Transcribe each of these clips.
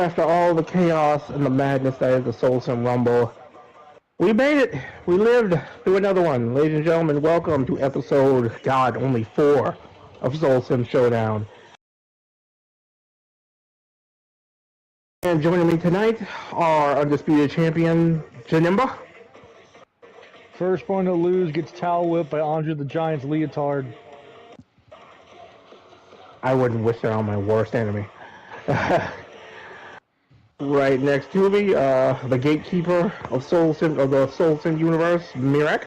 after all the chaos and the madness that is the SoulSym Rumble, we made it. We lived through another one. Ladies and gentlemen, welcome to episode, God, only 4 of SoulSym Showdown. And joining me tonight are undisputed champion, Janemba. Firstborn to lose gets towel whipped by Andre the Giant's leotard. I wouldn't wish that on my worst enemy. Right next to me, the gatekeeper of the SoulSym universe, Mirak.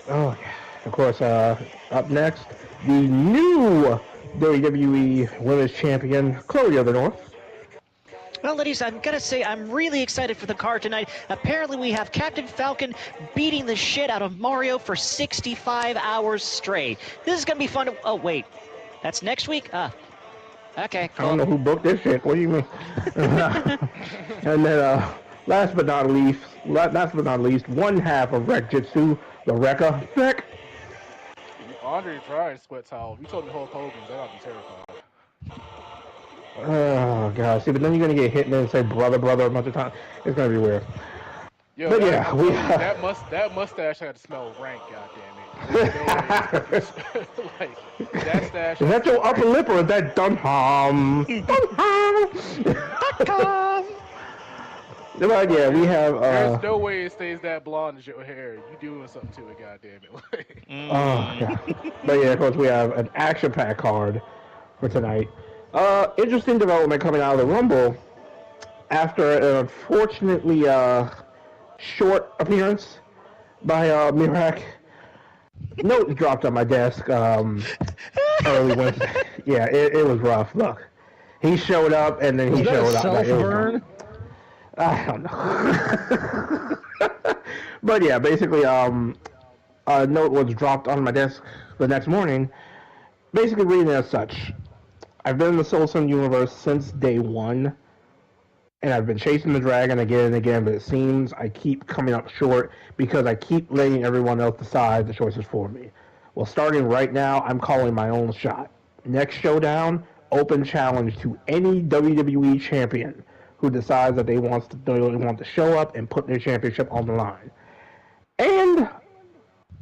Oh, yeah. Of course, up next, the new WWE Women's Champion, ChloeoftheNorth. Well, ladies, I'm going to say I'm really excited for the card tonight. Apparently, we have Captain Falcon beating the shit out of Mario for 65 hours straight. This is going to be fun. Oh, wait. That's next week? Okay, cool. I don't know who booked this shit. What do you mean? And then, last but not least, one half of Rek Jitsu, the Rekka. Rek. Andre tried sweat towel. You told me Hulk Hogan's. That I'd be terrified. Oh, God. See, but then you're going to get hit and then say brother a bunch of times. It's going to be weird. Yo, but that mustache had to smell rank, goddammit. Like, that stash. Is that your upper lip or is that Dunham? But yeah, we have. There's no way it stays that blonde as your hair. You doing something to it, goddammit. Oh, God. But yeah, of course, we have an action-packed card for tonight. Interesting development coming out of the Rumble after an unfortunately short appearance by Mirak. Note dropped on my desk early Wednesday. Yeah, it was rough. Look, he showed up and then he showed up. Self-burn? I don't know. But yeah, basically, a note was dropped on my desk the next morning, basically reading it as such. I've been in the SoulSym universe since day one, and I've been chasing the dragon again and again, but it seems I keep coming up short because I keep letting everyone else decide the choices for me. Well, starting right now, I'm calling my own shot. Next showdown, open challenge to any WWE champion who decides that they want to show up and put their championship on the line. And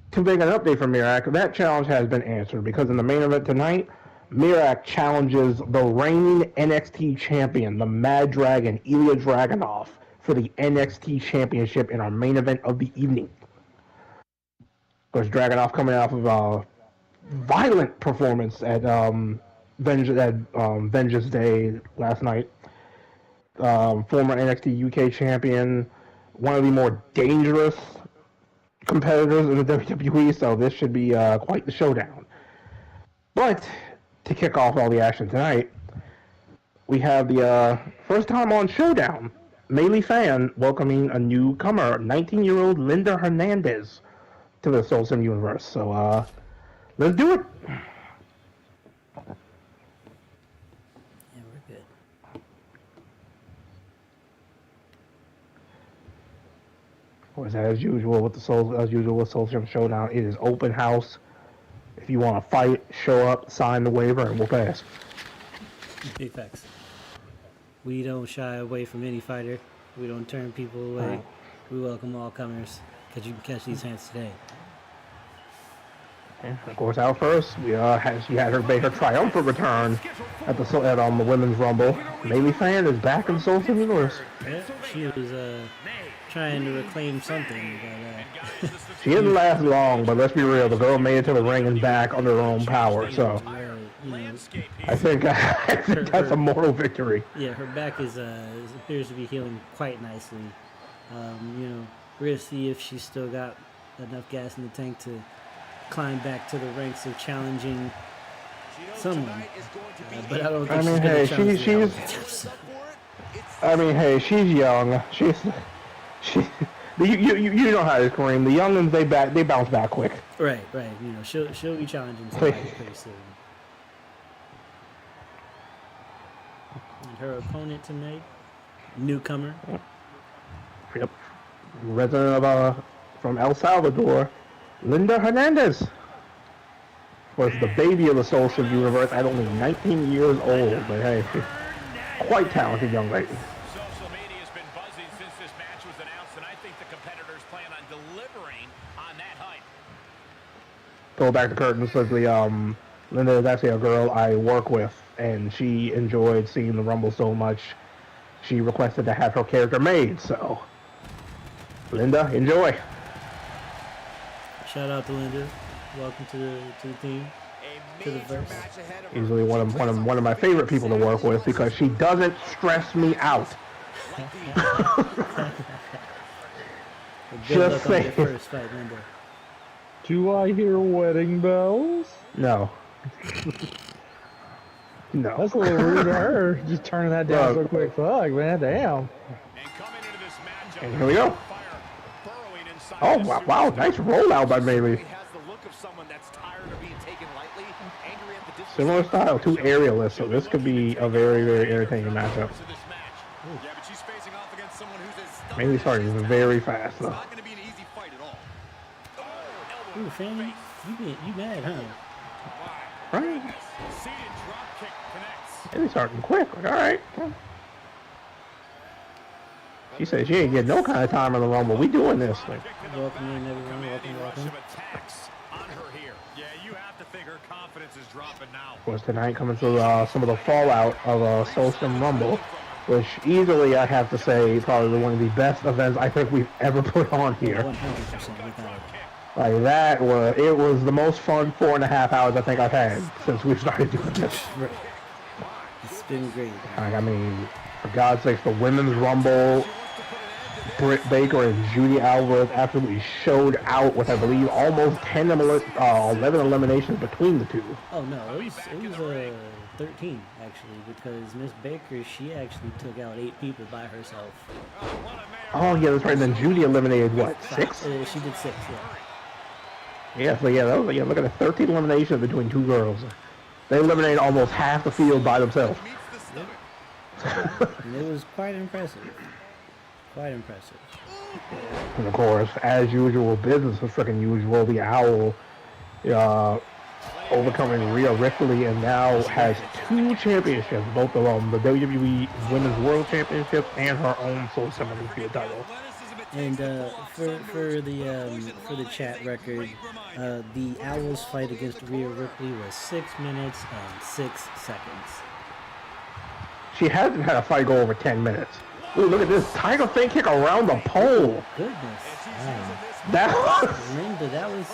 to make an update from Mirak, that challenge has been answered because in the main event tonight, Mirak challenges the reigning NXT champion, the Mad Dragon, Ilya Dragunov, for the NXT championship in our main event of the evening. Of course, Dragunov coming off of a violent performance at Vengeance Day last night. Former NXT UK champion, one of the more dangerous competitors in the WWE, so this should be quite the showdown. But to kick off all the action tonight, we have the first time on Showdown, Melee fan welcoming a newcomer, 19-year-old Linda Hernandez, to the SoulSym universe. So let's do it. Yeah, we're good. Of course, as usual with SoulSym Showdown, it is open house. If you want to fight, show up, sign the waiver, and we'll pass. Big facts. We don't shy away from any fighter. We don't turn people away. Right. We welcome all comers because you can catch these hands today. And of course, out first, she had her make her triumphant return at the Women's Rumble. Melee fan is back in the SoulSym universe. Yeah, she was trying to reclaim something, but she didn't last long. But let's be real, the girl made it to the ring and back under her own power. So I think that's a moral victory. Yeah, her back appears to be healing quite nicely. We're gonna see if she's still got enough gas in the tank to climb back to the ranks of challenging someone. But I don't think she's young. You know how it is, Kareem. The youngins they bounce back quick. Right. She'll be challenging somebody pretty soon. And her opponent tonight, newcomer, Yep. Resident of from El Salvador, Linda Hernandez was the baby of the SoulSym universe at only 19 years old. But hey, quite talented young lady. Social media has been buzzing since this match was announced, and I think the competitors plan on delivering on that hype. Pull back the curtain swiftly. Linda is actually a girl I work with, and she enjoyed seeing the Rumble so much, she requested to have her character made. So, Linda, enjoy. Shout out to Linda. Welcome to the team. To the verse. Easily one of my favorite people to work with because she doesn't stress me out. Good Just luck on your saying. first fight, Linda. Do I hear wedding bells? No. No. That's a little rude of her. Just turning that down so Look. quick. Fuck, man, damn. And coming into this matchup, And here we go. fire burrowing inside Oh, the wow, nice rollout by Bailey. He has the look of someone that's tired of being taken lightly, angry at the Similar style, two aerialists, so this could be a very, very entertaining matchup. to this match. Yeah, but she's facing off against someone who's as stubborn Mainly as starting she is. very fast, It's though. not going to be an easy fight at all. Oh, elbow Ooh, Fanny, you mad, huh? Right? seated drop kick connects. And he's starting quick. Like, all right. She said she ain't getting no kind of time in the Rumble. We doing this. Like, Welcome in, everyone. Welcome, welcome. Attacks on her here. Yeah, you have to think her confidence is dropping now. of course, tonight coming through some of the fallout of SoulSym Rumble, which easily I have to say probably one of the best events I think we've ever put on here. 100% without it. Like that was the most fun 4.5 hours I think I've had since we started doing this. Right. It's been great. Like, I mean, for God's sakes, the women's Rumble, Britt Baker and Judy Alvarez absolutely showed out with, I believe, almost 11 eliminations between the two. Oh no, it was 13 actually, because Miss Baker, she actually took out 8 people by herself. Oh yeah, that's right. Then Judy eliminated what, 6? She did 6, yeah. Yeah, so yeah, that was, look at the 13 eliminations between two girls. They eliminated almost half the field by themselves. And it was quite impressive. Quite impressive. And of course, as usual, business is freaking usual. The Owl overcoming Rhea Ripley and now has 2 championships, both of them, the WWE Women's World Championship and her own SoulSym Rumble title. And for the chat record, the Owls fight against Rhea Ripley was 6 minutes and 6 seconds. She hasn't had a fight go over 10 minutes. Ooh, look at this tiger thing kick around the pole. Goodness. Wow. That was, Linda, that was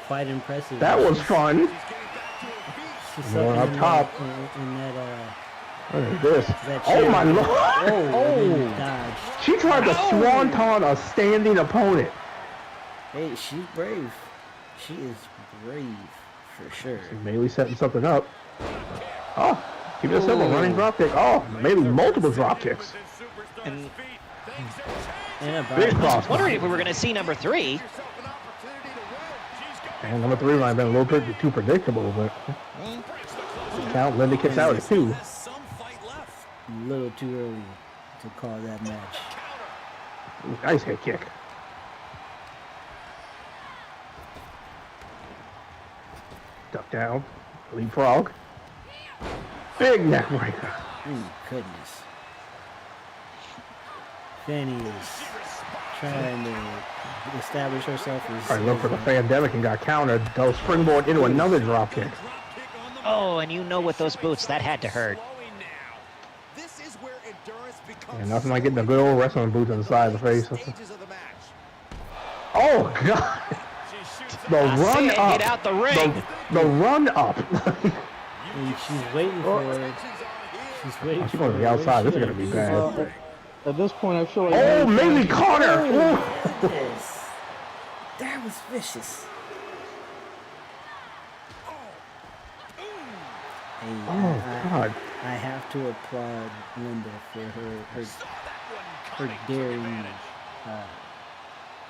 quite impressive. that was fun. She's Going sucking up in top. in that Look at this. that Oh chair. my lord. Oh, and then dodged. She tried to swanton a standing opponent. Hey, she's brave. She is brave for sure. Maybe setting something up. Oh, keep it simple. Running drop kick. Oh, maybe multiple drop kicks. And And a Big body. cross. wondering if we were going to see number 3. And number 3 might have been a little bit too predictable, but count. Linda kicks out at 2. A little too early to call that match. Nice head kick. Duck down. Leapfrog. Big neck breaker. Oh goodness. Fanny is trying to establish herself as. All right, look for the pandemic and got countered. Goes springboard into another drop kick. Oh, and you know with those boots, that had to hurt. And nothing like getting a good old wrestling boot in the side of the face. Oh god! The run Get up. out the ring. The run up. And she's waiting for it. She's waiting She's going to the outside. This is going to be bad. At this point, I feel like... Oh, Maylee caught her! Yes. That was vicious. Hey, Oh god. I have to applaud Linda for her daring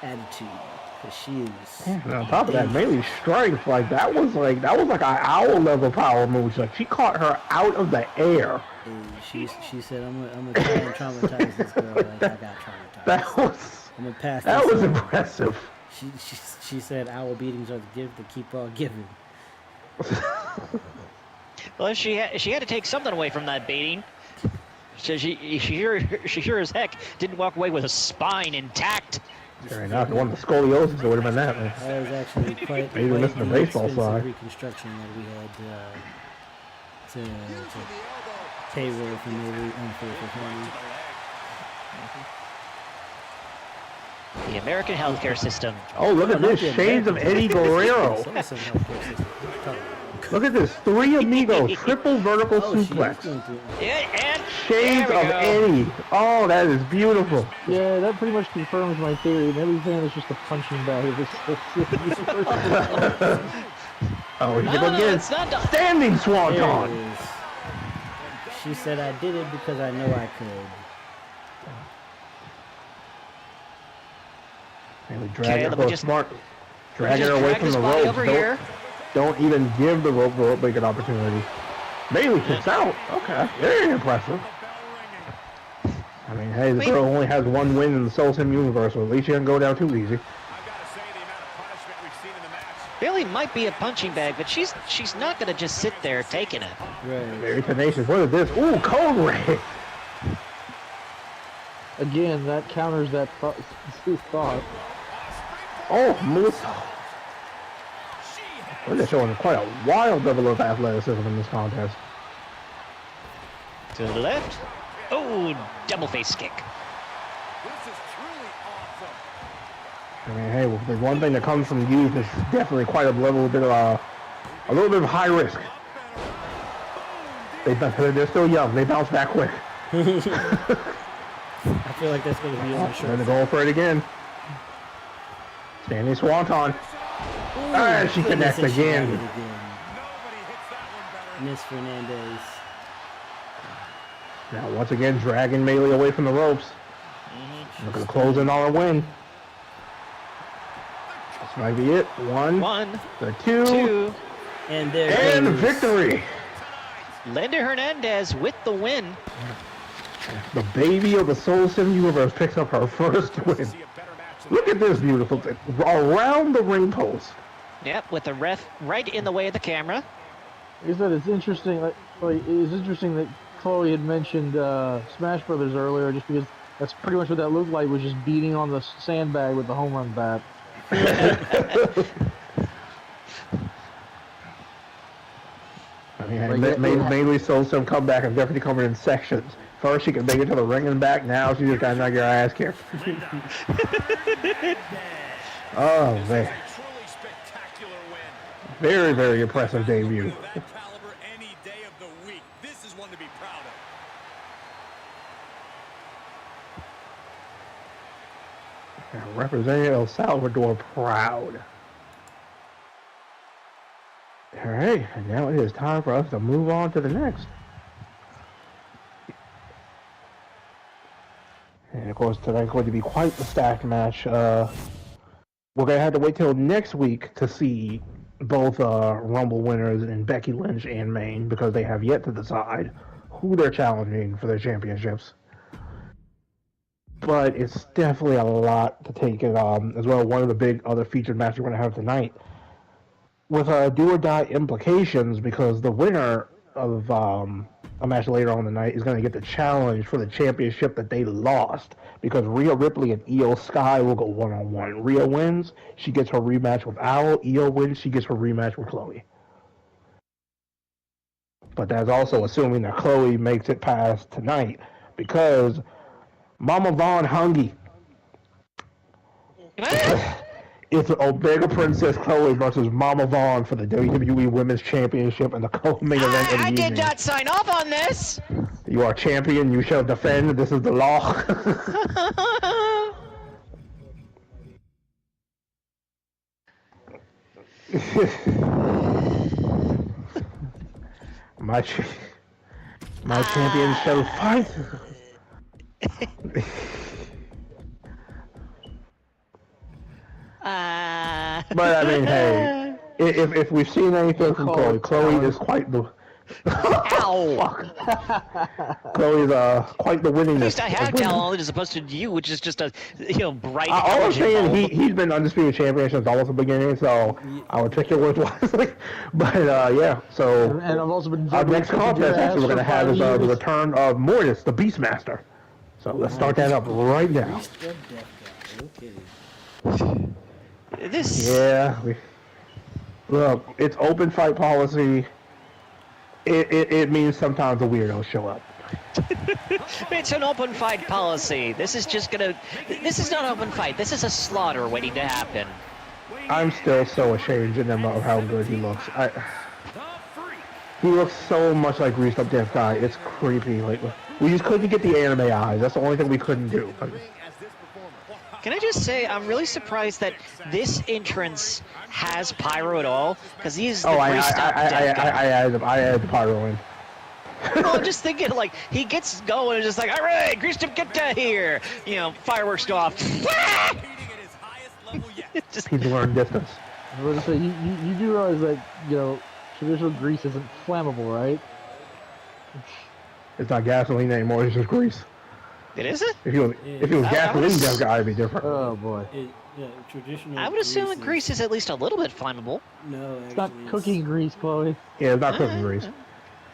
attitude. 'Cause she is. And on top of that, Bailey's strength, that was like an owl level power move. Like she caught her out of the air. She said, I'm gonna try and traumatize this girl. Like I got traumatized. I'm gonna pass. That was on. impressive. She said, owl beatings are the gift that keep on giving. Well, she had to take something away from that beating. So she sure as heck didn't walk away with a spine intact. Sure enough, one of the scoliosis would have been that. Man. That was actually quite Maybe missing the baseball side. Reconstruction that we had to pay for maybe unfavorable. The American healthcare system. Oh, look at this. Shades of Eddie Guerrero. Look at this. 3 amigos. Triple vertical suplex. And Shades of Eddie. Oh, that is beautiful. Yeah, that pretty much confirms my theory. Maybe saying it's just a punching bag of this Oh, he's no, again. it's not done. Standing swanton. She said, I did it because I know I could. And we drag her smart. Drag her away from the rope. Don't even give the rope break an opportunity. Bailey kicks out. Okay, very impressive. I mean, hey, the girl only has 1 win in the SoulSym universe, so at least she doesn't go down too easy. Bailey might be a punching bag, but she's not gonna just sit there taking it. Right. Very tenacious. What is this? Ooh, cold ray. Again, that counters that thought. Oh, Moose. They're showing quite a wild level of athleticism in this contest. To the left. Oh, double face kick. This is truly awesome. I mean, hey, well, the one thing that comes from youth is definitely quite a little bit of high risk. They're still young. They bounce back quick. I feel like that's going to be on the They're going for it again. Standing swanton. She connects again. Miss Fernandez. Now, once again, dragging Bailey away from the ropes. Looking to close in on a win. This might be it. One. The two. And there and goes victory. Linda Hernandez with the win. The baby of the SoulSym universe picks up her first win. Look at this beautiful thing. Around the ring post. Yep, with the ref right in the way of the camera. Is that it's interesting? It's interesting that Chloe had mentioned Smash Brothers earlier, just because that's pretty much what that looked like, was just beating on the sandbag with the home run bat. I mean, mainly SoulSym comeback and definitely coming in sections. First, she can make it to the ring and back. Now, she just got to knock your ass kicked. Oh, man. Very, very impressive debut. Representing El Salvador proud. All right, and now it is time for us to move on to the next. And of course, tonight's going to be quite the stacked match. We're going to have to wait till next week to see both Rumble winners in Becky Lynch and Maine, because they have yet to decide who they're challenging for their championships. But it's definitely a lot to take it as well. One of the big other featured matches we're going to have tonight, with do or die implications, because the winner of a match later on the night is going to get the challenge for the championship that they lost, because Rhea Ripley and Io Sky will go one-on-one. Rhea wins, she gets her rematch with Owl. Io wins, she gets her rematch with Chloe. But that's also assuming that Chloe makes it past tonight, because Mama Vonhelgen, it's Omega Princess Chloe versus Mama Vaughn for the WWE Women's Championship and the co-main event of the evening. I did not sign off on this. You are champion. You shall defend. This is the law. my champion shall fight. But I mean, hey, if we've seen anything from Chloe is quite the. Ow! Fuck. Chloe's quite the winningest. At least I have talent as opposed to you, which is just a bright. All I'm saying, bulb. he's been undisputed champion since almost the beginning, so I would pick your words wisely. But yeah, so And I've also been our next contest actually we're gonna have is the return of Mortis, the Beastmaster. So let's start that up right now. This. Yeah, look, it's open fight policy. It means sometimes the weirdos show up. It's an open fight policy. This is just gonna. This is not an open fight. This is a slaughter waiting to happen. I'm still so ashamed of him of how good he looks. He looks so much like Greased Up Deaf Guy. It's creepy. Like we just couldn't get the anime eyes. That's the only thing we couldn't do. Can I just say, I'm really surprised that this entrance has pyro at all, because he's the Greased Up Deaf Guy. I added the pyro in. Well, I'm just thinking, like, he gets going and just like, all right, Greased Up, get down here. Fireworks go off. He's learned distance. I was gonna say, you do realize that, traditional grease isn't flammable, right? It's not gasoline anymore, it's just grease. It isn't? If it was gasoline, that guy would be different. Oh, boy. Traditional. I would assume that grease is at least a little bit flammable. No, actually, It's not cooking grease, Chloe. Yeah, it's not cooking grease.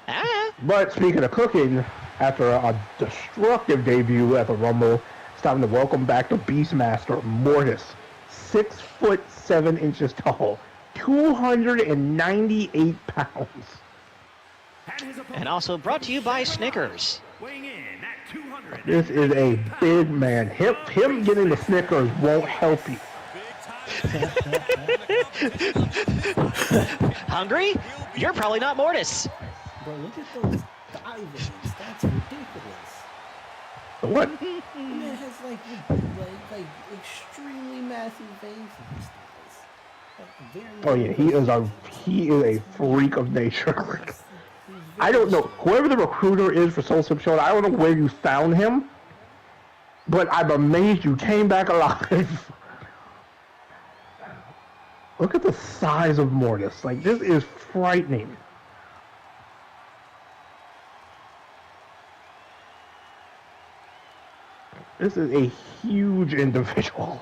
Ah. But speaking of cooking, after a destructive debut at the Rumble, it's time to welcome back the Beastmaster, Mortis. 6'7" tall, 298 pounds. And also brought to you by Snickers. This is a big man. Him getting the Snickers won't help you. Hungry? You're probably not Mortis. Bro, look at those thigh veins. That's ridiculous. The what? The man has like extremely massive veins in his thighs. Oh yeah, he is a freak of nature. I don't know. Whoever the recruiter is for SoulSym Showdown, I don't know where you found him, but I'm amazed you came back alive. Look at the size of Mortis. Like, this is frightening. This is a huge individual.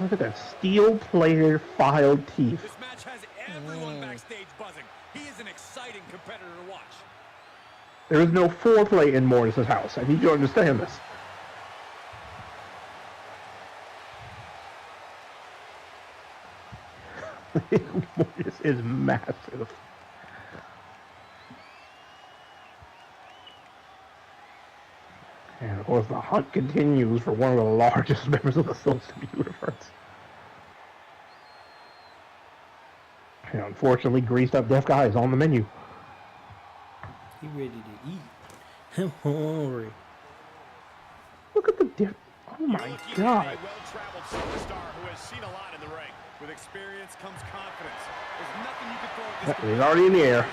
Look at that steel-plated, filed teeth. This match has everyone backstage buzzing. He is an exciting competitor to watch. There is no foreplay in Mortis' house. I need you to understand this. Mortis is massive. And of course, the hunt continues for one of the largest members of the SoulSym universe. And unfortunately, Greased Up Deaf Guy is on the menu. He ready to eat. I'm hungry. Look at the diff. Oh my God. A well-traveled superstar who has seen a lot in the ring. With experience comes confidence. There's nothing you can throw at this. He's already in the air.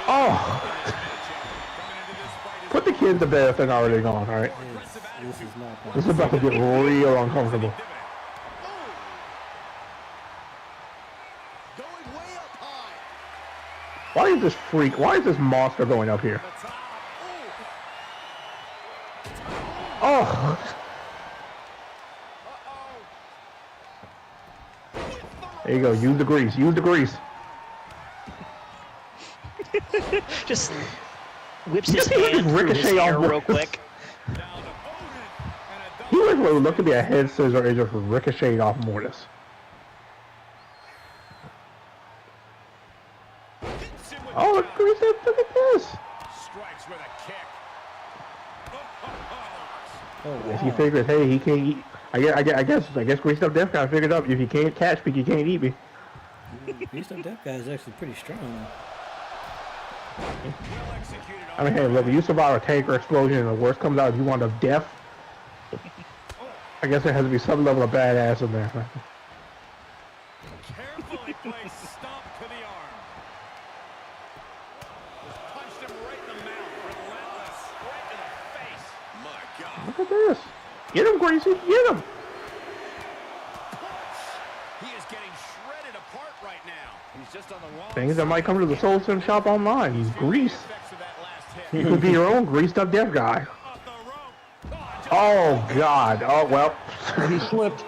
Oh! Put the kids to bed if they're not already gone, alright? This is about to get real uncomfortable. Why is this freak, why is this monster going up here? Oh! There you go, use the grease, use the grease. Just whips his hand through his hair real quick. He was looking to be a head scissor and just ricocheted off Mortis. Oh, look at this! Strikes with a kick. Oh, wow. He figures, hey, he can't eat. I guess Greased Up Deaf Guy figured out if you can't catch me, you can't eat me. Greased Up Deaf Guy is actually pretty strong. I mean, hey, look, you survive a tanker explosion and the worst comes out if you wind up deaf. I guess there has to be some level of badass in there. Look at this. Get him, Greasy. Get him. He is getting shredded apart right now. He's just on the wrong Things that might come to the SoulSym shop online. He's grease. effects of that last hit. You could be your own greased up deaf guy. Off the rope. Oh, God. Oh, well. He slipped.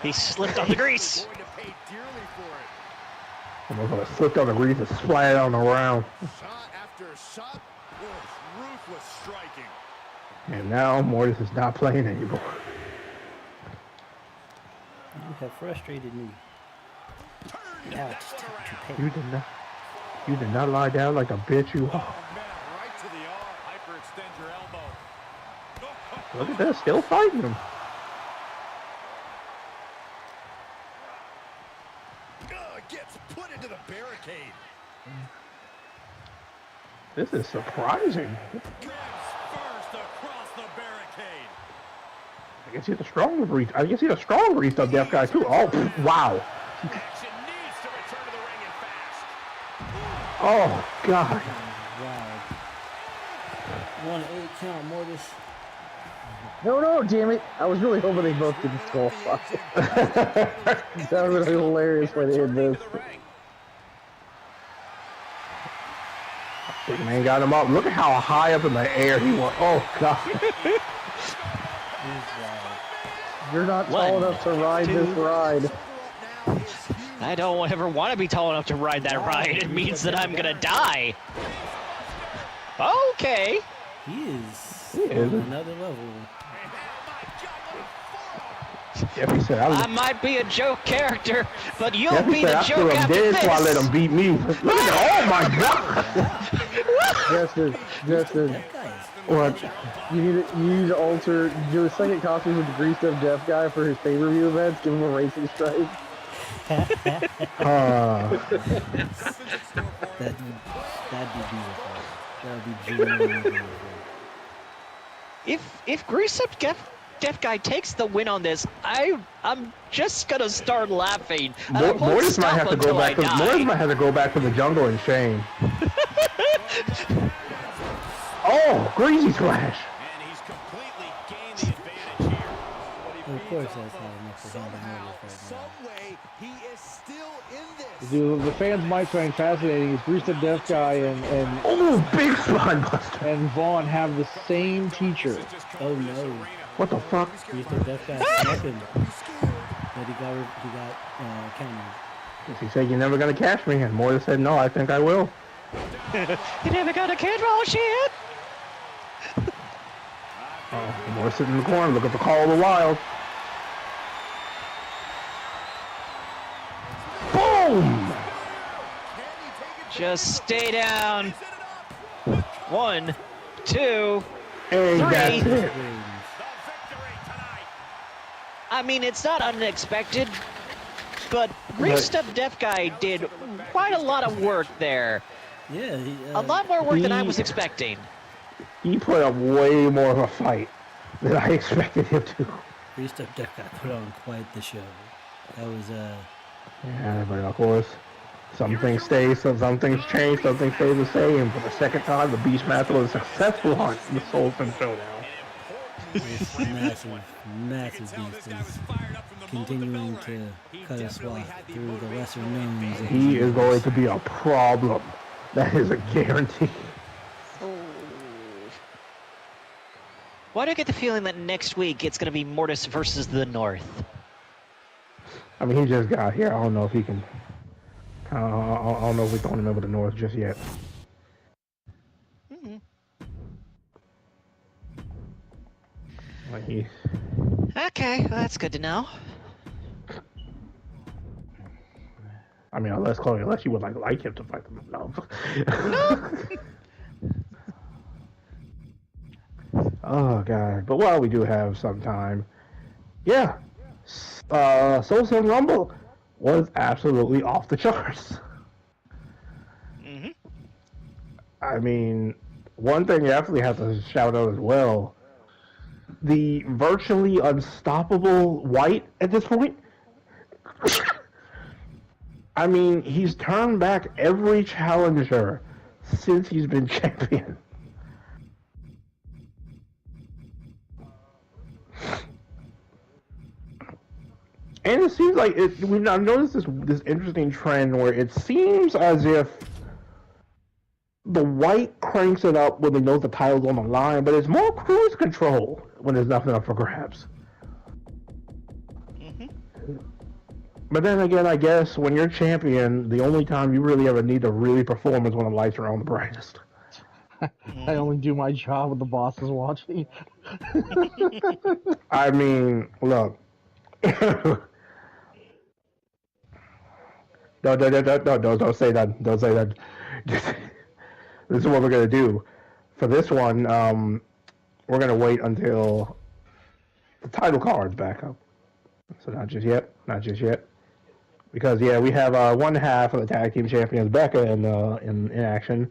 He slipped on the grease. Going to pay dearly for it. Almost like slipped on the grease and splattered on the ground. Shot after shot. Ruthless striking. And now Mortis is not playing anymore. You have frustrated me. Now it's time to pay. You did not lie down like a bitch you are. Oh, man, right to the arm. Hyperextend your elbow. Look at this, still fighting him. Gets put into the barricade. This is surprising. Guns first across the barricade. I guess he's a strong grease. I guess he's a strong greased up deaf guy too. Oh, wow. Action needs to return to the ring and fast. Oh, God. Wow. 1-8 count, Mortis. No, damn it. I was really hoping they both didn't skull fuck. That would have been hilarious way to end this. Big man got him up. Look at how high up in the air he went. Oh, God. You're not tall enough to ride this ride. I don't ever want to be tall enough to ride that ride. It means that I'm gonna die. Okay. He is is. on another level. Jeffy said, I might be a joke character, but you'll Jeffy be said, the I joke him after dead, so I let this. him beat me. Look at that. Oh, my God. Justin, That guy is What? you need to alter, do a second costume with the greased up deaf guy for his pay-per-view events. Give him a racing stripe. that'd be beautiful. That would be genuinely beautiful. If Grease Up Deaf Guy takes the win on this, I'm just gonna start laughing. And I won't Mortis might stop have to until go back I to die. Mortis might have to go back to the jungle and shame. Oh, greasy splash. And he's completely gained the advantage here. Of course, that's not enough for him to Somehow, Mortis right some way, he is still in this. Dude, the fans might find fascinating is greased up deaf guy and Oh, big spine buster. Vaughn have the same teacher. now. Oh no. What the fuck? He's the deaf guy second. But he got countered. He said, you're never going to catch me. And Mortis said, no, I think I will. You never gonna catch all shit. Oh, Mortis sitting in the corner. Look at the Call of the Wild. Boom! Just stay down. 1, 2. Hey, Three. that's it. I mean, it's not unexpected, but Greased Up Deaf Guy did quite a lot of work there. Yeah, A lot more work than I was expecting. He put up way more of a fight than I expected him to. Greased Up Deaf Guy put on quite the show. That was Yeah, but of course, some things stay, some things change, some things stay the same. For the second time, the Beastmaster was successful on the SoulSym Showdown. this massive beast is continuing to cut a swath through the lesser knowns. of He his is going to be a problem. That is a guarantee. Why do I get the feeling that next week it's going to be Mortis versus the North? I mean, he just got here. I don't know if he can. I don't know if we're throwing him over the North just yet. Like he. Okay, well, that's good to know. I mean, unless you would like him to fight them. No. Oh god! But while we do have some time, yeah, SoulSym Rumble was absolutely off the charts. I mean, one thing you absolutely have to shout out as well: the virtually unstoppable White at this point. I mean, he's turned back every challenger since he's been champion. And it seems like I've noticed this interesting trend where it seems as if the white cranks it up when they know the title's on the line, but it's more cruise control when there's nothing up for grabs. But then again, I guess when you're champion, the only time you really ever need to really perform is when the lights are on the brightest. I only do my job when the boss is watching. I mean, look. Don't say that. Don't say that. This is what we're gonna do. For this one, we're gonna wait until the title card's back up. So not just yet. Not just yet. Because yeah, we have one half of the tag team champions, Becca, in action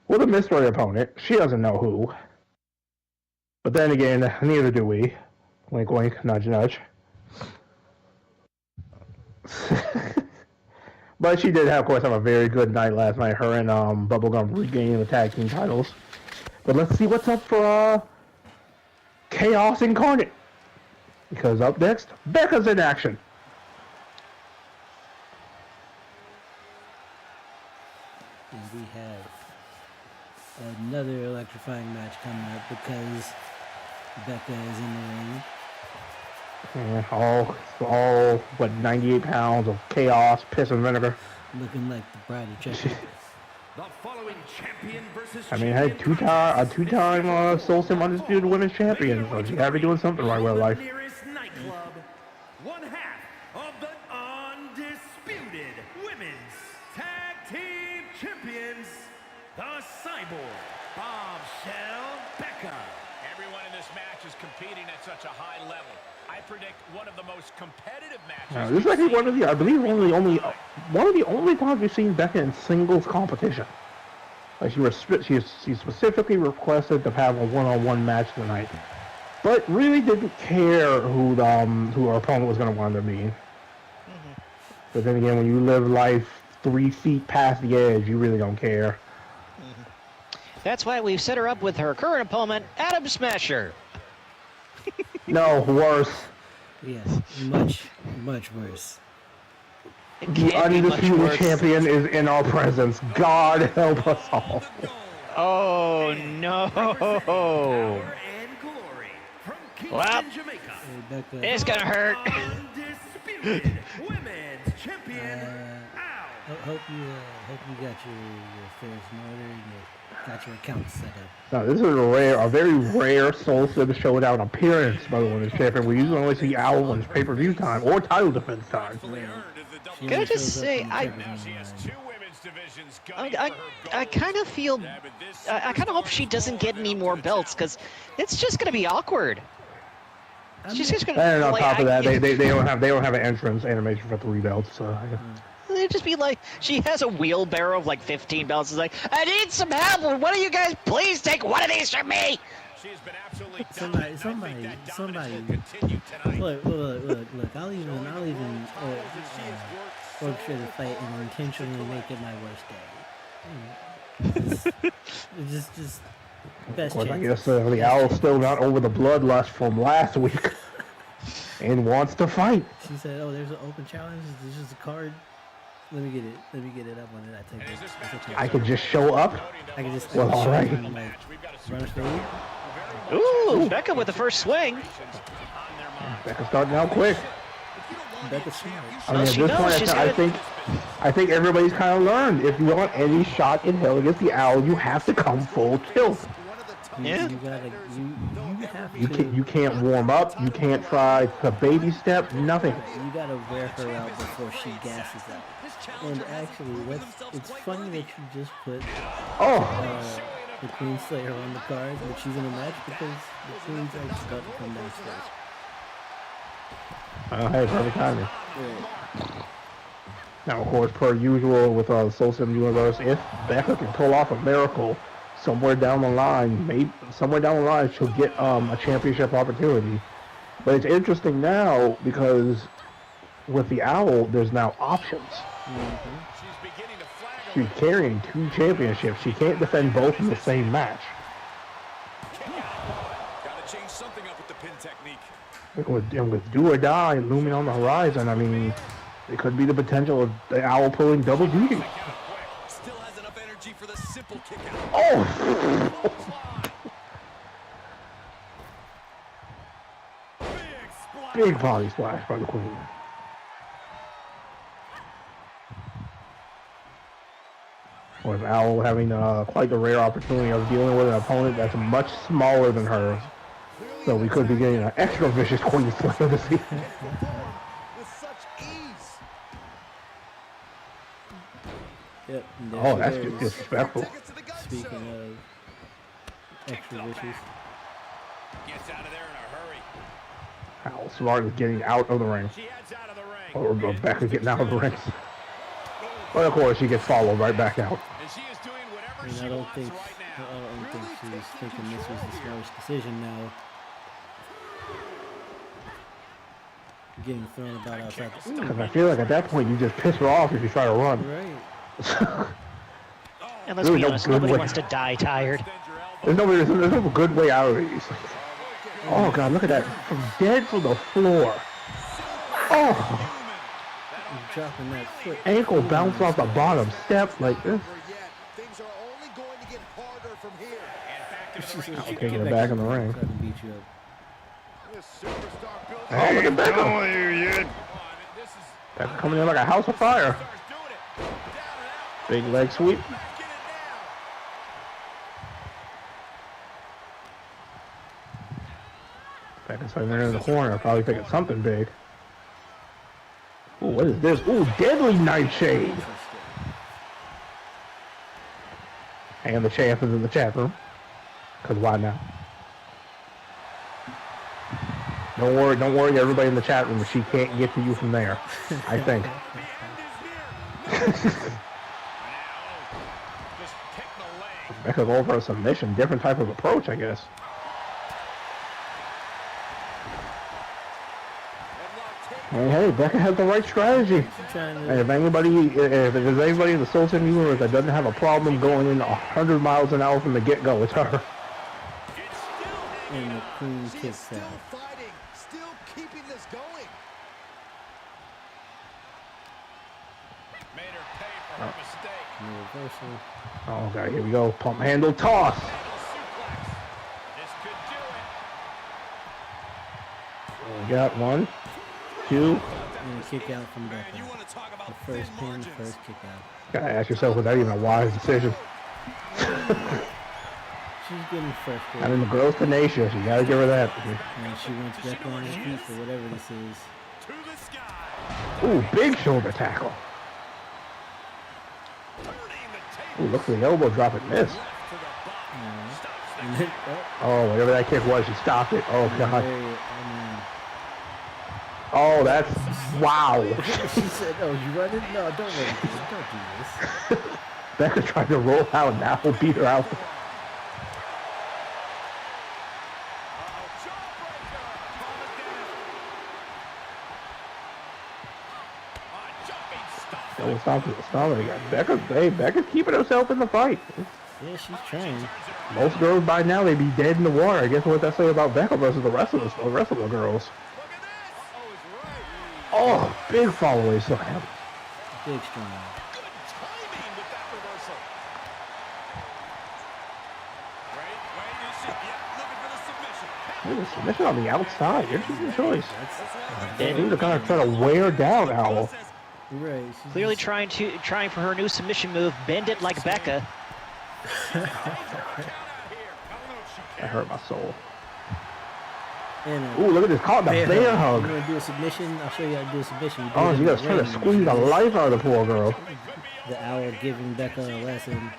with a mystery opponent. She doesn't know who. But then again, neither do we. Wink, wink, nudge, nudge. But she did, of course, have a very good night last night. Her and Bubblegum regaining the tag team titles. But let's see what's up for Chaos Incarnate. Because up next, Becca's in action. And we have another electrifying match coming up because Becca is in the ring. Yeah, all, 98 pounds of chaos, piss and vinegar. Looking like the bride of Chucky. The following champion versus I mean, hey, a two-time SoulSym Undisputed Women's Champion, so she had to be doing something right with her life. Nearest nightclub, one half of the Undisputed Women's Tag Team Champions, the Cyborg, Bombshell Becca. Everyone in this match is competing at such a high level. I predict one of the most competitive matches. Now, this is actually one of the only times we've seen Becca in singles competition. Like she specifically requested to have a one-on-one match tonight, but really didn't care who her opponent was going to wind up being. But then again, when you live life 3 feet past the edge, you really don't care. That's why we've set her up with her current opponent, Adam Smasher. No, worse. Yes, much, much worse. The undisputed champion is in our presence. God help us all. Oh no! Power and glory from Kingston, Well, Jamaica. Hey, Becca. it's gonna hurt. Undisputed Women's Champion, Al. Hope you got your affairs in order and you got your accounts set up. Now, this is a very rare SoulSym Showdown appearance by the Women's Champion. We usually only see Owl on pay-per-view time or title defense time. She Can I only just shows up say, on the I- television Now she has line. 2 women's divisions gunning I for her I gold. kind of feel, I kind of hope she doesn't get any more belts because it's just gonna be awkward. She's just gonna. And on like, top of that, they don't have an entrance animation for 3 belts. So It'd just be like she has a wheelbarrow of like 15 belts. It's like, I need some help. One of you guys, please take one of these from me. She has been absolutely Somebody- dominant. I think that dominance somebody- will continue tonight. Look. I'll even orchestrate a fight and intentionally make it my worst day. Just best of course, I chance. guess the Owl's still not over the bloodlust from last week and wants to fight. She said, "Oh, there's an open challenge. This is a card. Let me get it up on it. I take And it. as this It's match okay. I could just show up. I can just Well, all right. I'm like, run a fade. Ooh, Becca with the first swing. Becca's starting out quick. Becca's smart. I mean, Well, at she this knows point, she's I think everybody's kind of learned. If you want any shot in hell against the Owl, you have to come full tilt. Yeah. You gotta, you have You to. you can't warm up. You can't try to baby step. Nothing. You gotta wear her out before she gasses out. And actually, it's funny that you just put Oh, the Queen Slayer on the card, but she's in a match because the Queen's like about to come downstairs. hey, perfect timing. Yeah. Now, of course, per usual with SoulSym Universe, if Becca can pull off a miracle somewhere down the line, she'll get a championship opportunity. But it's interesting now because with the Owl, there's now options. She's beginning to flag She's carrying 2 championships. She can't defend both in the same match. Gotta change something up with the pin technique. And with do or die looming on the horizon, I mean, it could be the potential of the Owl pulling double duty. Still has enough energy for the simple kick out. Oh! Big body splash by the Queen. With Owl having quite the rare opportunity of dealing with an opponent that's much smaller than her. So we could be getting an extra vicious Queen Slam this season. With such ease. Yep. Oh, that's just disrespectful. Speaking of extra vicious. Gets out of there in a hurry. How Smart is getting out of the ring. She heads out of the ring. Or Rebecca getting out of the ring. But of course, she gets followed right back out. And she is doing whatever I mean, she I don't wants think right I now. don't think she's thinking this was the smartest decision now. Getting thrown about outside the Because I feel like at that point, you just piss her off if you try to run. right. And let's Really be no honest, good nobody way. wants to die tired. There's no good way out of it. Oh God, look at that! From dead from the floor. Oh, Dropping that foot. ankle bounced off the bottom step like this. Things are only going to get harder from here. She's Taking it back in the ring. Trying to beat you up. This superstar built Oh, look at Beckham! Beckham coming in like a house of fire. Big leg sweep. Beckham something in the corner, probably thinking something big. Ooh, what is this? Ooh, deadly nightshade. And the champ is in the chat room. Cause why not? Don't worry, everybody in the chat room. She can't get to you from there. I think. Becca going for a submission, different type of approach, I guess. And hey, Becca has the right strategy. And if there's anybody in the SoulSym universe that doesn't have a problem going in 100 miles an hour from the get-go, it's her. And the Queen She is kicks still out. fighting, still keeping this going. Made her pay for her mistake. And the reversal. Oh, God, here we go. Pump handle toss. Suplex. This could do it. We got 1, 2. And a kick out from Becca. The first pin, first kick out. Gotta ask yourself, was that even a wise decision? She's getting frustrated. I mean, the girl's tenacious. You gotta give her that. And she wants Becca on her feet for whatever this is. To the sky. Ooh, big shoulder tackle. Turning the table. Ooh, look for the elbow drop and miss. To the bottom. Stops And that. then, Oh, whatever that kick was, she stopped it. Oh, God. I Oh, that's... Wow. mean, she said, "Oh, you running? No, don't run. Don't do this." Becca tried to roll out, now we'll beat her out. Double stop to the stomach again. Becca's keeping herself in the fight. Yeah, she's trying. Most girls by now, they'd be dead in the water. I guess what that say about Becca versus the rest of the girls. Oh, big follow-away slam. Big strong. Timing with that reversal. Looking for the submission. Ooh, submission on the outside. Interesting choice. And Seems to kind of try to wear down Owl. Right. She's clearly just- trying for her new submission move, bend it like Becca. That hurt my soul. And Ooh, look at this. Caught the bear hug. You want to do a submission? I'll show you how to do a submission. You do Oh, it you in gotta the try to ring. squeeze the life out of the poor girl. The Owl giving Becca a lesson.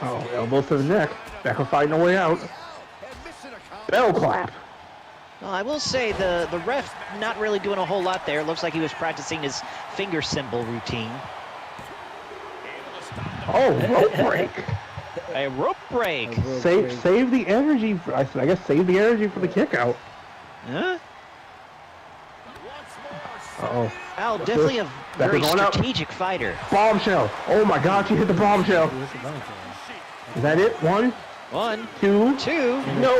Oh, elbow to the neck. Becca fighting her way out. And mission accomplished. Bell clap. Well, I will say the ref not really doing a whole lot there. Looks like he was practicing his finger symbol routine. Oh, rope break. A rope break. A rope break. Save the energy. I guess save the energy for the kick out. Huh? Uh-oh. Al, definitely a Becca very going up. strategic fighter. Bombshell. Oh my God, she hit the bombshell. What's the bounce on? Is that it? 1, 1, 2. 2. No.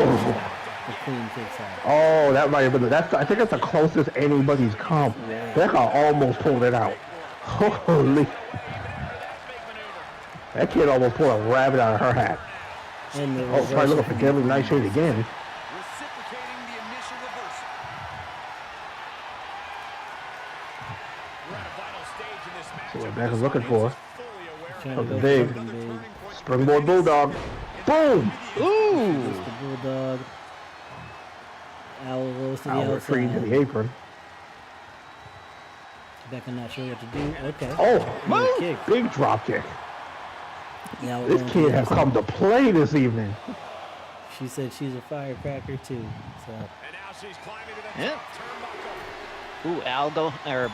the queen kicks out. Oh, that might have been. I think that's the closest anybody's come. Becca almost pulled it out. Holy! That kid almost pulled a rabbit out of her hat. And the Oh, try looking for Deadly Nightshade again. Reciprocating the initial reversal. We're at a vital stage in this match. See what Becca's looking for. Trying to Something go big. for something big. Springboard Bulldog. Boom! Ooh! Gets the bulldog. Owl rolls to the Albert free to outside. the apron. Becca not sure what to do. Okay. Oh, Good kick. big drop kick. The owl This going to kid the has outside. come to play this evening. She said she's a firecracker too. So And now she's climbing to the Yeah. turnbuckle. Ooh, Aldo or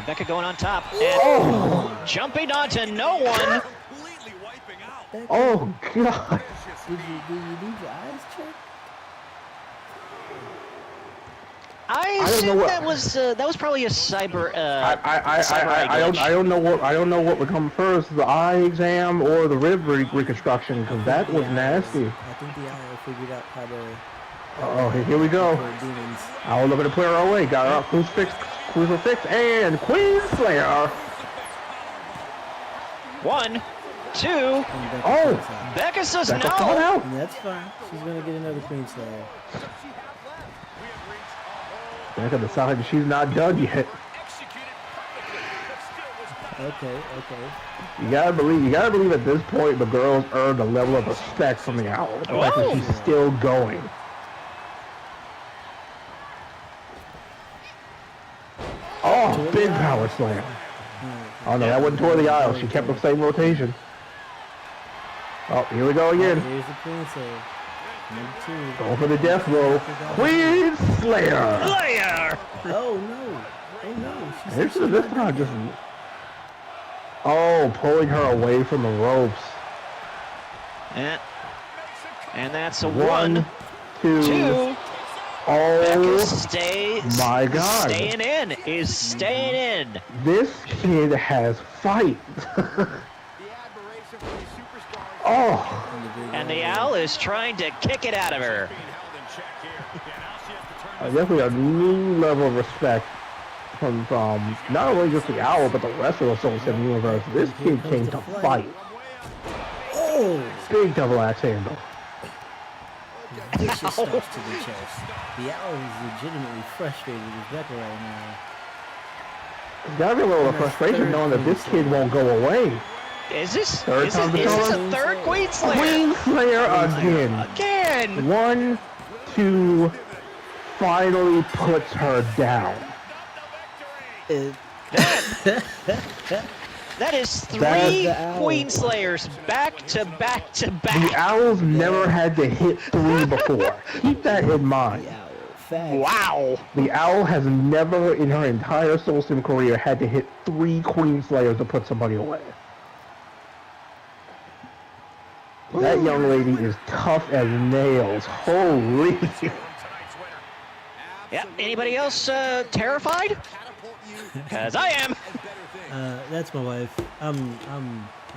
Becca going on top and jumping onto no one. Completely wiping out. Becca, Oh, God. did you need your eyes checked? I don't know assume what- that was probably a cyber. I don't know what would come first, the eye exam or the rib reconstruction, because that was nasty. I think the owl figured out how to Oh, here we go. for demons. Owl looking to put her away. Got her up. Crucifix, and Queen Slayer. 1, 2. And Becca Oh. kicks out. Becca says Becca coming no. out. And that's fine. She's gonna get another Queen Slayer. Becca decided she's not done yet. Okay. You gotta believe at this point the girls earned a level of respect from the Owl. The fact that she's still going. Oh, big power slam. Oh no, that wasn't toward the aisle. She kept the same rotation. Oh, here we go again. Here's the Queen Slayer. Number 2. Going for the death roll. Queen Slayer. Slayer. Oh no! Oh no! She said This she is this got time just. Oh, pulling her away from the ropes. And that's a 1, 1, 2. 2. Oh my God! Staying in. Is staying in. This kid has fight. The admiration for these superstars. Oh, And the Owl is trying to kick it out of her. Being held in check here. Yeah, now she has to turn definitely a new level of respect from not only just the Owl but the rest of the SoulSym universe. This kid came to fight. Oh! Big double axe handle. Vicious stops to the chest. The owl is legitimately frustrated with Becca right now. There's gotta be a little frustration knowing that this kid won't go away. Is this Third is this, time the is this charm? a third Queen Slayer? Queen Slayer again. Again. 1, 2, finally puts her down. That is 3 the Owl. Queen Slayers back to back to The back. Owls never had to hit 3 before. Keep that in mind. The owl. Facts. Wow. The Owl has never in her entire SoulSym career had to hit 3 Queen Slayers to put somebody away. That young lady is tough as nails. Holy. Yeah. Anybody else terrified? Because I am. That's my wife. I'm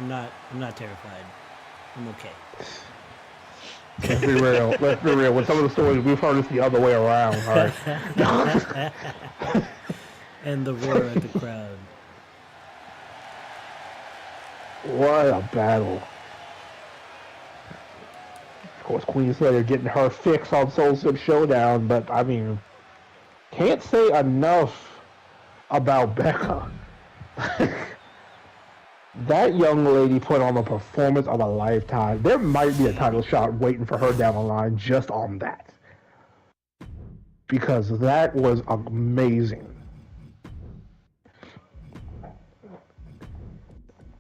not terrified. I'm okay. Let's be real. Let's be real. With some of the stories we've heard, it's the other way around. All right. And the roar at the crowd. What a battle. Of course, Queen Slayer getting her fix on SoulSym Showdown, but I mean, can't say enough about Becca. That young lady put on a performance of a lifetime. There might be a title shot waiting for her down the line just on that. Because that was amazing.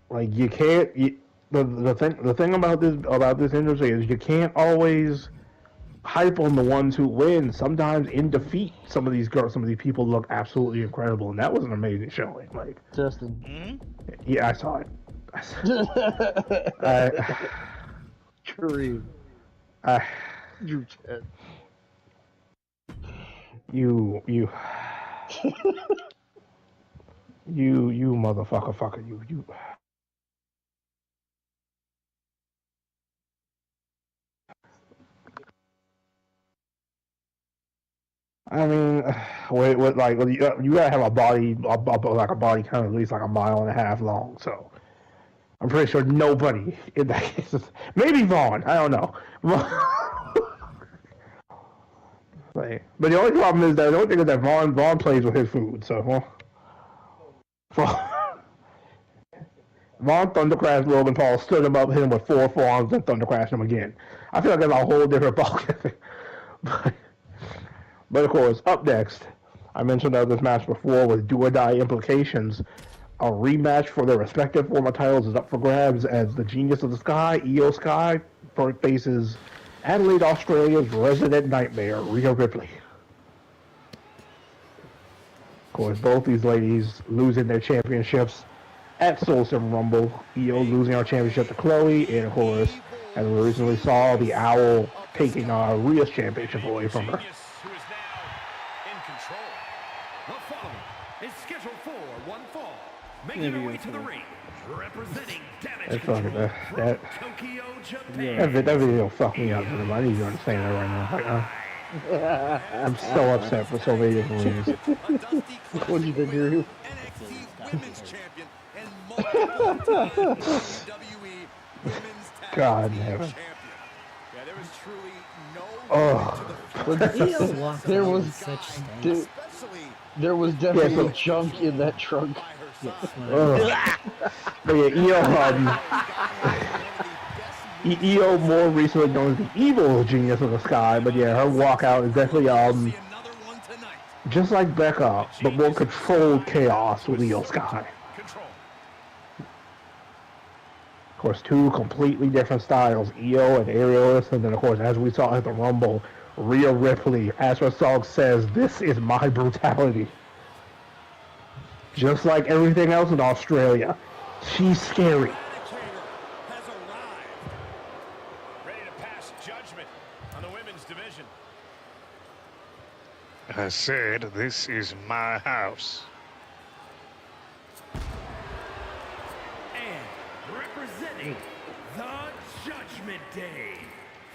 Like you can't the thing about this industry is you can't always hype on the ones who win. Sometimes in defeat, some of these people look absolutely incredible, and that was an amazing showing. Like Justin. yeah, I saw it. True. You can. You motherfucker, you. I mean, you gotta have a body, like a body count at least like a mile and a half long. So I'm pretty sure nobody in that case is, maybe Vaughn. I don't know. But the only problem is that the only thing is that Vaughn plays with his food. So Vaughn Thundercrash Logan Paul stood him up, hit him with 4 forearms, and Thundercrashed him again. I feel like that's a whole different ball game. But of course, up next, I mentioned this match before with do or die implications. A rematch for their respective former titles is up for grabs as the Genius of the Sky, Io Sky, faces Adelaide, Australia's resident nightmare, Rhea Ripley. Of course, both these ladies losing their championships at SoulSym Rumble. Io losing her championship to Chloe, and of course, as we recently saw, the Owl taking Rhea's championship away from her. Is scheduled for one fall, making her way to the ring, representing Damage Control that Tokyo, Japan. That video fucked me up. I need you to understand that right now. I'm so upset for so many different reasons. What did you do? NXT Women's Champion and multiple WWE Women's Tag God, Team never. Champion. Yeah, there was truly no There was such dude, there was definitely junk in that trunk. But yeah, Io more recently known as the evil Genius of the Sky, but yeah, her walkout is definitely just like Becca, but more controlled chaos with Io Sky. Of course, 2 completely different styles, Io and Aerialist, and then of course, as we saw at the Rumble, Rhea Ripley, as her song says, "This is my brutality." Just like everything else in Australia, she's scary. Ready to pass judgment on the women's division. I said, this is my house. And representing the Judgment Day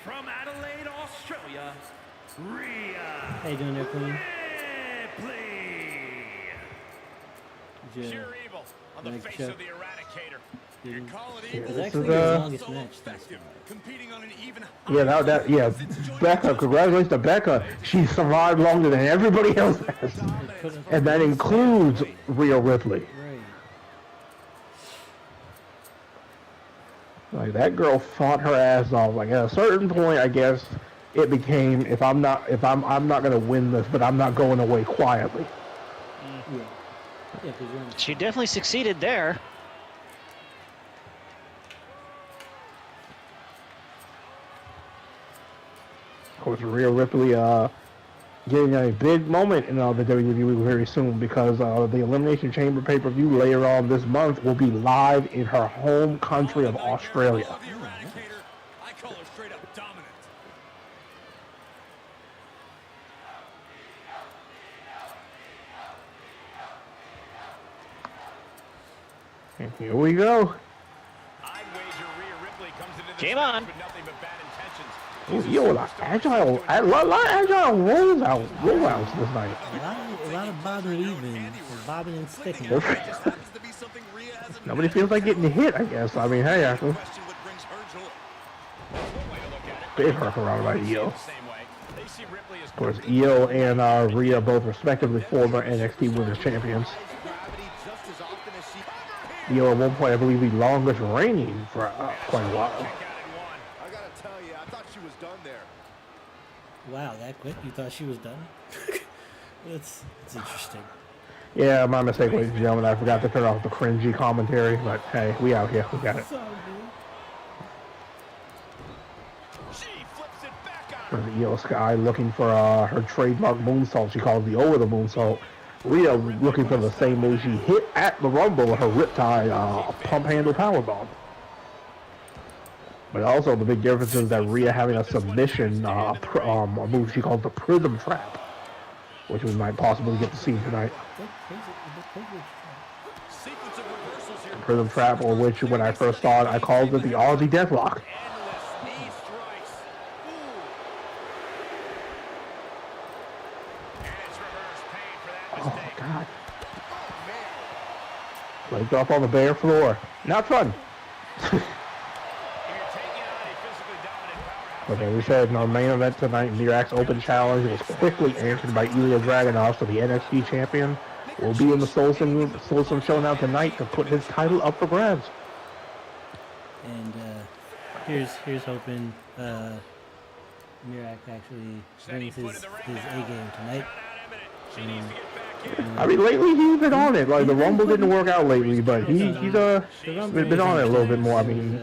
from Adelaide, Australia, Rhea How you doing there, Queen? Ripley. Pure evil on the face of the Eradicator. You're calling It was evil. actually the longest match. Competing on an even Becca, congratulations to Becca. She survived longer than everybody else has. And that includes Rhea Ripley. Right. Like, that girl fought her ass off. Like, at a certain point, I guess, it became, I'm not going to win this, but I'm not going away quietly. Yeah. Yeah, 'cause you're in She definitely succeeded there. Of course, Rhea Ripley getting a big moment in the WWE very soon because the Elimination Chamber pay-per-view later on this month will be live in her home country of Australia. I call her straight up dominant. And here we go. I'd wager Rhea Ripley comes into this Game match on. with nothing but bad intentions. Ooh, yo, a lot of agile rollouts this night. a lot of bobbing and weaving, bobbing and sticking. Just happens to be something Rhea hasn't Nobody feels like getting hit, I guess. I mean, hey, actually, question what brings her joy. big hurt around by Io. Same way. They see Ripley as Of course, Io and Rhea both respectively former NXT Women's Champions. Gravity just as often as she. Io at one point, I believe, the longest reigning for quite a while. I gotta tell you, I thought she was done there. Wow, that quick? You thought she was done? That's interesting. Yeah, my mistake, ladies and gentlemen. I forgot to turn off the cringy commentary, but hey, we out here. We got it. she flips it back on Io Sky looking for her trademark moonsault. She calls the over the moonsault. Rhea looking for the same move she hit at the Rumble with her Riptide pump handle powerbomb. But also the big difference is that Rhea having a submission a move she calls the Prism Trap, which we might possibly get to see tonight. Sequence of reversals here. Prism Trap, or which when I first saw it, I called it the Aussie Deathlock. Endless knee strikes. Flaked off on the bare floor. Not fun. But as we said in our main event tonight, Mirak's open challenge was quickly answered by Ilya Dragunov, so the NXT champion will be in the SoulSym Showdown tonight to put his title up for grabs. And here's hoping Mirak actually brings his A game tonight. I mean, lately he's been on it. Like, the Rumble didn't work out lately, but he's been on it a little bit more. I mean,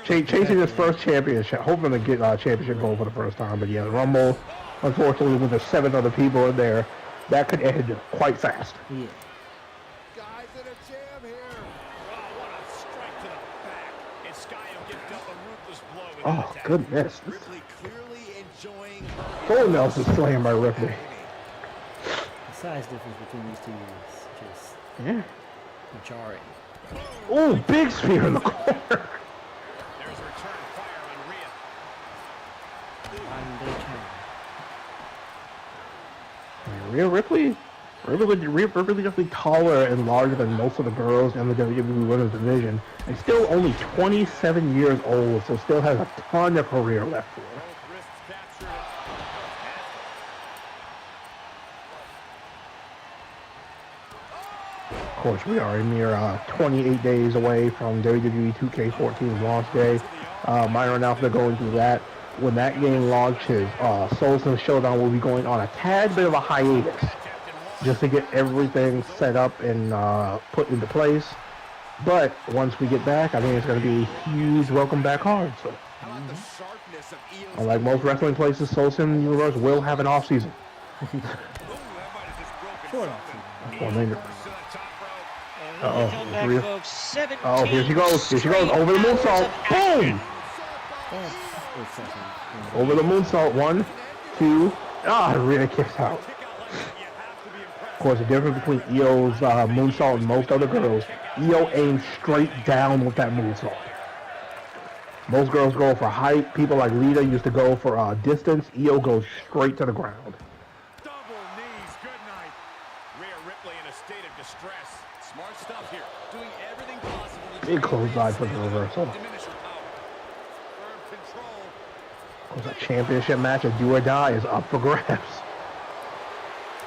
chasing his first championship, hoping to get championship goal for the first time. But yeah, the Rumble, unfortunately, with the 7 other people in there, that could end quite fast. Yeah. Guys in a jam here. Oh, what a strike to the back. And Skyo gets dealt a ruthless blow with Oh, that attack. goodness. Ripley clearly enjoying her. Full Nelson slammed by Ripley. The size difference between these two is just jarring. Oh, big spear in the corner. There's return fire on Rhea. Rhea Ripley definitely taller and larger than most of the girls in the WWE Women's Division, and still only 27 years old, so still has a ton of career left for her. Both wrists captured. Of course, we are a mere 28 days away from WWE 2K14's launch day. Minor announcement going through that. When that game launches, SoulSym Showdown will be going on a tad bit of a hiatus, just to get everything set up and put into place. But once we get back, I think it's going to be a huge welcome back card. So, unlike most wrestling places, SoulSym Universe will have an off season. Short off season. Well, maybe. Oh, here she goes. Here she goes. Over the moonsault. Boom! Over the moonsault. 1, 2. Rhea kicks out. Of course, the difference between Io's moonsault and most other girls, Io aims straight down with that moonsault. Most girls go for height. People like Lita used to go for distance. Io goes straight to the ground. Double knees. Good night. Rhea Ripley in a state of distress. Smart stuff here. Doing everything possible. Big clothesline for the reversal. Diminish her power. Firm control. Of course, a championship match of do or die is up for grabs.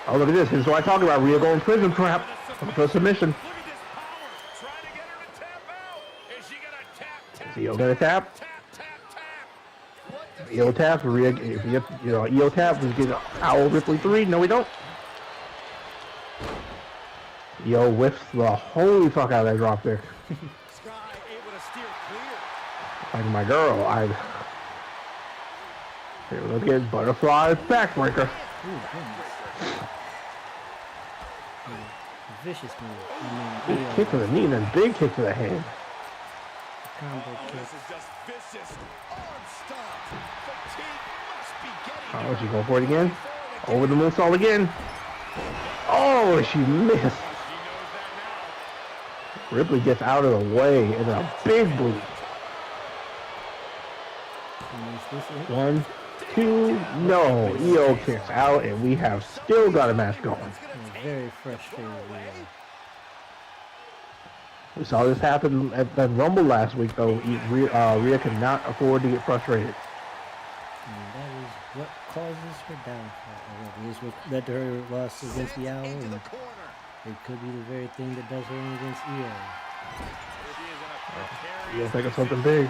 Oh, look at this. Here's what I talk about. Rhea going prison trap for submission. Look at this power. Trying to get her to tap out. Is she gonna tap? Is Io gonna tap? Tap. Io taps. Rhea, Io taps. We get Owl Ripley 3. No, we don't. Io whiffs the holy fuck out of that drop kick. Sky able to steer clear. Like my girl, Here, look at butterfly backbreaker. Ooh, goodness. Vicious move. Big kick to the knee and then big kick to the head. Combo kick. This is just vicious. Unstopped. Fatigue must be getting Oh, she go for it again. Over the moonsault again. Oh, she missed. Ripley gets out of the way and a big boot. 1, 2, no. Io kicks out and we have still got a match going. Very frustrated. We saw this happen at the Rumble last week, though. Rhea could not afford to get frustrated. And that is what causes her downfall. It is what led to her loss against the Owl, and it could be the very thing that does her in against Io. Io thinking something big.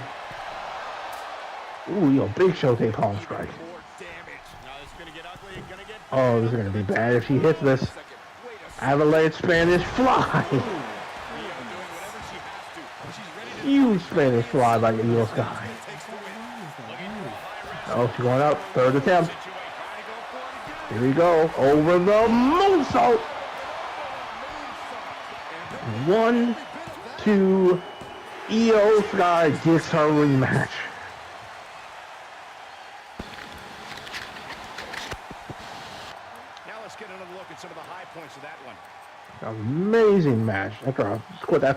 Ooh, big showcase palm strike. Oh, this is going to be bad if she hits this. Avalanche Spanish fly. Huge Spanish fly by Io Sky. Oh, she's going up. Third attempt. Here we go. Over the moonsault. 1, 2. Io Sky gets her rematch. Now let's get another look at some of the high points of that one. Amazing match. After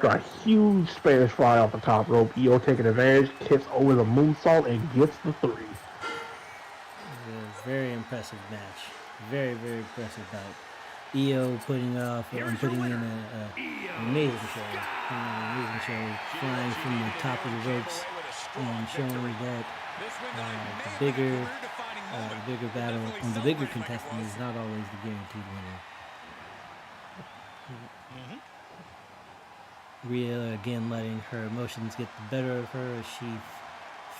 a huge Spanish fly off the top rope, Io taking advantage, kicks over the moonsault, and gets the 3. A very impressive match. Very, very impressive bout. Io putting off, putting in an amazing show, flying from the top of the ropes and showing that the bigger battle on the bigger contestant is not always the guaranteed winner. Rhea again letting her emotions get the better of her as she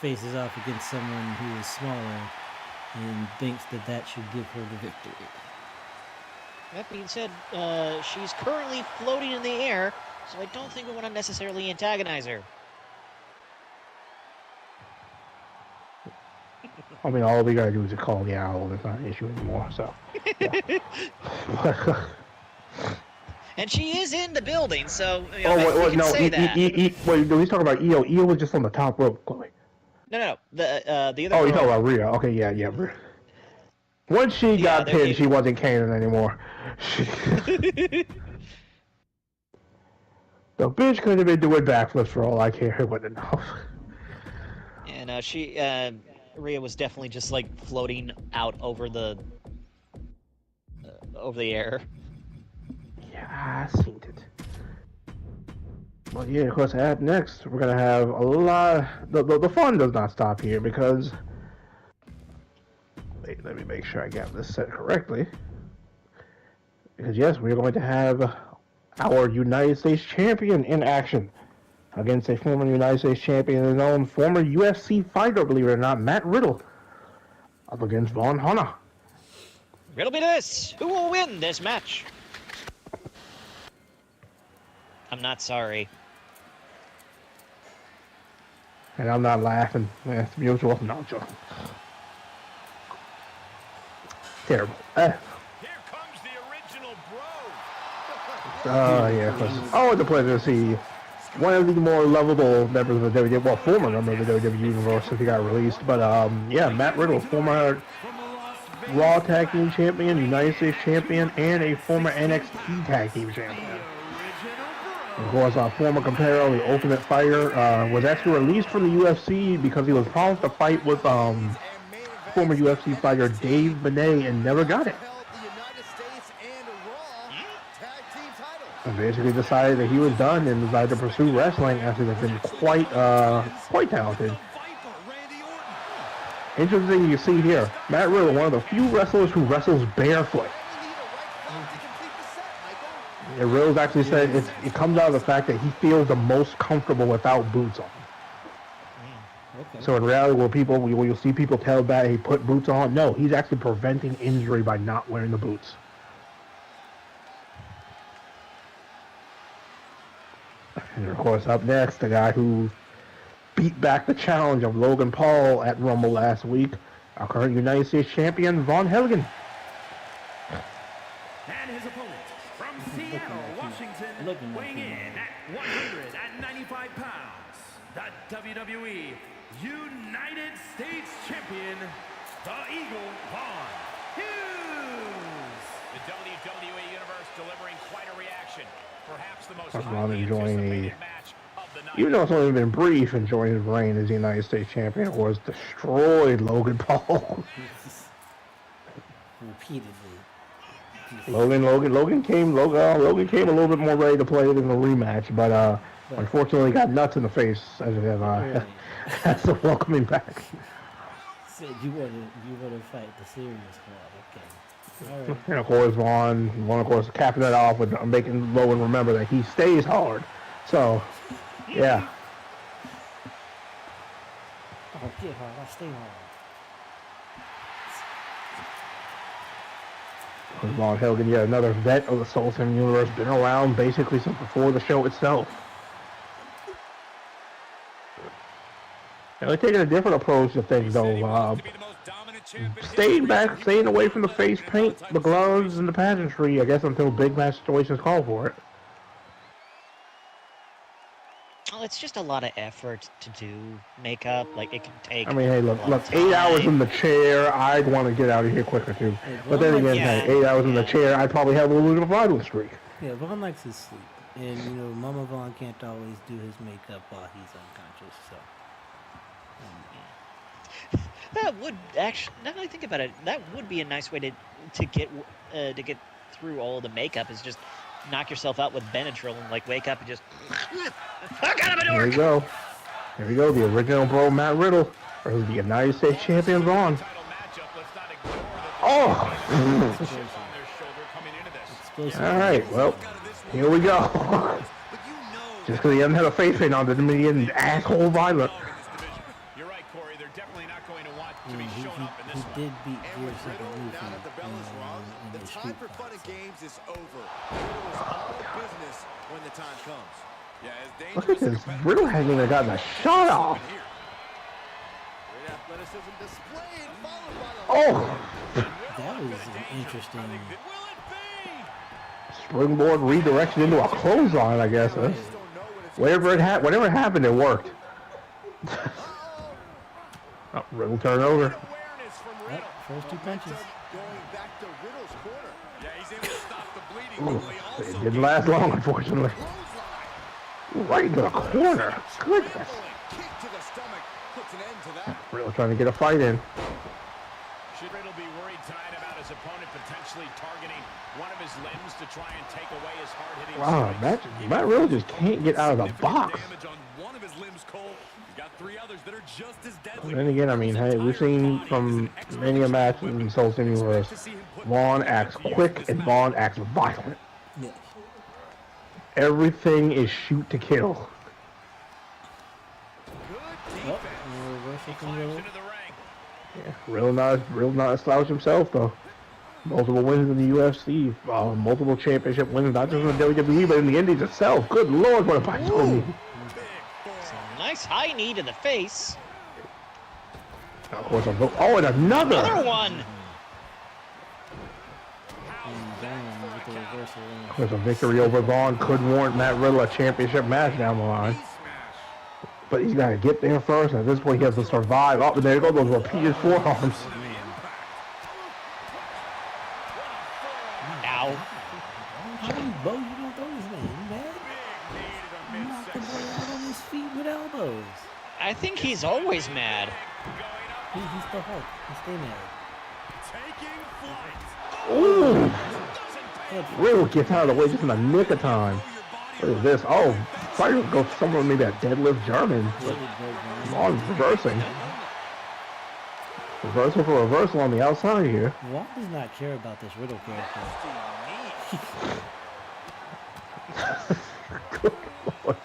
faces off against someone who is smaller and thinks that should give her the victory. That being said, she's currently floating in the air, so I don't think we want to necessarily antagonize her. I mean, all we gotta do is call the owl. It's not an issue anymore. So. Yeah. And she is in the building, so you know, no, say that. Wait, no, he's talking about Io. Io was just on the top rope, Chloe. No. The other. Oh, you're talking about Rhea. Okay, yeah. Once she got pinned, she wasn't canon anymore. The bitch could have been doing backflips for all I care. It wasn't enough. And Rhea was definitely just like floating out over the air. Yeah, I seen it. Well, yeah, of course, up next, we're going to have a lot... The fun does not stop here because... Wait, let me make sure I got this set correctly. Because, yes, we're going to have our United States Champion in action against a former United States Champion and known former UFC fighter, believe it or not, Matt Riddle, up against Vonhelgen. Riddle be this. Who will win this match? I'm not sorry. And I'm not laughing. It's mutual. No, I'm joking. Terrible. Here comes the original bro. Yeah. Always a pleasure to see one of the more lovable members of the WWE, well, former member of the WWE Universe if he got released. But, yeah, Matt Riddle, former Raw Tag Team Champion, United States Champion, and a former NXT Tag Team Champion. Of course, our former competitor, the Ultimate Fighter, was actually released from the UFC because he was promised a fight with former UFC fighter Dave Benet and never got it. And basically decided that he was done and decided to pursue wrestling after they've been quite talented. Interesting you see here, Matt Riddle, one of the few wrestlers who wrestles barefoot. And Riddle's actually said it comes out of the fact that he feels the most comfortable without boots on. Okay. So in reality, will you see people tell that he put boots on? No, he's actually preventing injury by not wearing the boots. And of course, up next, the guy who beat back the challenge of Logan Paul at Rumble last week, our current United States Champion, Vonhelgen. And his opponent from Seattle, Washington, weighing in at 195 pounds, the WWE United States Champion, the Eagle Von Hughes. The WWE Universe delivering quite a reaction. Perhaps the most I'm enjoying even though it's only been brief, enjoying his reign as the United States Champion, was destroyed Logan Paul. Repeatedly. Logan came a little bit more ready to play than the rematch, but unfortunately got nuts in the face as the welcoming back. Said you want to fight the serious crowd, okay. All right. And of course, Vaughn, of course, capping it off with making Logan remember that he stays hard. So, yeah. Oh, get hard. I stay hard. Vonhelgen, yeah, another vet of the SoulSym universe, been around basically since before the show itself. And they're taking a different approach to things, though. Staying away from the face paint, the gloves, and the pageantry, I guess, until big match situations call for it. Well, it's just a lot of effort to do makeup. Like, it can take. I mean, hey, look, 8 hours in the chair, I'd want to get out of here quicker, too. But then again, hey, 8 hours in the chair, I'd probably have a little bit of a vital streak. Yeah, Vaughn likes his sleep. And, you know, Mama Vaughn can't always do his makeup while he's unconscious, so. That would actually, now that I think about it, that would be a nice way to get through all the makeup is just knock yourself out with Benadryl and like wake up and just fuck out of a Here we go. Here we go. The original bro Matt Riddle versus the United States champion Vaughn. Oh! All right. Well, here we go. Just because he doesn't have a face paint on doesn't mean he's an asshole violent. You're right, Corey. They're definitely not going to want to be He did beat Gears like a Luffy in The the time street for fun and fight. games is over. Riddle is all business when the time comes. Yeah, as Look at this. Riddle hasn't even gotten a shot off. Great athleticism displayed, followed by the Oh! That was interesting. Will it be? Springboard redirection into a clothesline, I guess. Huh? Whatever happened, it worked. Oh, Riddle turn over. Awareness from Yep, Riddle. first 2 punches. going back to Riddle's corner. Yeah, he's able to stop the bleeding. Ooh, Quickly. Also it didn't last long, unfortunately. Ooh, right into the corner. Goodness. Kick to the stomach puts an end to that. Riddle trying to get a fight in. Should Riddle be worried tonight about his opponent potentially targeting one of his limbs to try and take away his hard-hitting Wow, strikes? Matt Riddle just can't get out of the box. Damage on one of his limbs, Cole. He's got 3 others that are just as deadly. And then again, I mean, hey, we've seen from many a match in SoulSym Universe, Vaughn acts quick and Vaughn acts violent. Yes. Everything is shoot to kill. Oh, reversal from Riddle. Into the ring. Yeah, Riddle not a slouch himself though. Multiple wins in the UFC, multiple championship wins, not just in the WWE, but in the Indies itself. Good Lord, what a bicycle knee. nice high knee to the face. Of course, and another. Another one. And Vaughn with the reversal. Of course, a victory over Vaughn could warrant Matt Riddle a championship match down the line. But he's got to get there first. At this point, he has to survive. Oh, there you go, those repeated forearms. Ow. How do you bow? You don't throw this man, man. Knock the boy out on his feet with elbows. I think he's always mad. He's the Hulk. He stay mad. Taking flight. Ooh! Riddle gets out of the way just in the nick of time. What is this? Oh, fighter goes somewhere, maybe a deadlift German. Vaughn's reversing. Reversal for reversal on the outside here. Vaughn does not care about this Riddle character. Good Lord.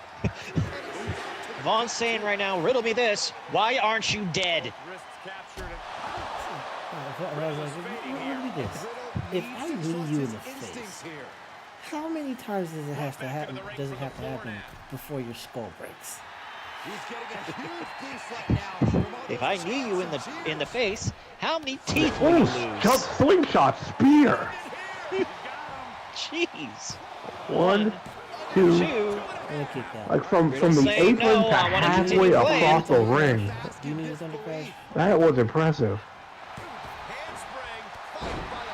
Vaughn's saying right now, riddle me this. Why aren't you dead? Wrists captured. What do this? If I knee you in the face, how many times does it have to happen? Does it have to happen before your skull breaks? He's getting a huge boost right now. If I knee you in the face, how many teeth will you Ooh, lose? jump slingshot spear. Jeez. 1, 2, Gonna kick out. like from Riddle the saying apron no, to I wanna halfway continue playing. across the ring. Do you need his underclass? That was impressive.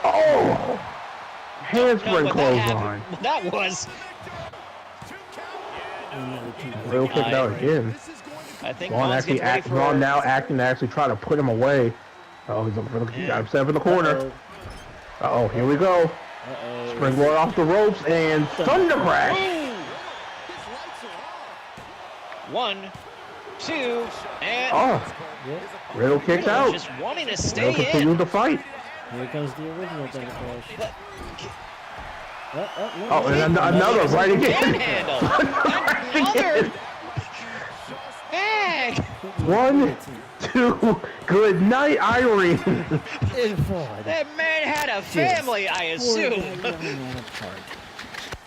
Oh! Handspring No, clothesline. that was. Another two. Riddle kicked out again. I think Vaughn Vaughn's actually getting ready for. Vaughn now acting to actually try to put him away. Oh, he got himself in the corner. Uh-oh, here we go. Springboard off the ropes and Thunder Crash. 1, 2, and Oh, Riddle kicked out. just wanting to Riddle stay in. continued the fight. Here comes the original Thunder Crash. Oh, and another right again. Manhandle. Another bag. 1, 2, good night, Irene. That man had a family, I assume.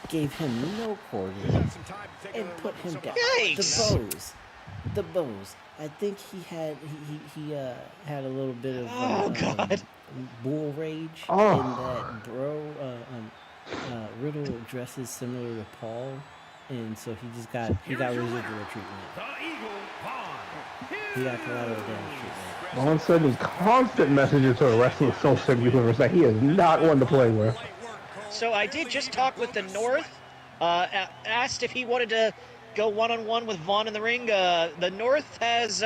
Gave him no quarters and put him down. Yikes. The bows. I think he had a little bit of God. bull rage Oh. in that Riddle dresses similar to Paul, and so he got residual treatment. He got collateral damage treatment. Vaughn sending constant messages to the rest of the SoulSym Universe that he is not one to play with. So I did just talk with the North. Asked if he wanted to go one-on-one with Vaughn in the ring. The North has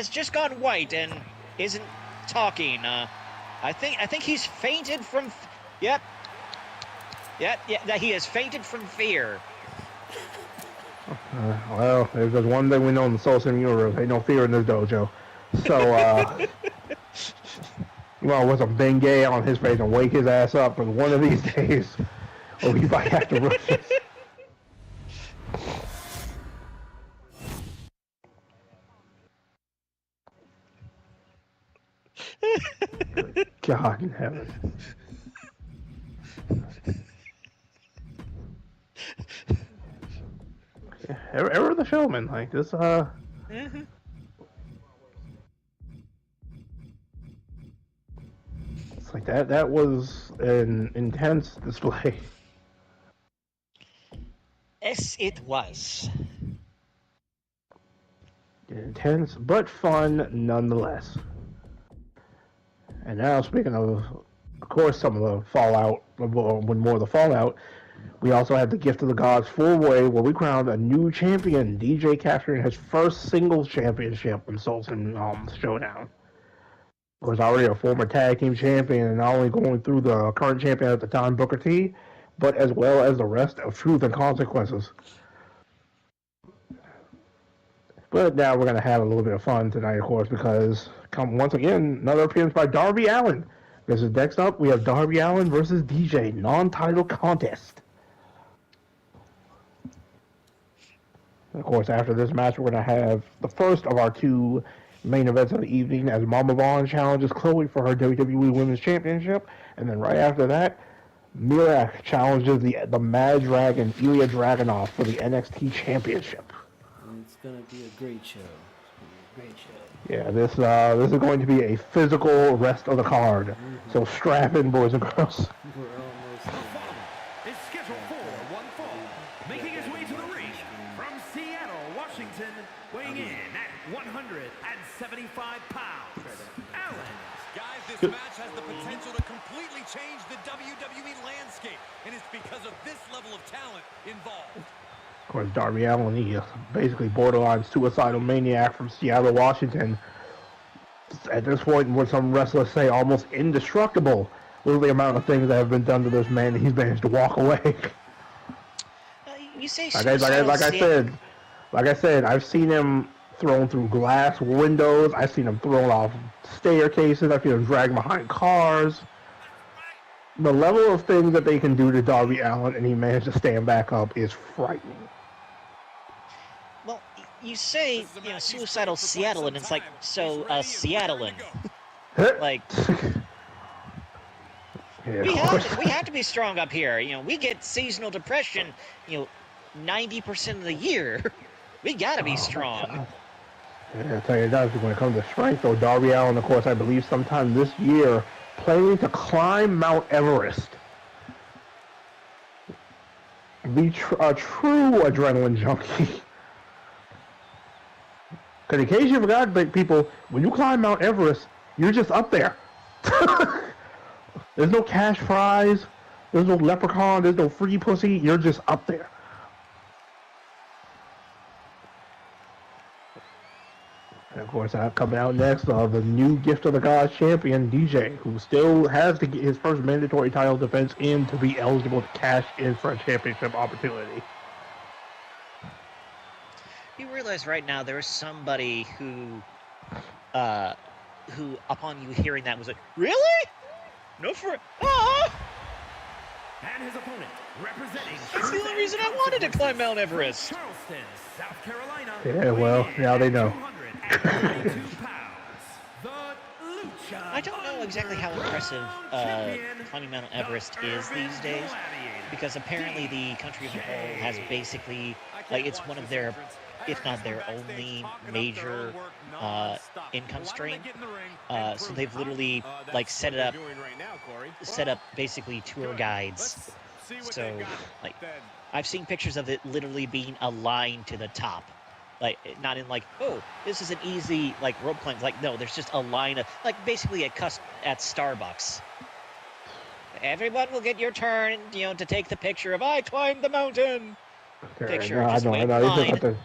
just gone white and isn't talking. I think he's fainted from. Yep. Yeah, he has fainted from fear. Well, there's just one thing we know in the SoulSym universe: ain't no fear in this dojo. So, you want to put some Bengay on his face and wake his ass up for one of these days, or we might have to rush this. God in heaven. Ever the showman, like this, Mm-hmm. It's like that was an intense display. Yes, it was. Intense, but fun nonetheless. And now, speaking of course, some of the fallout, when more of the fallout, we also had the Gift of the Gods 4-way, where we crowned a new champion, DJ capturing his first singles championship in SoulSym Showdown. Was already a former tag team champion, and not only going through the current champion at the time, Booker T, but as well as the rest of Truth and Consequences. But now we're going to have a little bit of fun tonight, of course, because once again, another appearance by Darby Allin. This is next up, we have Darby Allin versus DJ, non-title contest. And of course, after this match, we're going to have the first of our two main events of the evening, as Mama Vaughn challenges Chloe for her WWE Women's Championship, and then right after that, Mirak challenges the Mad Dragon, Ilya Dragunov, for the NXT Championship. And it's gonna be a great show. It's gonna be a great show. Yeah, this is going to be a physical rest of the card. Mm-hmm. So strap in, boys and girls. We're almost The following is scheduled for one fall, making his way to the ring from Seattle, Washington, weighing in at 175 pounds, Allin. Guys, this match has the potential to completely change the WWE landscape, and it's because of this level of talent involved. Of course, Darby Allin, he is basically borderline suicidal maniac from Seattle, Washington. At this point, what some wrestlers say, almost indestructible. Look at the amount of things that have been done to this man, and he's managed to walk away. You say like I said, I've seen him thrown through glass windows. I've seen him thrown off staircases. I've seen him dragged behind cars. The level of things that they can do to Darby Allin, and he managed to stand back up, is frightening. Well, you say, suicidal Seattle, and it's like, so, Seattlean. Like, yeah, we have to be strong up here. We get seasonal depression, 90% of the year. We gotta be strong. Yeah, I'll tell you that, when it comes to strength, though, Darby Allin, of course, I believe sometime this year, planning to climb Mount Everest. Be a true adrenaline junkie. Because in case you forgot, people, when you climb Mount Everest, you're just up there. There's no cash prize. There's no leprechaun. There's no free pussy. You're just up there. And of course, coming out next, the new Gift of the Gods champion, DJ, who still has to get his first mandatory title defense in to be eligible to cash in for a championship opportunity. You realize right now there is somebody who upon you hearing that was like, really? No for And his opponent, representing That's the only reason I wanted to climb Mount Everest. Charleston, South Carolina. Yeah, well, now they know. I don't know exactly how impressive climbing Mount Everest is these days, because apparently the country as a whole has basically, it's one of their, if not their only major income stream. So they've literally set up basically tour guides. So I've seen pictures of it literally being a line to the top. Not in oh, this is an easy rope climb. No, there's just a line of basically at Starbucks. Everyone will get your turn, to take the picture of I climbed the mountain. Picture. No, just I know.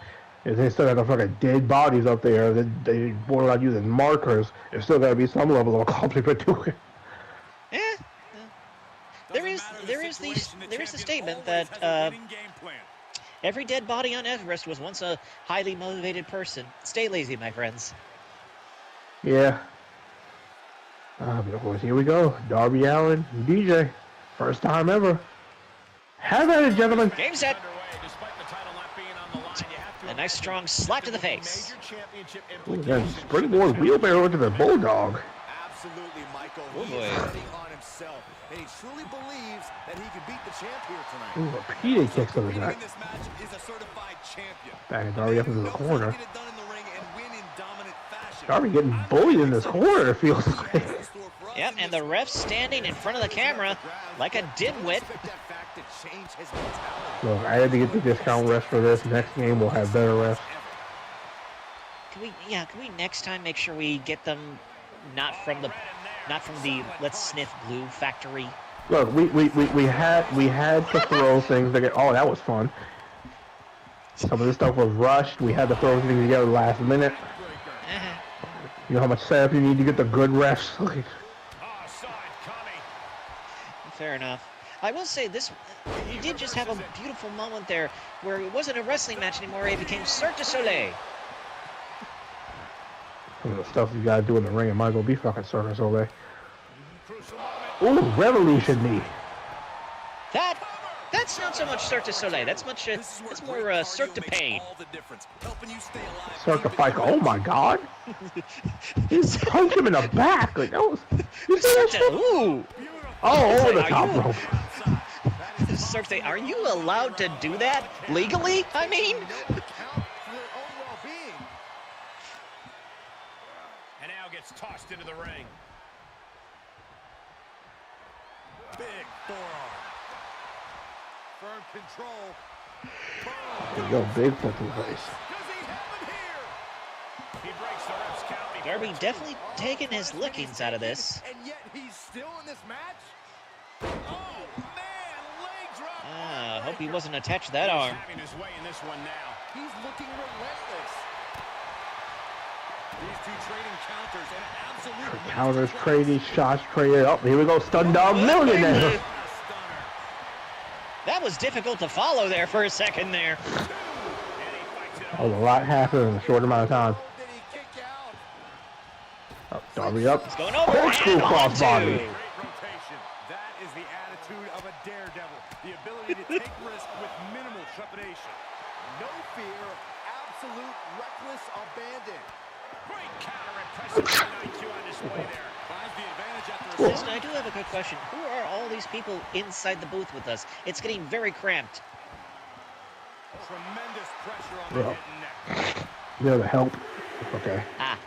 They still got the fucking dead bodies up there. They borderline using markers. There's still got to be some level of accomplishment to it. There is is the statement that every dead body on Everest was once a highly motivated person. Stay lazy, my friends. Yeah. But of course, here we go. Darby Allin, DJ. First time ever. Have at it, gentlemen. Game set. A nice strong slap to the face. Ooh, then springboard wheelbarrow into the Bulldog. Absolutely, Michael. Oh, He boy. is betting on himself, and he truly believes that he can beat the champ here tonight. Ooh, repeated kicks to the Winning neck. in this match is a certified champion. Backing Darby up into the corner. Get it done in the ring and win in dominant fashion. Darby getting bullied in this corner, it feels like. Yep, and the ref standing in front of the camera like a dimwit. Look, I had to get the discount refs for this. Next game, we'll have better refs. Can we next time make sure we get them not from the Let's Sniff Glue factory? Look, we had to throw things that oh, that was fun. Some of this stuff was rushed. We had to throw things together last minute. You know how much setup you need to get the good refs? Like, Fair enough. I will say this, you did just have a beautiful moment there where it wasn't a wrestling match anymore, it became Cirque du Soleil. some of the stuff you gotta do in the ring, it might as well be fucking Circus Soleil. Ooh, Revolution knee. That's not so much Cirque du Soleil, that's more Cirque du Pain. Cirque du Fight. Oh my god. He punched him in the back. Like, that was. You see that shit? Ooh! Oh, over the top rope. Cirque, are you allowed to do that legally? I mean, And now gets tossed into the ring. Big forearm. Firm control. There you go, big foot to the face. Does he have it here? He breaks the ref's count. Darby definitely taking his lickings out of this. And yet he's still in this match? Oh, man, leg drop. I hope he wasn't attached to that arm. He's having his way in this one now. He's looking relentless. These two trading counters and absolute Counters traded, shots traded. Oh, here we go, Stun Dog Millionaire. That was difficult to follow there for a second there. Oh, a lot happened in a short amount of time. Did he kick out? Oh, Darby up. It's going over Corkscrew and crossbody. onto. Great rotation. That is the attitude of a daredevil. The ability to take risk with minimal trepidation. No fear, absolute reckless abandon. Great counter, impressive IQ on display there. Finds the advantage after a Listen, I do have a quick question. Who are all these people inside the booth with us? It's getting very cramped. tremendous pressure on the Bro. head and neck. There to help. Okay. Ah.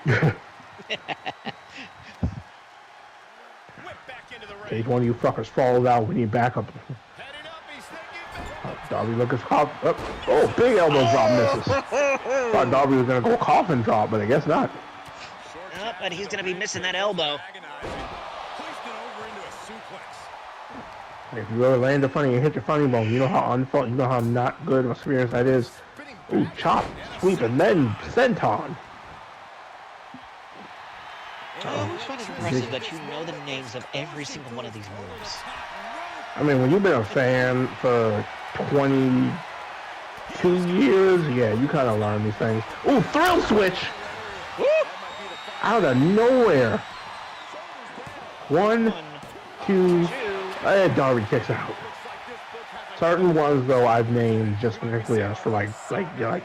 Whip back into the In ring. case one of you fuckers falls out, we need backup. Heading up, he's thinking back. Oh, Darby looking hop. Oh, big elbow drop misses. Thought Darby was gonna go coffin drop, but I guess not. But he's going to be missing that elbow. Agonizing. Hoisted over into a suplex. If you ever land a funny and hit your funny bone, you know how you know how not good of experience that is. Ooh, chop, sweep, and then senton. I always find it impressive that you know the names of every single one of these moves. I mean, when you've been a fan for 22 years, yeah, you kind of learn these things. Ooh, thrill switch! Woo! Out of nowhere. 1, 2, Darby kicks out. Certain ones, though, I've named just specifically as for like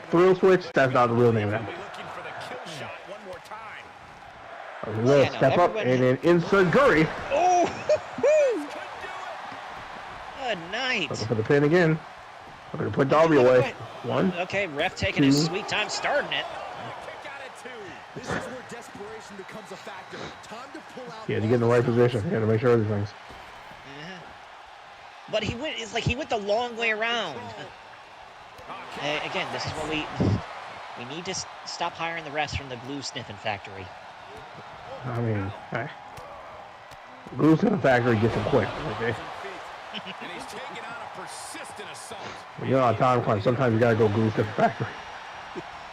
thrill switch. That's not the real name of that. Looking for the kill shot one more time. A little step up and then insert Guri. Oh! Good night. Looking for the pin again. Looking to put Darby away. 1. Okay, ref taking his sweet time starting it. Kick out at 2. This is where desperation becomes a factor. Time to pull out. He had to get in the right position. He had to make sure everything's. But he went. It's like he went the long way around. Again, this is what we need to stop hiring the refs from the glue sniffing factory. I mean, hey. Glue to the factory gets him quick. Okay. And he's taking on a persistent assault. When you're on a time crunch, sometimes you gotta go glue to the factory.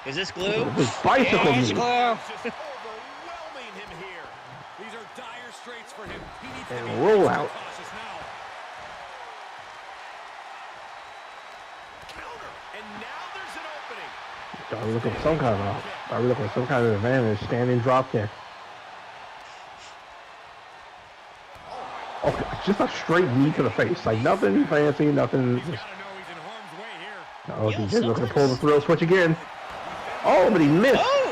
Is this glue? This is bicycle Yeah, it's knee. glue. Just overwhelming him here. These are dire straits for him. He needs to And be roll extra out. cautious now. Darby looking for some kind of advantage. Standing drop kick. Okay, just a straight knee to the face. Like nothing fancy, nothing. Just... Oh, he's looking to pull the thrill switch again. Oh, but he missed. Oh!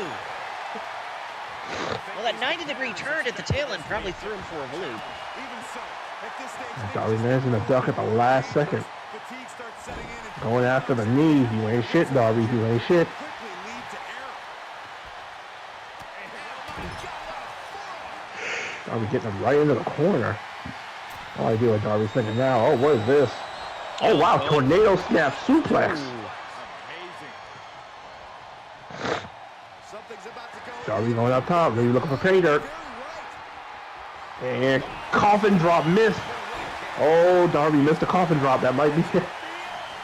Well, that 90-degree turn at the tail end probably threw him for a loop. Darby managing to duck at the last second. Going after the knee. You ain't shit, Darby. You ain't shit. Darby getting him right into the corner. All I do is Darby's thinking now, oh, what is this? Oh, wow, tornado snap suplex. Darby going up top, maybe looking for pay dirt. And coffin drop missed. Oh, Darby missed a coffin drop. That might be it.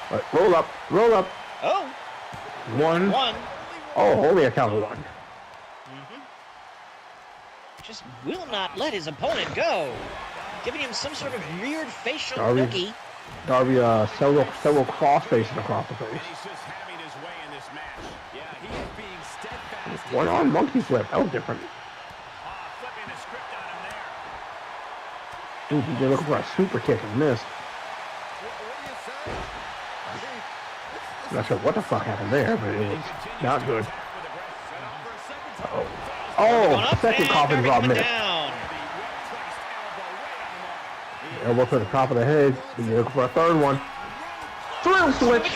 But roll up, roll up. Oh. One. Oh, only a count of one. Just will not let his opponent go. Giving him some sort of weird facial Darby, nookie. Darby several cross faces across the face. One on monkey flip. That was different. Ooh, they're looking for a super kick and missed. Not sure what the fuck happened there, but it was not good. Uh-oh. Oh, second coffin drop missed. Elbow to the top of the head. You're looking for a third one. Thrill switch.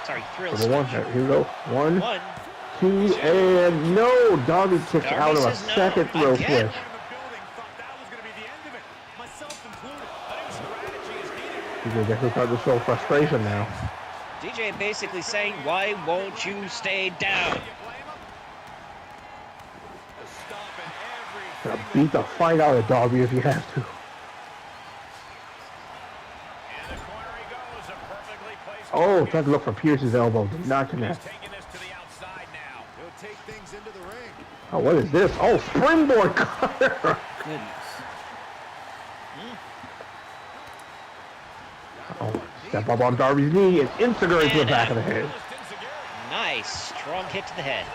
Sorry, thrill switch. One. Here we go. One, 2, two, and no. Darby kicks out of a second thrill switch. DJ definitely starting to show frustration now. DJ basically saying, why won't you stay down? Gonna beat the fight out of Darby if you have to. Oh, tried to look for Pierce's elbow. Did not connect. Oh, what is this? Oh, springboard cutter. Goodness. Oh, step up on Darby's knee and integrate to the back of the head. Nice. Strong kick to the head.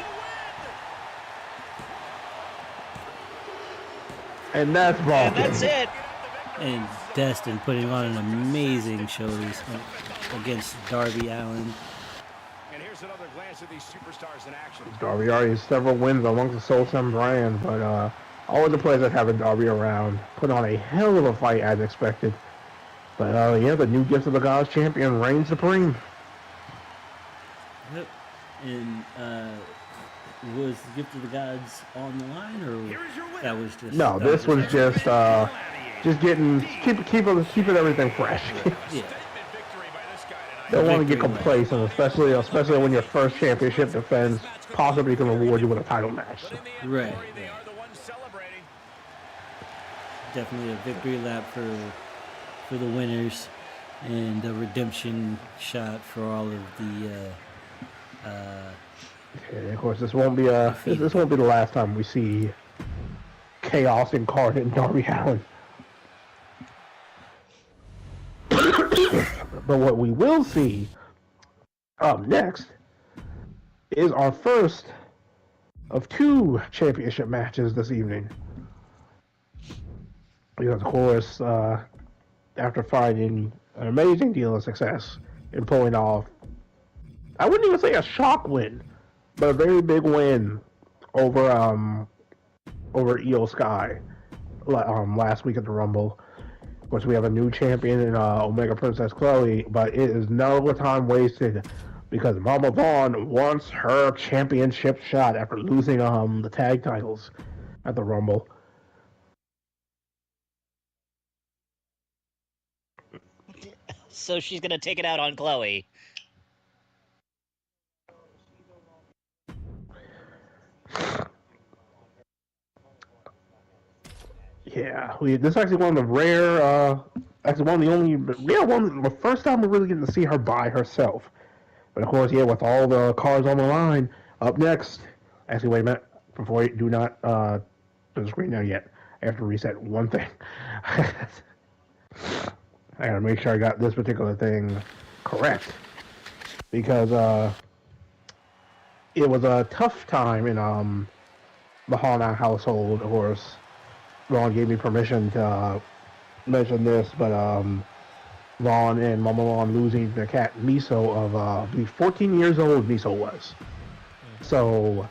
And that's ball. And that's it. And Destin putting on an amazing show against Darby Allin. And here's another glance at these superstars in action. Darby already has several wins amongst the SoulSym brand, but all of the players that have Darby around put on a hell of a fight as expected. But yeah, the new Gift of the Gods champion reigns supreme. Yep. And was the Gift of the Gods on the line, or that was just? No, this was just getting keeping everything fresh. Yeah. Don't want to get complacent, especially when your first championship defense possibly can reward you with a title match. Right. Yeah. Definitely a victory lap for the winners, and a redemption shot for all of the. And of course, this won't be the last time we see chaos incarnate in Darby Allin. But what we will see up next is our first of 2 championship matches this evening. Because, of course, after finding an amazing deal of success in pulling off, I wouldn't even say a shock win, but a very big win over Io Sky last week at the Rumble. Of course, we have a new champion in Omega Princess Chloe, but it is no time wasted because Mama Vaughn wants her championship shot after losing the tag titles at the Rumble. So she's going to take it out on Chloe. Yeah, this is actually one of the rare, the first time we're really getting to see her by herself. But of course, yeah, with all the cards on the line, up next, actually, wait a minute, before you do not, do the screen now yet, I have to reset one thing. I gotta make sure I got this particular thing correct. because it was a tough time in the Hana household. Of course, Ron gave me permission to mention this, but Ron and Mama Ron losing their cat Miso of I believe 14 years old Miso was. So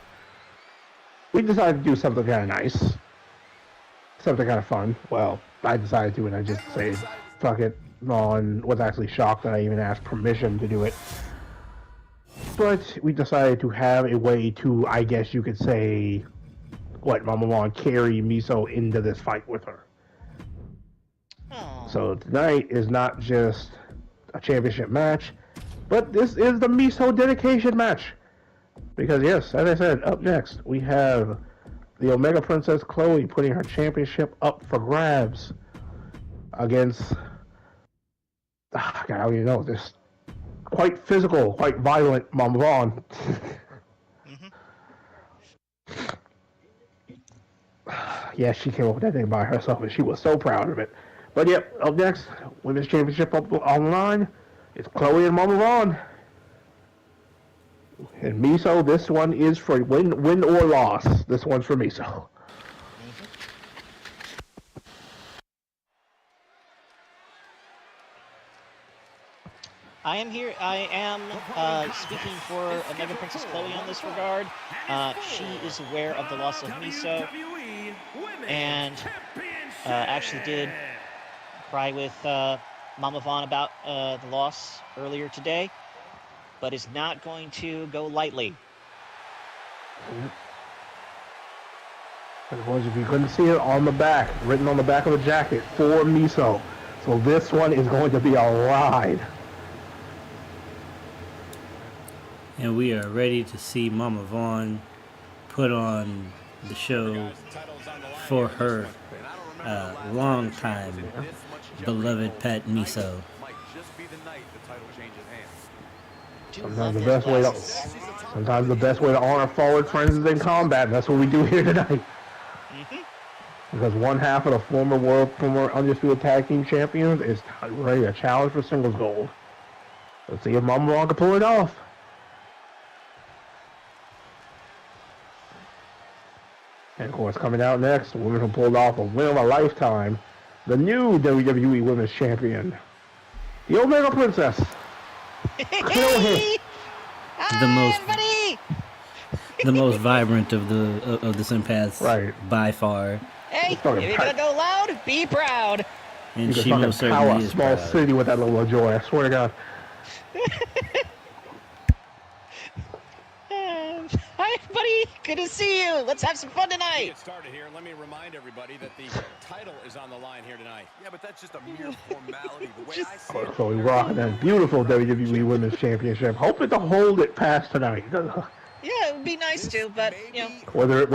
we decided to do something kind of nice, something kind of fun. Well, I decided to, and I just said, fuck it. Ron was actually shocked that I even asked permission to do it. But we decided to have a way to, I guess you could say, Mama Ron carry Miso into this fight with her. So tonight is not just a championship match, but this is the Miso dedication match. Because yes, as I said, up next we have the Omega Princess Chloe putting her championship up for grabs against, God, I don't even know, this quite physical, quite violent Mama Vaughn. Yeah, she came up with that thing by herself, and she was so proud of it. But yep, up next, Women's Championship up on the line, it's Chloe and Mama Vaughn. And Miso, this one is for win or loss. This one's for Miso. I am here. I am speaking for Omega Princess Chloe on this regard. She is aware of the loss of Miso, and actually did cry with Mama Vaughn about the loss earlier today, but is not going to go lightly. And of course, if you couldn't see it on the back, written on the back of the jacket, for Miso. So this one is going to be a ride. And we are ready to see Mama Vaughn put on the show for her long-time beloved pet Miso. Sometimes the best way to honor fallen friends is in combat. And that's what we do here tonight. Because one half of the former Undisputed Tag Team Champions is ready to challenge for singles gold. Let's see if Mama Vaughn can pull it off. And of course, coming out next, the woman who pulled off a win of a lifetime, the new WWE Women's Champion, the Omega Princess. The most vibrant of the Sympaths, right, by far. Hey, if you're gonna go loud, be proud. And she most certainly is small proud. city with that little joy. I swear to God. Hi, buddy. Good to see you. Let's have some fun tonight. Get started here. Let me remind everybody that the title is on the line here tonight. Yeah, but that's just a mere formality. The way I see it. So we rocking that beautiful WWE Women's Championship. Hoping to hold it past tonight. Yeah, it would be nice to, but you know. Whether it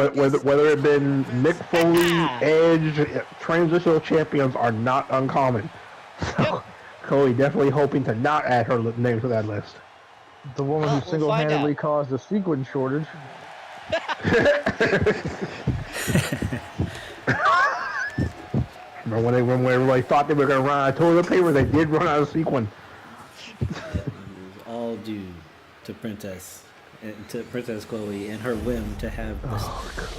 been Mick Foley, Edge, transitional champions are not uncommon. So Chloe definitely hoping to not add her name to that list. The woman who single-handedly caused a sequin shortage. Remember when everybody thought they were going to run out of toilet paper? They did run out of sequin. It was all due to Princess Chloe and her whim to have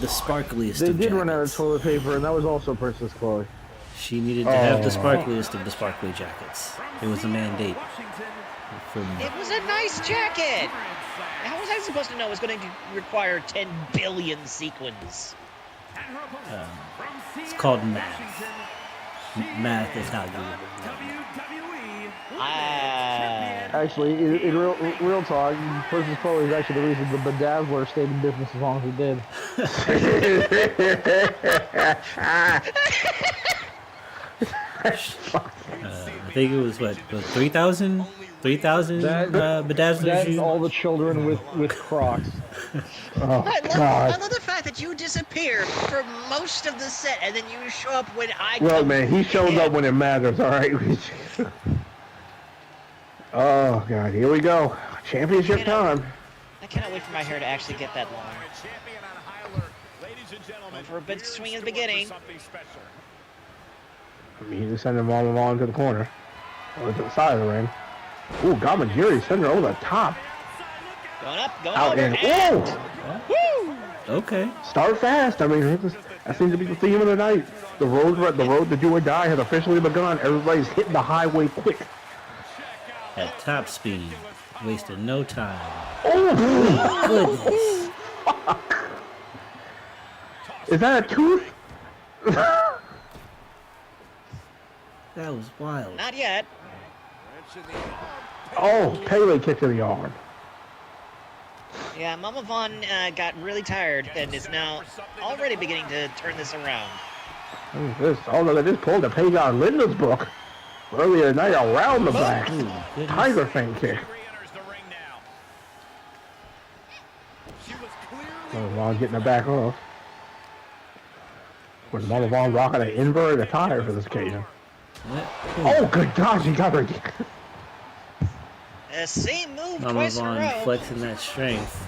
the sparkliest They of did jackets. run out of toilet paper, and that was also Princess Chloe. She needed to have the sparkliest of the sparkly jackets. It was a mandate. It was a nice jacket. How was I supposed to know it was going to require 10 billion sequins? It's called math. Math is how you. Actually, in real talk, Princess Chloe is actually the reason the Bedazzler stayed in business as long as it did. I think it was 3,000 bedazzlers. That's all the children with Crocs. I love the fact that you disappeared for most of the set, and then you show up when I. Well, man, he shows up when it matters. All right. Oh God, here we go. Championship time. I cannot wait for my hair to actually get that long. Went for a big swing in the beginning. I mean, he's sending Mama on to the corner, or to the side of the ring. Ooh, Gamajiri sending her over the top. Going up, going Out over, and woo! Okay. Start fast. I mean, that seems to be the theme of the night. The road to do or die has officially begun. Everybody's hitting the highway quick. At top speed. Wasted no time. Oh, Goodness. fuck. Is that a tooth? That was wild. Not yet. Oh, Pele kick to the arm. Yeah, Mama Vaughn got really tired and is now already beginning to turn this around. This, oh, look at this pull the page out of Linda's book. Earlier tonight, around the back. Ooh, Tiger feint kick. Mama Vaughn getting her back off. Was Mama Vaughn rocking an inverted attire for this occasion? Oh, good God, she got her. Same move Mama twice in a Vaughn row. flexing that strength.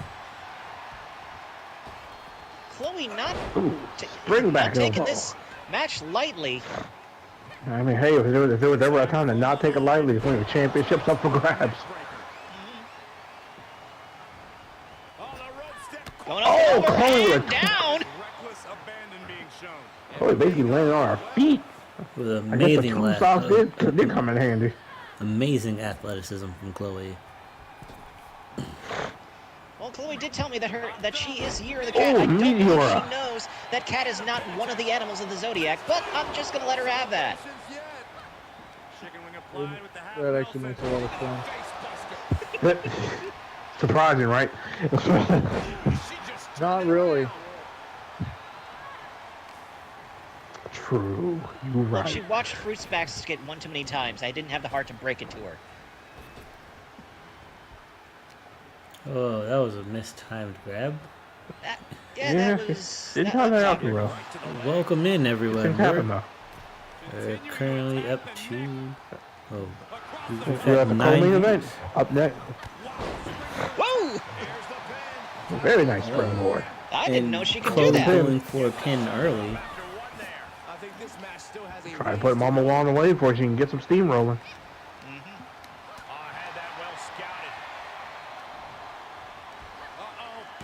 Chloe not, Bring back not taking elbow. this match lightly. I mean, hey, if there was ever a time to not take it lightly, it's when the championship's up for grabs. Going up Oh, and over Chloe. and down. Chloe basically landing on her feet. With an I guess the amazing two left. socks did come in handy. Amazing athleticism from Chloe. Well, Chloe did tell me that she is Year of the Cat. Oh, I don't know if Meteora. she knows that cat is not one of the animals of the zodiac, but I'm just gonna let her have that. That actually makes a lot of sense. Surprising, right? Not really. True, you're Well, right. she watched Fruits Basket one too many times. I didn't have the heart to break it to her. Oh, that was a mistimed grab. That was... Didn't time that out too well. Welcome in, everyone. Things happen though. We're currently up to... Oh. We're at the 90. co-main event. Up next. Whoa! Very nice springboard. I didn't know she could Chloe do that. going for a pin early. Try to put Mama Vaughn away before she can get some steam rolling.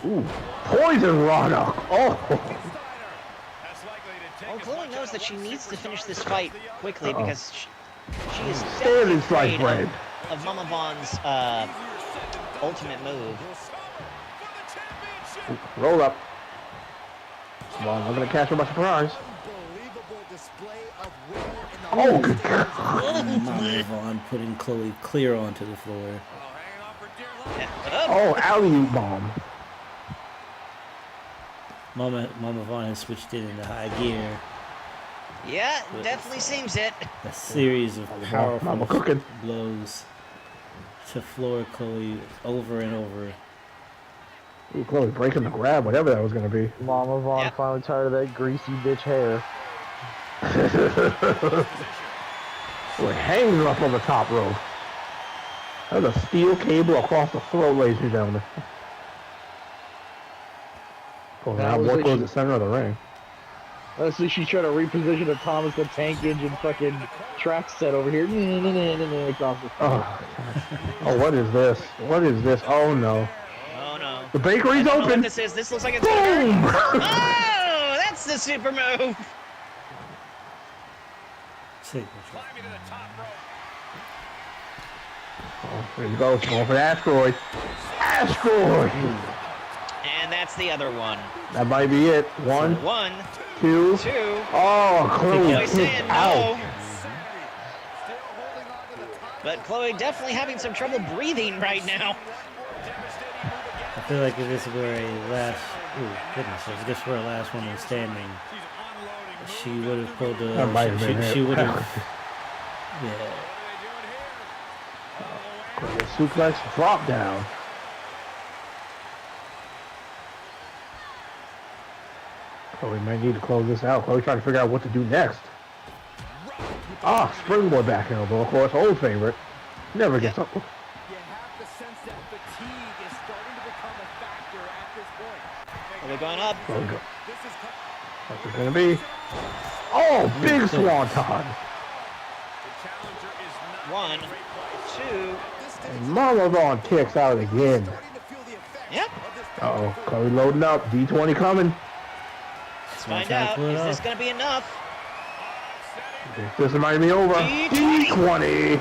Ooh, poison Rana. Oh. Well, Chloe knows that she needs to finish this fight quickly because she is Standing definitely slice afraid bread. of Mama Vaughn's ultimate move. Roll up. Vaughn, I'm gonna catch her by surprise. Oh, good God. Mama Vaughn putting Chloe clear onto the floor. Oh, alley-oop bomb. Mama Vaughn has switched it into high gear. Yeah, definitely seems it. A series of Mama powerful cooking. blows to floor Chloe over and over. Ooh, Chloe breaking the grab, whatever that was gonna be. Mama Vaughn finally tired of that greasy bitch hair. Well, it hangs up on the top rope. There's a steel cable across the throat, ladies and gentlemen. Pulling out more towards the center of the ring. Honestly, she's trying to reposition the Thomas the Tank Engine fucking track set over here. Across the Oh, oh, what is this? What is this? Oh no. Oh no. The bakery's I don't know open. what this is. This looks like it's Boom! Oh, that's the super move. Signature. Oh, there you go. It's going for the asteroid. Asteroid! And that's the other one. That might be it. One, One, two. two. Oh, Chloe Chloe kicked saying out. no. But Chloe definitely having some trouble breathing right now. I feel like if this were a last... Ooh, goodness. If this were a last woman standing, she would have pulled a... That might have been it. She would have... Yeah. Chloe suplex drop down. Chloe might need to close this out. Chloe trying to figure out what to do next. Ah, springboard back elbow, of course, old favorite. Never gets up. You have to sense that fatigue is starting to become a factor at this point. Are we going up? There we go. What's it gonna be? Oh, big swanton. One, two. And Mama Vaughn kicks out again. Yep. Uh-oh, Chloe loading up. D20 coming. Let's find out. Is this going to be enough? This might be over. D20.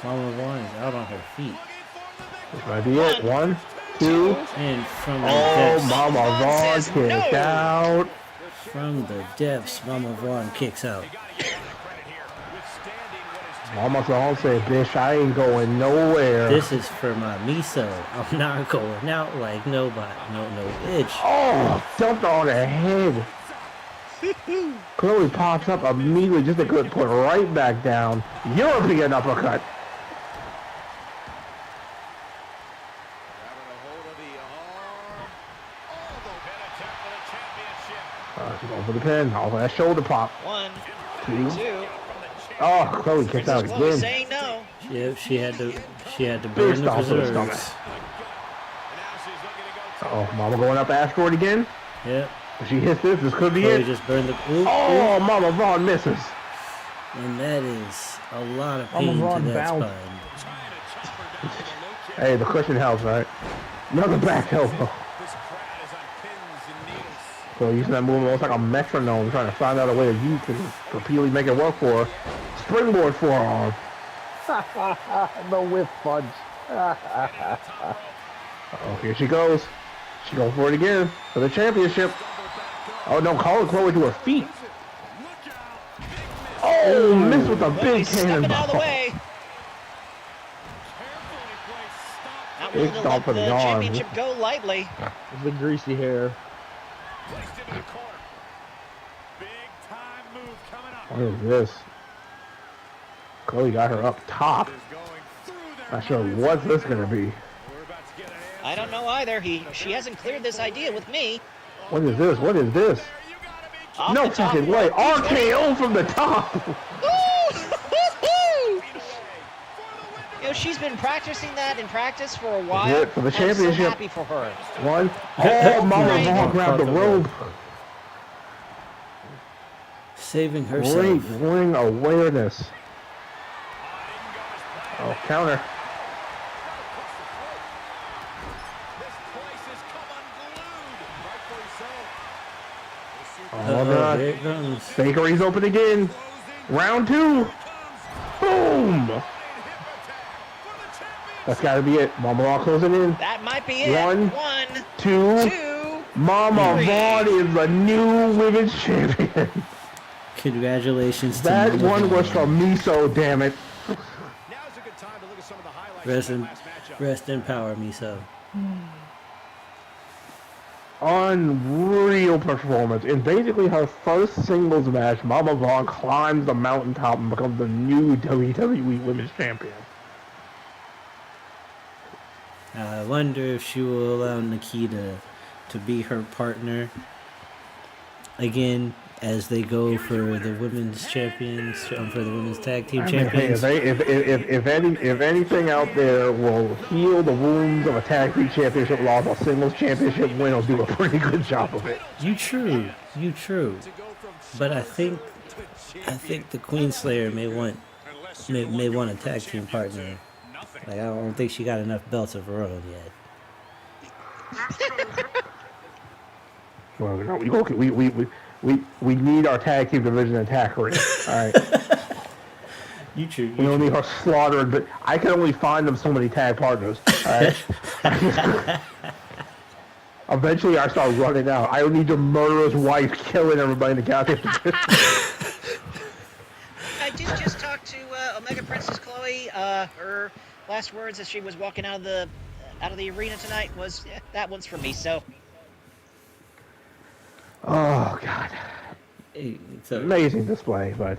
Mama Vaughn is out on her feet. This might be it. 1, 2. And from the Oh, depths. Mama Vaughn kicked out. From the depths, Mama Vaughn kicks out. Mama Vaughn said, bitch, I ain't going nowhere. This is for my miso. I'm not going out like nobody. No bitch. Oh, dumped on her head. Chloe pops up immediately just to put right back down. European uppercut. She's going for the pin. Off of that shoulder pop. 1, 2. Oh, Chloe kicks out Chloe again. saying no. Yep, she had to burn the reserves. Oh, Mama going up asteroid again. Yep. If she hits this could be Chloe it. just burned the. Oh, Mama Vaughn misses. And that is a lot of Mama pain to Vaughn that bounced. spine. Hey, the cushion helps, right? Another back elbow. So using that move almost like a metronome, trying to find out a way that you can repeatedly make it work for her. Springboard forearm. The whiff punch. Oh, here she goes. She going for it again for the championship. Oh no, calling Chloe to her feet. Oh, missed with a big Stepping out of the cannonball. way. Not Big willing to stomp let for the the arm. championship go lightly. The greasy hair. What is this? Chloe got her up top. Not sure what this gonna be. I don't know either. She hasn't cleared this idea with me. What is this? What is this? Off No the top fucking way. rope. RKO from the top. You know, she's been practicing that in practice for a while. Good for the and I'm so championship. happy for her. One. Oh, Mama Right. Vaughn grabbed the rope. Saving herself. Great ring awareness. Oh, counter. Oh, God. There it comes. Bakery's open again. Round 2. Boom. That's got to be it. Mama Vaughn closing in. That might be it. 1, 2. 2. Mama 3. Vaughn is the new women's champion. Congratulations to That Mama one was Vaughn. from Miso, damn it. Rest in power, Miso. Unreal performance. In basically her first singles match, Mama Vaughn climbs the mountaintop and becomes the new WWE Women's Champion. I wonder if she will allow Nikita to be her partner again as they go for the women's champions, for the women's tag team champions. If anything out there will heal the wounds of a tag team championship loss, a singles championship win will do a pretty good job of it. You true. But I think the Queen Slayer may want a tag team partner. Like, I don't think she got enough belts of her own yet. Well, no, we need our tag team division attacker. All right. You true. We don't need her slaughtered, but I can only find them so many tag partners. All right. Eventually, I start running out. I don't need your murderous wife killing everybody in the goddamn division. I did just talk to Omega Princess Chloe. Her last words as she was walking out of the arena tonight was, "Yeah, that one's for me." So. Oh God. It's Amazing display, but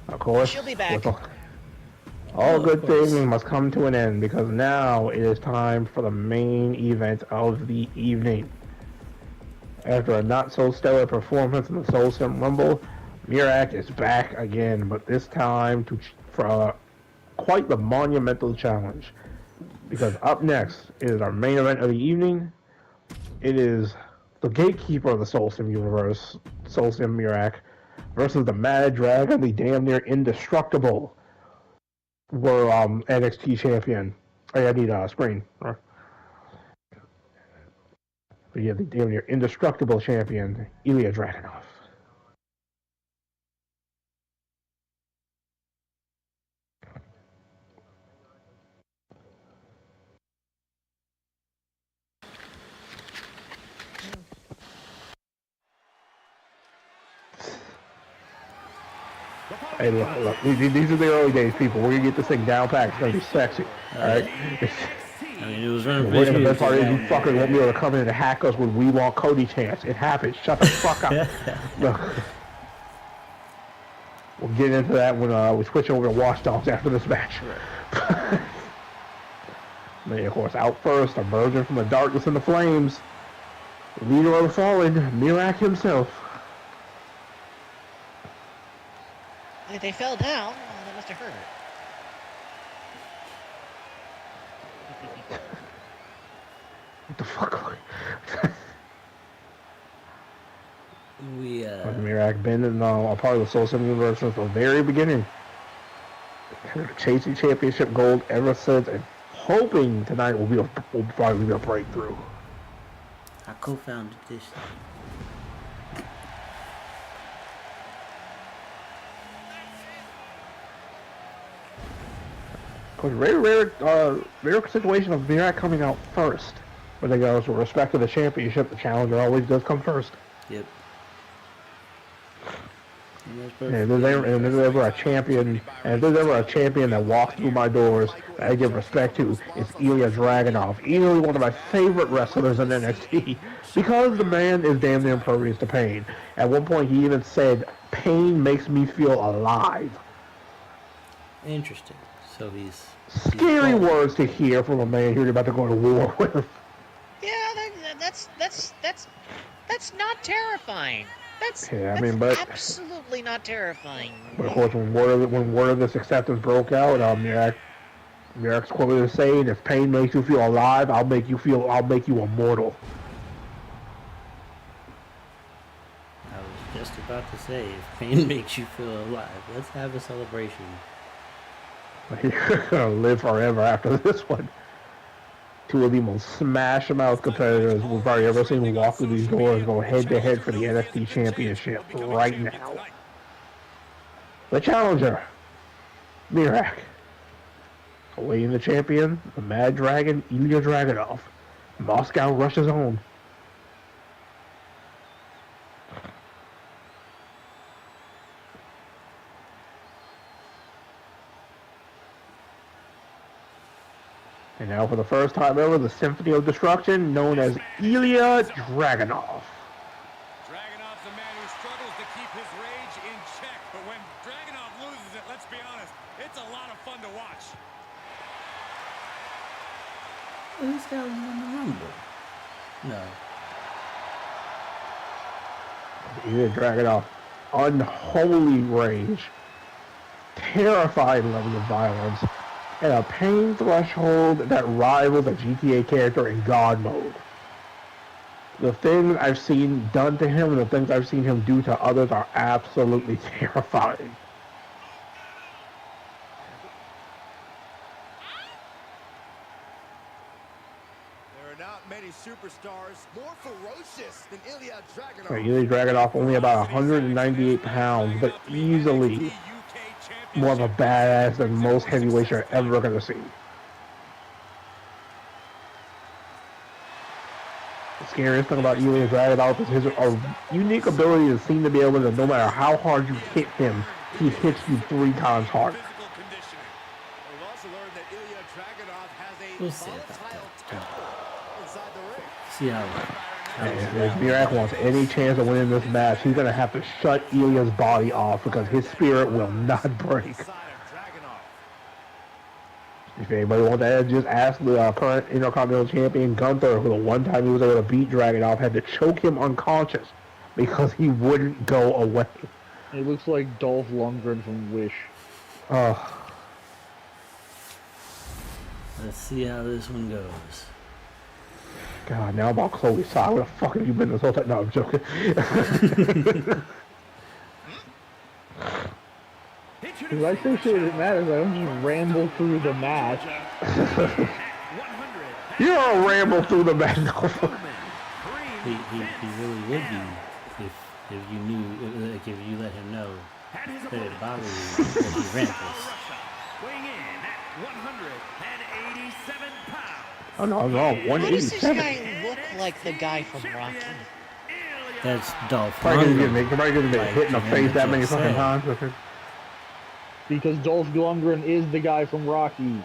of course, She'll be back. All good things must come to an end because now it is time for the main event of the evening. After a not so stellar performance in the SoulSym Rumble, Mirak is back again, but this time for quite the monumental challenge. Because up next is our main event of the evening. It is the gatekeeper of the SoulSym universe, SoulSym Mirak, versus the Mad Dragon, the damn near indestructible were NXT champion. Oh, yeah, I need a screen. But yeah, the damn near indestructible champion, Ilya Dragunov. Hey, look, these are the early days, people. We're gonna get this thing down packed. It's gonna be sexy. Alright? I mean, it was running The best part is you fuckers won't be able to come in and hack us when we want Cody chance. It happens. Shut the fuck up. Look. We'll get into that when we switch over to Watch Dogs after this match. But of course, out first, emerging from the darkness and the flames, leader of the fallen, Mirak himself. They fell down. Oh, that must have hurt. What the fuck? Mirak been in a part of the SoulSym universe since the very beginning. Chasing championship gold ever since, and hoping tonight will probably be a breakthrough. I co-founded this. Rare situation of Mirak coming out first. When they go with respect to the championship, the challenger always does come first. Yep. And if there's ever a champion, that walks through my doors that I give respect to, it's Ilya Dragunov, easily one of my favorite wrestlers in NXT, because the man is damn near impervious to pain. At one point, he even said, "Pain makes me feel alive." Interesting. So he's scary words to hear from a man who's about to go to war with. Yeah, that's not terrifying. That's absolutely not terrifying. But of course, when word of this acceptance broke out, Mirak's quoted as saying, "If pain makes you feel alive, I'll make you immortal." I was just about to say, if pain makes you feel alive, let's have a celebration. You're gonna live forever after this one. Two of the most smash-mouth competitors we've probably ever seen walk through these doors go head-to-head for the NXT Championship right now. The challenger, Mirak. Awaiting the champion, the Mad Dragon, Ilya Dragunov. Moscow rushes on. And now for the first time ever, the Symphony of Destruction, known as Ilya Dragunov. Dragunov's a man who struggles to keep his rage in check, but when Dragunov loses it, let's be honest, it's a lot of fun to watch. This guy was in the Rumble. No. Ilya Dragunov, unholy rage, terrifying level of violence, and a pain threshold that rivals a GTA character in God mode. The things I've seen done to him and the things I've seen him do to others are absolutely terrifying. There are not many superstars more ferocious than Ilya Dragunov. Ilya Dragunov only about 198 pounds, but easily more of a badass than most heavyweights you're ever going to see. The scariest thing about Ilya Dragunov is his unique ability to seem to be able to, no matter how hard you hit him, he hits you 3 times harder. We'll see about that. See how if Mirak wants any chance of winning this match, he's going to have to shut Ilya's body off because his spirit will not break. If anybody wants to just ask the current Intercontinental Champion Gunther, who the one time he was able to beat Dragunov had to choke him unconscious because he wouldn't go away. It looks like Dolph Lundgren from Wish. Let's see how this one goes. God, now I'm about Chloe's side. Where the fuck have you been this whole time? No, I'm joking. Because I say shit that matters. I don't just ramble through the match. You're a ramble through the match. He really would be if you knew, like if you let him know that it bothered you that he rambles. Weighing in at 187 pounds. Oh no, I'm wrong. Why does this 187. guy look like the guy from Rocky? That's Dolph Probably gonna Lundgren. get hit in the face that many fucking times. Because Dolph Lundgren is the guy from Rocky.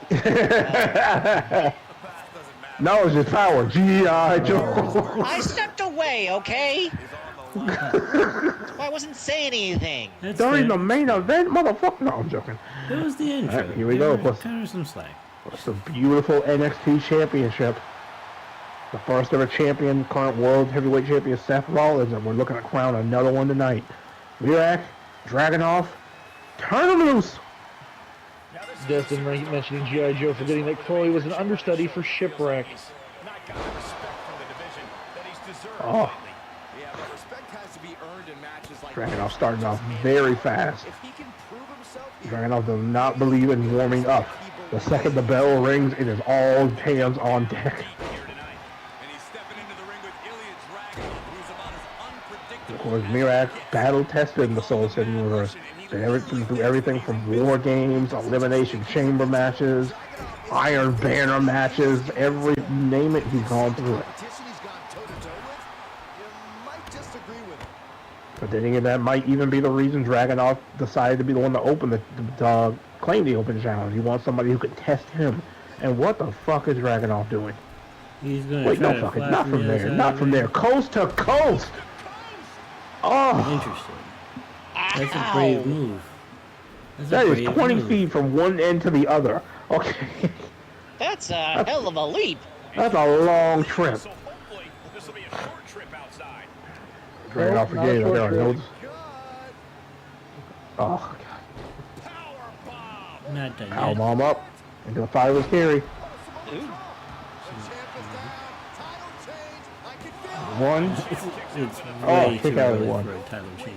No, it's just power. G.I. Joe. I stepped away, okay? That's why I wasn't saying anything. That's During fair. the main event, motherfucker. No, I'm joking. It was the intro. Alright, here we go. Cut her some slack. It's the beautiful NXT Championship. The first ever champion, current World Heavyweight Champion Seth Rollins, and we're looking to crown another one tonight. Mirak, Dragunov, turn him loose. Destin mentioning G.I. Joe, forgetting that Chloe was an understudy for Shipwreck. Oh. Dragunov starting off very fast. Dragunov does not believe in warming up. The second the bell rings, it is all hands on deck. Of course, Mirak battle-tested in the SoulSym universe. Been through everything from War Games, Elimination Chamber matches, Iron Banner matches, name it, he's gone through it. But then again, that might even be the reason Dragunov decided to be the one to open the claim the open challenge. He wants somebody who can test him. And what the fuck is Dragunov doing? He's gonna Wait, try no to fucking, fly not from from the there, other not side. from there. Coast to coast! Oh! Interesting. That's a brave move. That's That a is brave 20 move. feet from one end to the other. Okay. That's a hell of a leap. That's a long trip. Dragunov Not a forget short there are trip. notes. Oh, God. Not done Power yet. bomb up into the fire with carry. One. It's Oh, way kick too out of early one. for a title change.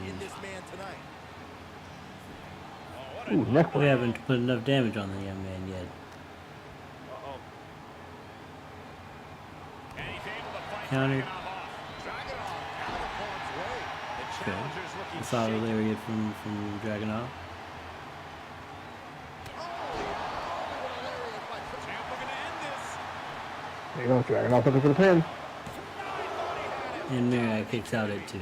Ooh, neck We work. haven't put enough damage on the young man yet. Counter. Okay. A solid lariat from Dragunov. There you go, Dragunov looking for the pin. And Mirak kicks out at 2.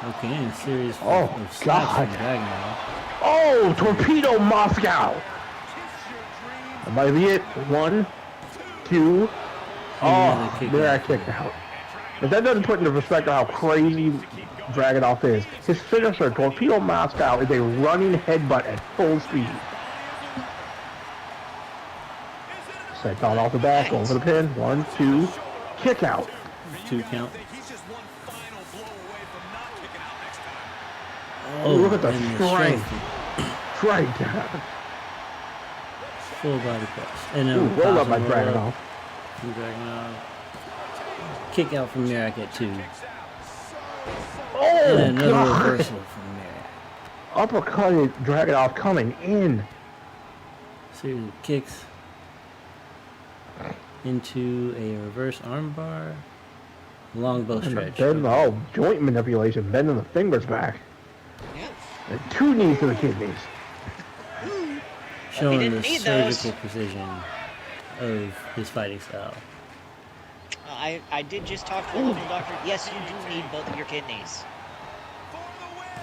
Okay, and a series Oh, of slaps from God. Dragunov. Oh, Torpedo Moscow! That might be it. 1, 2. Oh, another kick there I out. kicked out. But that doesn't put into perspective how crazy Dragunov is. His finisher, Torpedo Moscow, is a running headbutt at full speed. Set down off the back, going for the pin. 1, 2, kick out. 2 count. Oh, look at the and strength. Straight. Full body press. And Ooh, roll up by possible roll Dragunov. up from Dragunov. Kick out from Mirak at 2. Oh, And another God. reversal from Mirak. Uppercutted Dragunov coming in. Series of kicks into a reverse armbar. Long bow And the stretch. bend, joint manipulation, bending the fingers back. Yep. And 2 knees to the kidneys. Showing didn't the need those. surgical precision of his fighting style. I did just talk to a local doctor. Yes, you do need both of your kidneys.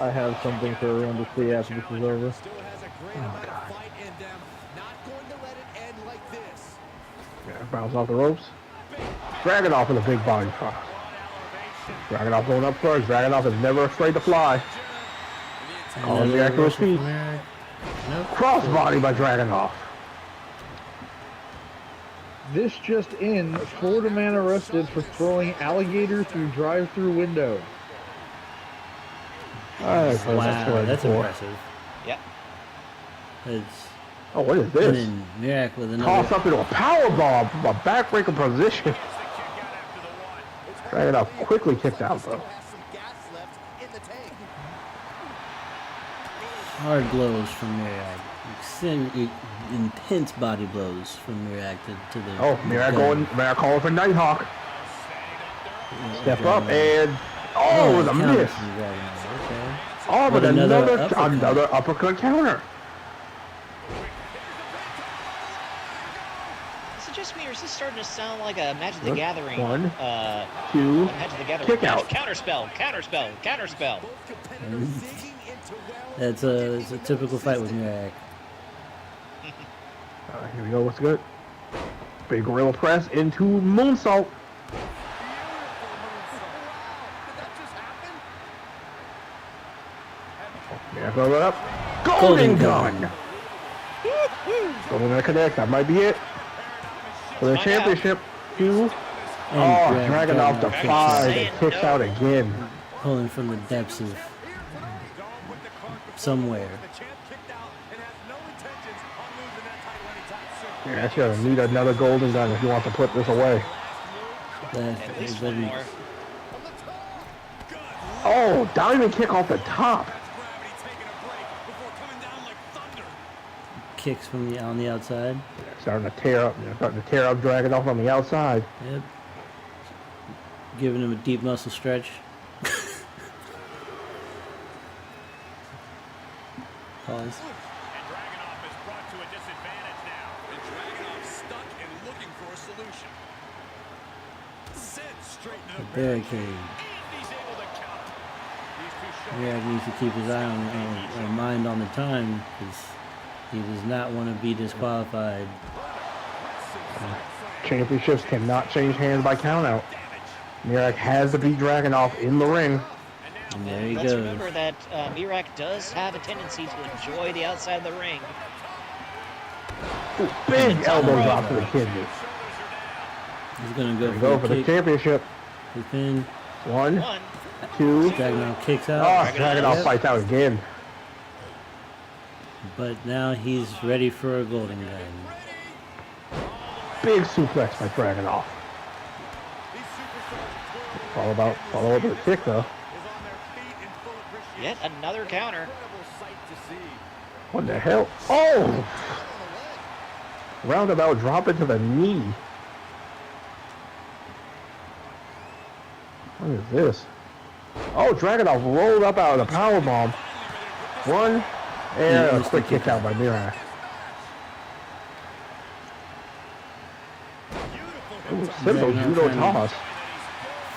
I have something for everyone to see after this is over. Oh, God. Yeah, bounce off the ropes. Dragunov with a big body cross. Dragunov going up first. Dragunov is never afraid to fly. On the accurate reversal feet. from Mirak. Nope. Crossbody by Dragunov. This just in, Florida man arrested for throwing alligator through drive-through window. I've heard that Wow, story that's before. impressive. Yep. It's, Oh, what is and this? then Mirak with Toss another. up into a power bomb from a backbreaker position. Dragunov quickly kicked out, though. Hard blows from Mirak. Intense body blows from Mirak to the. Oh, Mirak calling for Nighthawk. Step up and it was a miss. Okay. Oh, but another uppercut counter. Is it just me, or is this starting to sound like a Magic the Gathering? 1, 2, Magic the Gathering kick match. out. Counterspell. It's a typical fight with Mirak. Here we go. What's good? Big gorilla press into moonsault. Yeah, throw it up. Golden gun. Golden gun connect. That might be it. For the championship. 2. Dragunov defied and kicks out again. Pulling from the depths of somewhere. Yeah, that's gonna need another golden gun if you want to put this away. Oh, diamond kick off the top. Kicks from on the outside. Starting to tear up Dragunov on the outside. Yep. Giving him a deep muscle stretch. Pause. Barricade. Mirak needs to keep his eye on mind on the time because he does not want to be disqualified. Championships cannot change hands by countout. Mirak has to beat Dragunov in the ring. And there he Let's goes. remember that Mirak does have a tendency to enjoy the outside of the ring. Ooh, big elbow drop to the kidney. He's going to Go for the championship. The pin. 1, 2. Dragunov kicks out. Oh, Dragunov fights out again. But now he's ready for a golden gun. Big suplex by Dragunov. Follow up with a kick though. Yet another counter. What the hell? Oh! Roundabout drop into the knee. What is this? Oh, Dragunov rolled up out of the powerbomb. 1, and a quick kick out by Mirak. Simple judo toss.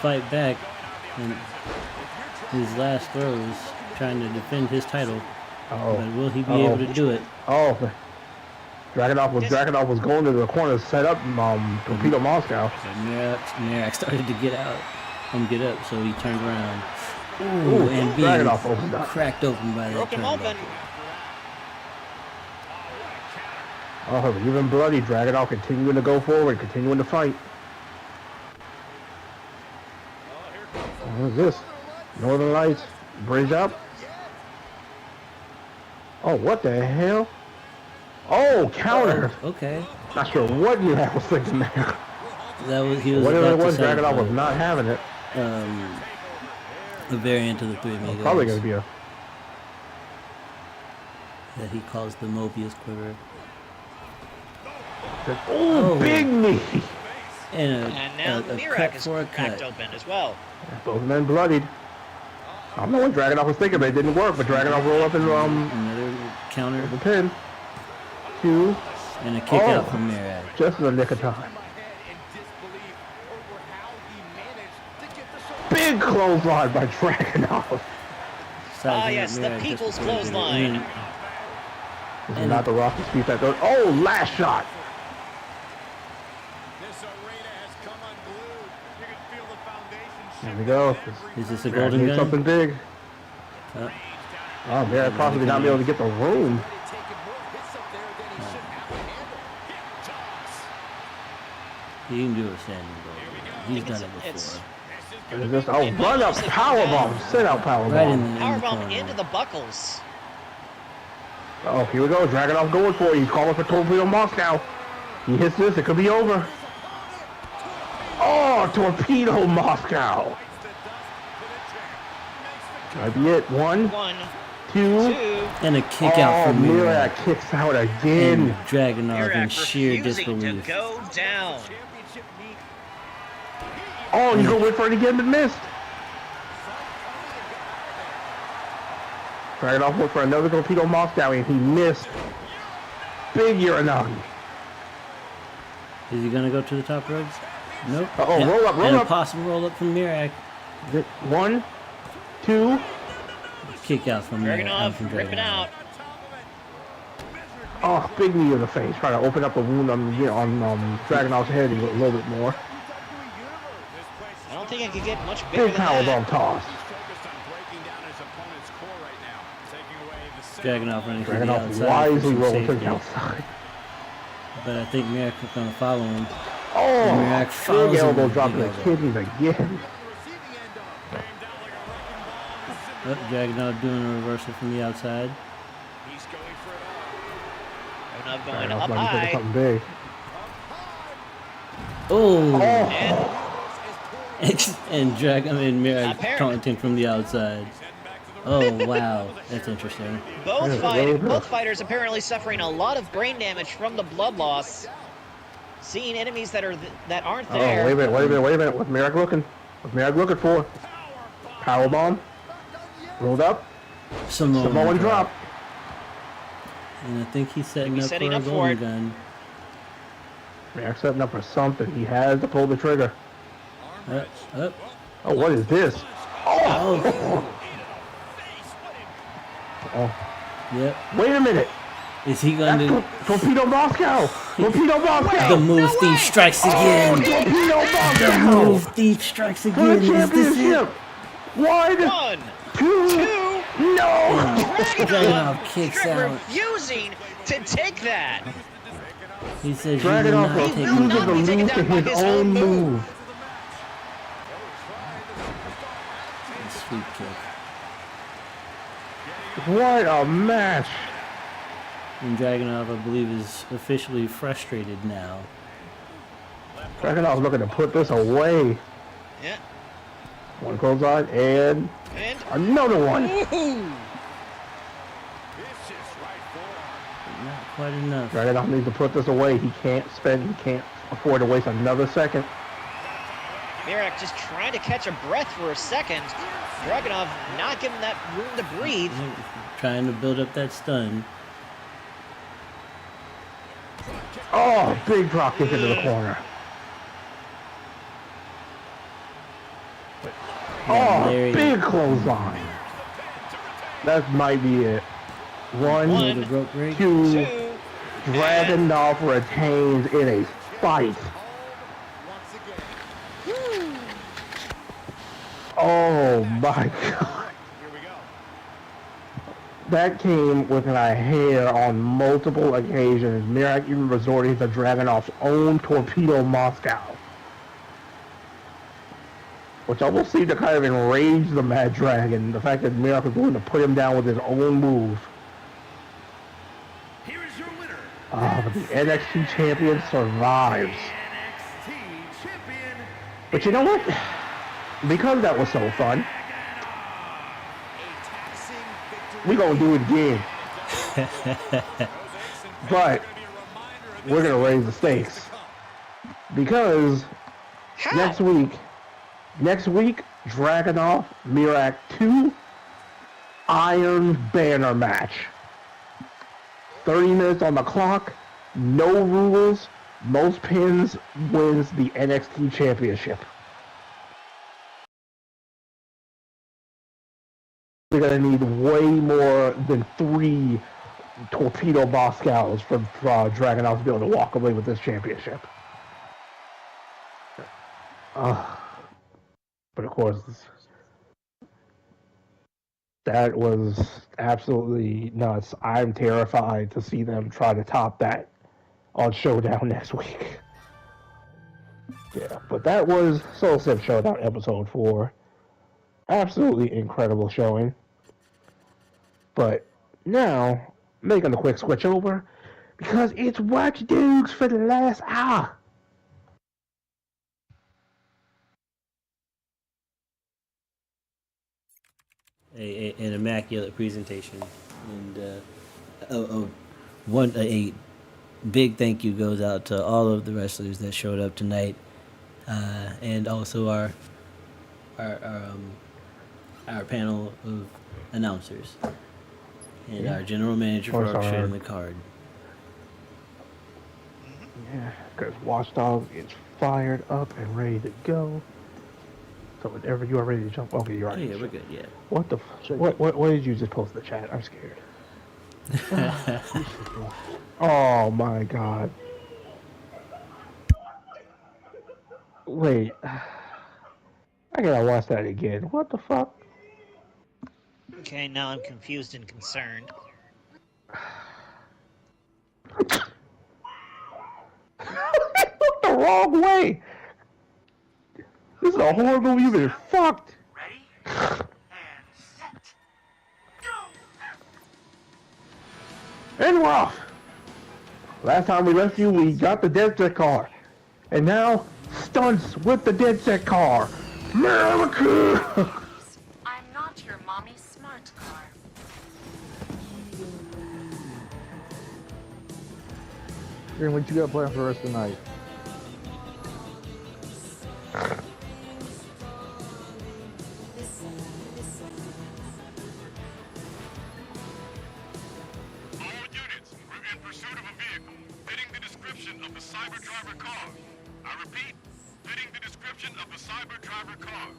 Fight back in his last throws, trying to defend his title. But will he be able to do it? Oh, Dragunov was going to the corner to set up Torpedo Moscow. Mirak started to get up, so he turned around. Ooh, and being cracked open by that turnbuckle. Oh, even bloody Dragunov continuing to go forward, continuing to fight. What is this? Northern Lights, bridge up. Oh, what the hell? Oh, counter. Okay. Not sure what Mirak was thinking there. Whatever it was, Dragunov was not having it. The variant of the Three Amigos. Probably going to be a... that he calls the Mobius quiver. Oh, big knee! And now Mirak is cracked open as well. Both men bloodied. I don't know what Dragunov was thinking, but it didn't work. But Dragunov rolled up into another counter. The pin. 2. And a kick out from Mirak. Just in the nick of time. Big clothesline by Dragunov. Yes, the people's clothesline. This is not the Rocky speed that goes. Oh, last shot. There we go. Is this a golden gun? Something big. Oh, Mirak possibly not be able to get the room. He can do a standing golden. He's done it before. Run up powerbomb, sit out powerbomb. Right Powerbomb into the buckles. Oh, here we go. Dragunov going for it. He's calling for Torpedo Moscow. He hits this. It could be over. Oh, torpedo Moscow. Might be it. One, two. And a kick out from Mirak kicks out again. And Dragunov in Mirak sheer refusing disbelief. to go down. Oh, he's going to wait for it again, but missed. Dragunov went for another torpedo Moscow, and he missed. Big Uranagi. Is he going to go to the top ropes? Nope. Uh-oh, roll up. And a possible roll up from Mirak. One, two. Kick out from Dragunov ripping out. Oh, big knee in the face. Trying to open up the wound on Dragunov's head a little bit more. I don't think I could get much bigger Big than power that. bomb toss. Dragunov running to the Dragunov outside. wisely for rolls some to the safety. outside. But I think Mirak is going to follow him. Oh, Mirak follows big him elbow with a drop to big the elbow. kidneys again. Oh, Dragunov doing a reversal from the outside. Dragunov going Dragunov up might be thinking high. something big. Oh! And And Mirak Apparently. taunting from the outside. Oh, wow. That's interesting. both fighters apparently suffering a lot of brain damage from the blood loss. Seeing enemies that aren't there. Oh, wait a minute. What's Mirak looking? For? Powerbomb. Rolled up. Samoan drop. And I think he's setting up for setting a up for golden it. gun. Mirak's setting up for something. He has to pull the trigger. Up. Oh, what is this? Oh. Oh. Yep. Wait a minute. Is he going to... Torpedo Moscow. Torpedo Moscow. The move thief strikes again. Torpedo Moscow. The move thief strikes For again. the Is this it? championship. One, two. No. Dragunov kicks out. Refusing to take that. He says you will Dragunov not take refuses not to be taken lose to down by his his own own move. move. Sweet kick. What a match. And Dragunov, I believe, is officially frustrated now. Dragunov looking to put this away. Yeah. One goes on, and another one. Woohoo! Not quite enough. Dragunov needs to put this away. He can't afford to waste another second. Mirak just trying to catch a breath for a second. Dragunov not giving that room to breathe. Trying to build up that stun. Oh, big drop kick into the corner. Oh, Larry. big clothesline. That might be it. One, The rope break. two. Dragunov retains in a fight. Oh my god. That came within a hair on multiple occasions. Mirak even resorting to Dragunov's own torpedo Moscow, which almost seemed to kind of enrage the Mad Dragon. The fact that Mirak was willing to put him down with his own move. Here is your winner. But the NXT champion survives. NXT champion. But you know what? Because that was so fun, we gonna do it again. But we're gonna raise the stakes because next week, Dragunov Mirak 2 Iron Banner match. 30 minutes on the clock, no rules, most pins wins the NXT championship. They're going to need way more than 3 torpedo Moscows for Dragunov to be able to walk away with this championship. But of course, that was absolutely nuts. I'm terrified to see them try to top that on Showdown next week. Yeah, but that was SoulSym Showdown episode 4. Absolutely incredible showing. But now, making a quick switch over, because it's Watch Dogs for the last hour. an immaculate presentation, and a big thank you goes out to all of the wrestlers that showed up tonight, and also our panel of announcers and our general manager for orchestrating the card. Yeah, because Watchdog is fired up and ready to go. So whenever you are ready to jump, okay, you're Oh, right. yeah, we're good. Yeah. What the? What did you just post in the chat? I'm scared. Oh my god. Wait. I gotta watch that again. What the fuck? Okay, now I'm confused and concerned. It looked the wrong way. This is a horror movie. You've been fucked. Ready? And set. Go! And we're off. Last time we left you, we got the dead set car. And now, stunts with the dead set car. America! I'm not your mommy's smart car. Green, what you got planned for the rest of the night? All units, we're in pursuit of a vehicle, fitting the description of the cyber driver car. I repeat, fitting the description of the cyber driver car.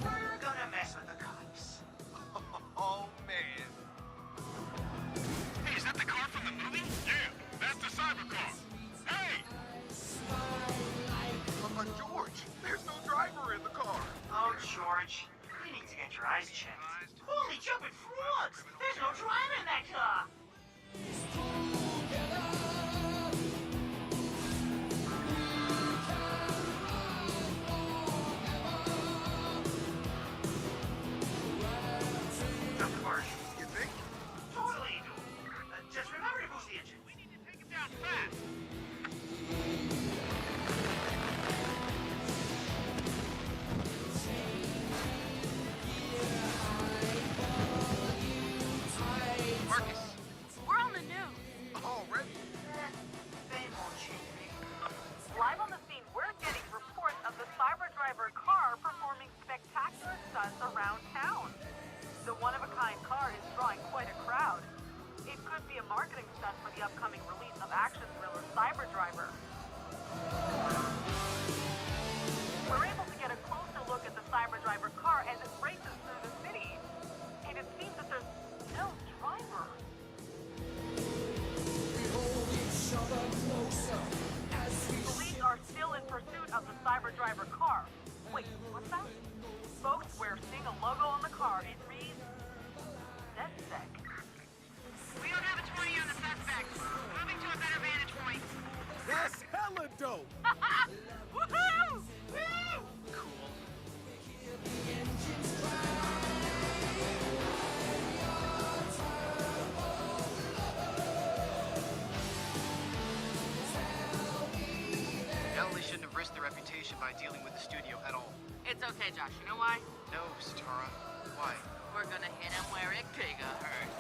We're gonna mess with the cops. Oh, man. Hey, is that the car from the movie? Yeah, that's the cyber car. Hey! George, there's no driver in the car. Oh, George, you need to get your eyes checked. Holy jumping frogs! There's no driver in that car. Of course. You think? Totally do. Just remember to boost the engine. We need to take him down fast. Marcus, We're on the news. already? They won't change me. Live on the scene, we're getting reports of the cyber driver car performing spectacular stunts around town. The one-of-a-kind car is drawing quite a crowd. It could be a marketing stunt for the upcoming release of action thriller Cyber Driver. We're able to get a closer look at the Cyber Driver car as it races through the city. And it seems that there's no driver. Police are still in pursuit of the Cyber Driver car. Wait, what's that? Folks, we're seeing a logo on the car. It reads NetSec. We don't have a 20 on the suspect. Moving to a better vantage point. That's hella dope. Woohoo! Woo! Cool. Ellie shouldn't have risked their reputation by dealing with the studio at all. It's okay, Josh. You know why? No, Satara. Why? We're gonna hit him where it bigger hurts.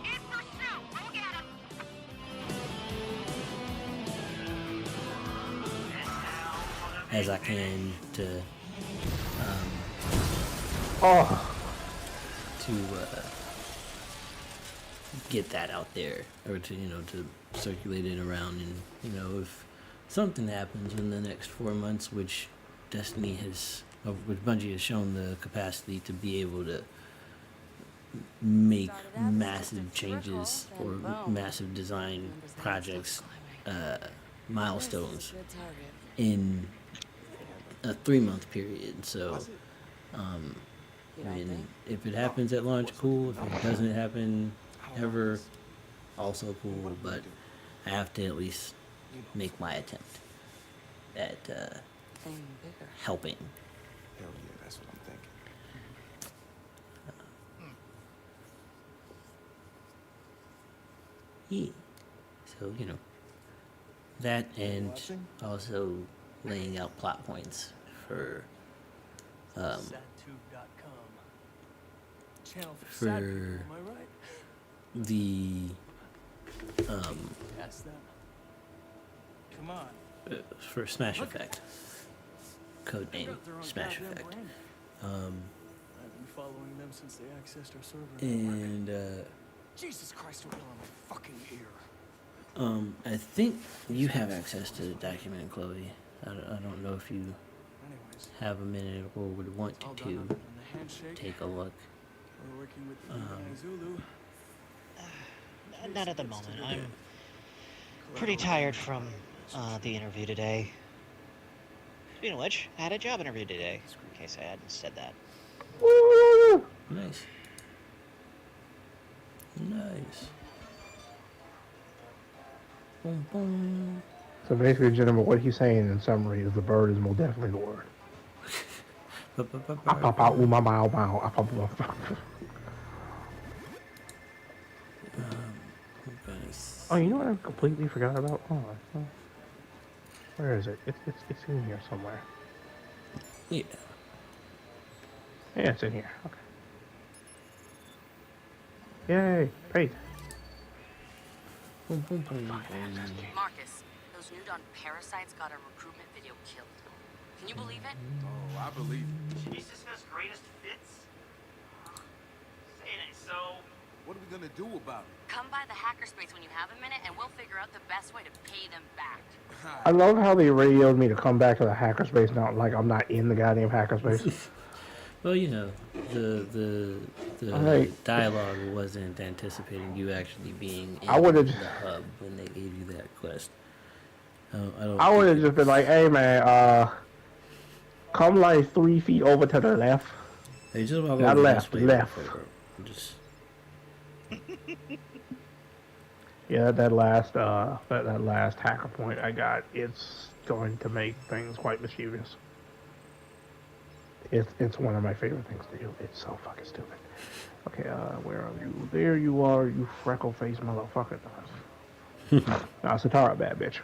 In pursuit! Go get him! As I can to get that out there, or to to circulate it around, and if something happens in the next 4 months, which Destiny has, which Bungie has shown the capacity to be able to make massive changes or massive design projects, milestones in a 3-month period. So, I mean, if it happens at launch, cool. If it doesn't happen ever, also cool. But I have to at least make my attempt. at helping. Hell yeah, that's what I'm thinking. Yeah. So, that and also laying out plot points for Channel for for sad people, am I right? the That's them. Come on. for Smash Effect. Codename Smash Effect. I've been following them since they accessed our server. And Jesus Christ, what on my fucking ear? I think you have access to the document, Chloe. I don't know if you have a minute or would want to take a look. We're working with the Zulu. Not at the moment. I'm pretty tired from the interview today. Speaking of which, I had a job interview today, in case I hadn't said that. Woo! Nice. Nice. Boom, boom. So basically, gentlemen, what he's saying in summary is the bird is most definitely the word. Oh, you know what I completely forgot about? Where is it? It's in here somewhere. Yeah. Yeah, it's in here. Okay. Yay! Great. Marcus, those Nudon parasites got our recruitment video killed. Can you believe it? Oh, I believe it. Siska's greatest fits? Saying it so. What are we gonna do about it? Come by the hackerspace when you have a minute and we'll figure out the best way to pay them back. I love how they radioed me to come back to the hackerspace. Not like I'm not in the goddamn hackerspace. Well, the dialogue wasn't anticipating you actually being in the hub when they gave you that quest. I would have just been like, "Hey man, come like 3 feet over to the left." Hey, just walk not over left, this way, left. Just. Yeah, that last hacker point I got, it's going to make things quite mischievous. It's one of my favorite things to do. It's so fucking stupid. Okay, where are you? There you are, you freckle-faced motherfucker. Nah, Satara, bad bitch.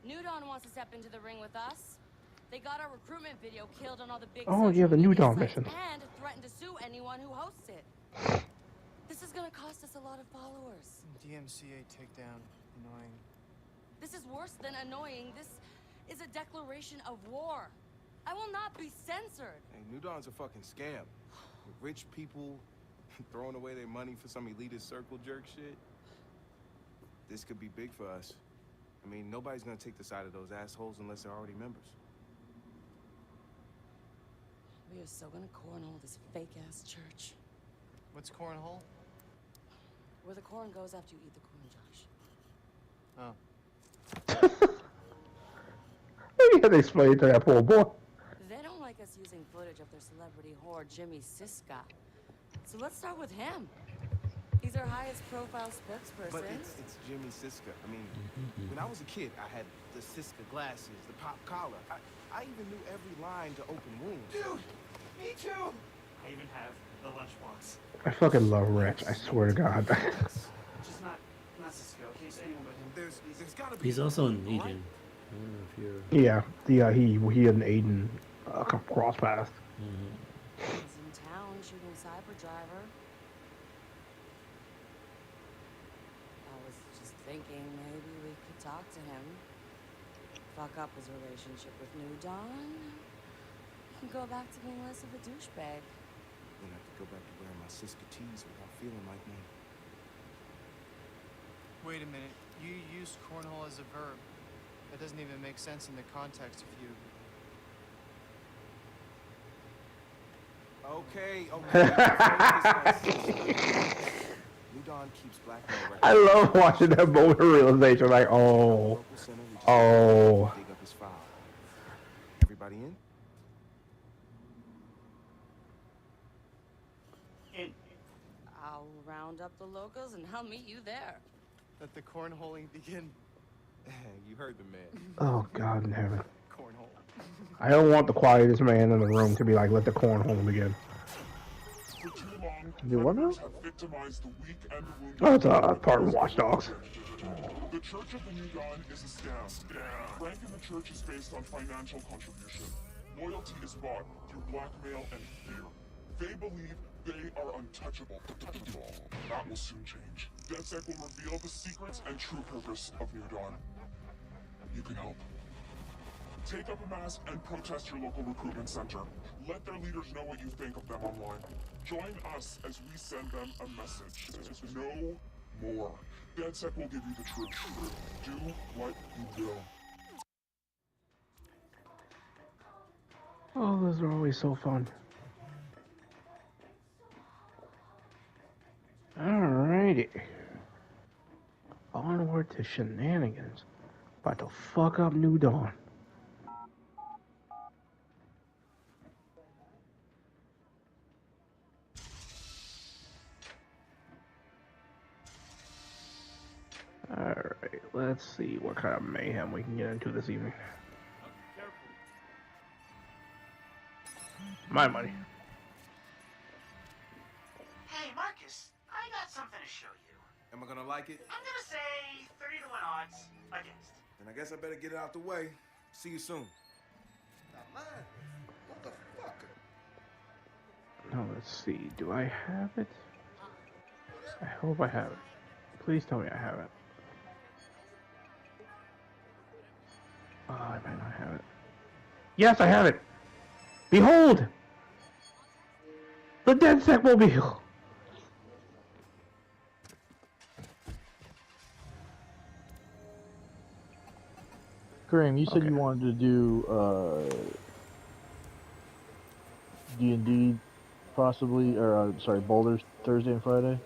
Nudon wants to step into the ring with us. They got our recruitment video killed on all the big Oh yeah, the new Dawn mission. and threatened to sue anyone who hosts it. This is gonna cost us a lot of followers. DMCA takedown. Annoying. This is worse than annoying. This is a declaration of war. I will not be censored. Hey, Nudon's a fucking scam. With rich people throwing away their money for some elitist circle jerk shit. This could be big for us. I mean, nobody's gonna take the side of those assholes unless they're already members. We are so gonna cornhole this fake-ass church. What's cornhole? Where the corn goes after you eat the corn, Josh. Oh. You had to explain it to that poor boy. They don't like us using footage of their celebrity whore, Jimmy Siska. So let's start with him. He's our highest profile spokesperson. But it's Jimmy Siska. I mean, when I was a kid, I had the Siska glasses, the pop collar. I even knew every line to open wounds. Dude, me too. I even have the lunchbox. I fucking love Wretch, I swear to God. Just not Siska, okay? So anyone but him. There's gotta be. He's also in Legion. I don't know if you're. Yeah, he and Aiden cross paths. He's in town shooting Cyber Driver. I was just thinking maybe we could talk to him. Fuck up his relationship with New Dawn. And go back to being less of a douchebag. Then I could go back to wearing my Siska tees without feeling like one. Wait a minute. You used cornhole as a verb. That doesn't even make sense in the context if you... Okay. Nudon keeps black men records. I love watching that moment of realization, like, oh. Dig up his file. Everybody in? round up the locals and I'll meet you there. Let the cornholing begin. You heard the man. Oh, God in heaven. Cornhole. I don't want the quietest man in the room to be like, let the cornhole begin. For too long, Do what now? predators have victimized the weak and wounded. Oh, it's part of Watch Dogs. The Church of the New Dawn is a scam. Rank in the church is based on financial contribution. Loyalty is bought through blackmail and fear. They believe they are untouchable. That will soon change. DedSec will reveal the secrets and true purpose of New Dawn. You can help. Take up a mask and protest your local recruitment center. Let their leaders know what you think of them online. Join us as we send them a message. No more. DedSec will give you the truth. Do what you will. Oh, those are always so fun. Alrighty. Onward to shenanigans. About to fuck up New Dawn. Alright, let's see what kind of mayhem we can get into this evening. My money. Hey, Marcus, I got something to show you. Am I gonna like it? I'm gonna say 30 to 1 odds against. Then I guess I better get it out the way. See you soon. What the fuck? Now let's see, do I have it? I hope I have it. Please tell me I have it. Oh, I might not have it. Yes, I have it! Behold! The DedSec mobile! Kareem, you said you wanted to do D&D possibly, or sorry, Boulders Thursday and Friday?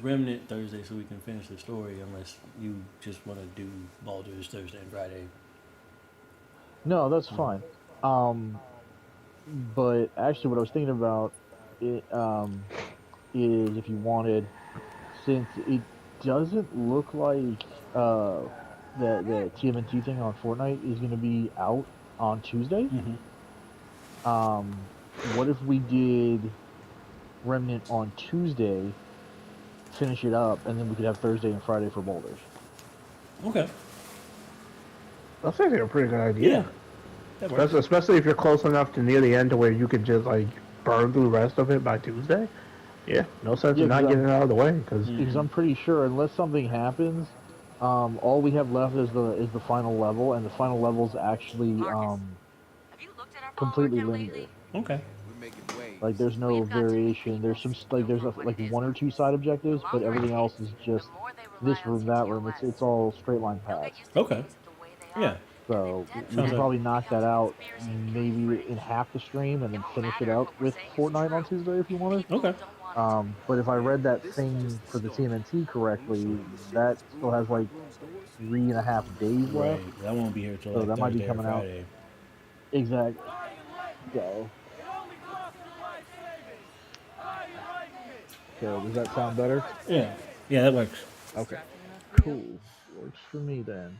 Remnant Thursday so we can finish the story, unless you just want to do Baldur's Thursday and Friday. No, that's fine. But actually what I was thinking about it, is if you wanted, since it doesn't look like the TMNT thing on Fortnite is going to be out on Tuesday, what if we did Remnant on Tuesday, finish it up, and then we could have Thursday and Friday for Boulders? Okay. That's actually a pretty good idea. Yeah. That Especially if you're close enough to near the end to where you could just like burn through the rest of it by Tuesday. Yeah, no sense in not getting it out of the way because I'm pretty sure unless something happens, all we have left is the final level, and the final level is actually completely linear. Okay. Like there's no variation. There's some there's like 1 or 2 side objectives, but everything else is just this room, that room. It's all straight line paths. Okay. Yeah. So we can probably knock that out maybe in half the stream and then finish it out with Fortnite on Tuesday if you wanted. Okay. But if I read that thing for the TMNT correctly, that still has like 3.5 days left. Right. That won't be here till so like that might be Thursday coming or out. Friday. Exactly. So. Okay, does that sound better? Yeah. Yeah, that works. Okay. Cool. Works for me then.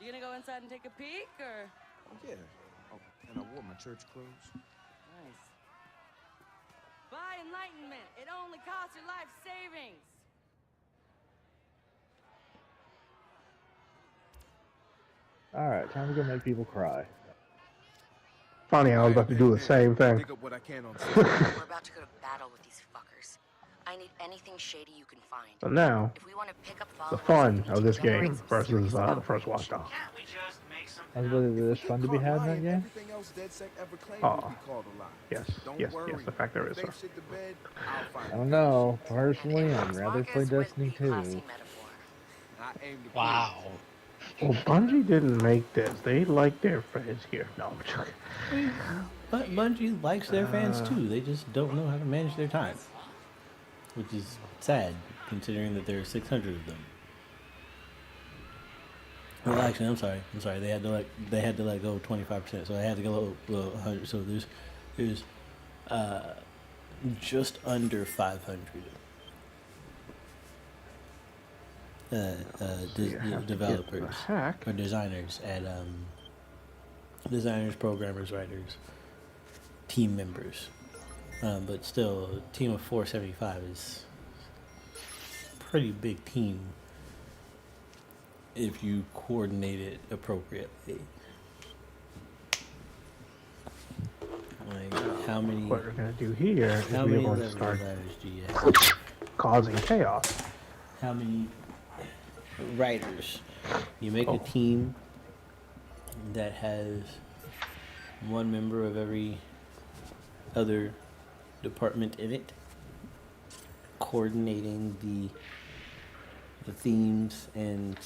You gonna go inside and take a peek, or? Yeah. Oh, and I wore my church clothes. Nice. Buy enlightenment. It only costs your life savings. Alright, time to go make people cry. funny, I was about to do the same thing. We're about to go to battle with these fuckers. I need anything shady you can find. So now, if we want to pick up the fun of this game versus the first Watch Dogs. I was whether there's fun to be had in that game? Oh, yes, yes, yes, the fact there is, sir. I don't know. Personally, I'd rather play Destiny 2. Wow. Well, Bungie didn't make this. They like their fans here. No, I'm joking. But Bungie likes their fans too. They just don't know how to manage their time. Which is sad, considering that there are 600 of them. Well, actually, I'm sorry. They had to let go 25%, so I had to go 100. So there's just under 500 developers or designers at designers, programmers, writers, team members. But still, a team of 475 is a pretty big team if you coordinate it appropriately. Like, how many? What we're gonna do here is How we're many going to level start designers do you have? causing chaos. How many writers? You make a team that has one member of every other department in it, coordinating the themes and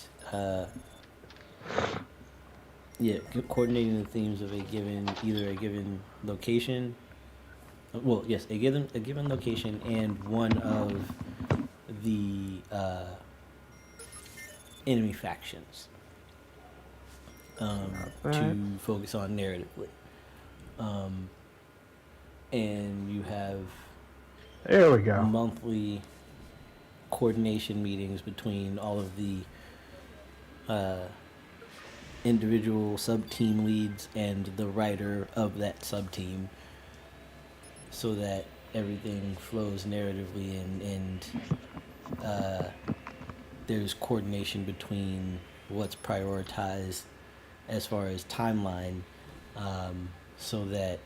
coordinating the themes of either a given location. Well, yes, a given location and one of the enemy factions to focus on narratively. And you have there we go monthly coordination meetings between all of the individual sub-team leads and the writer of that sub-team, so that everything flows narratively and there's coordination between what's prioritized as far as timeline, so that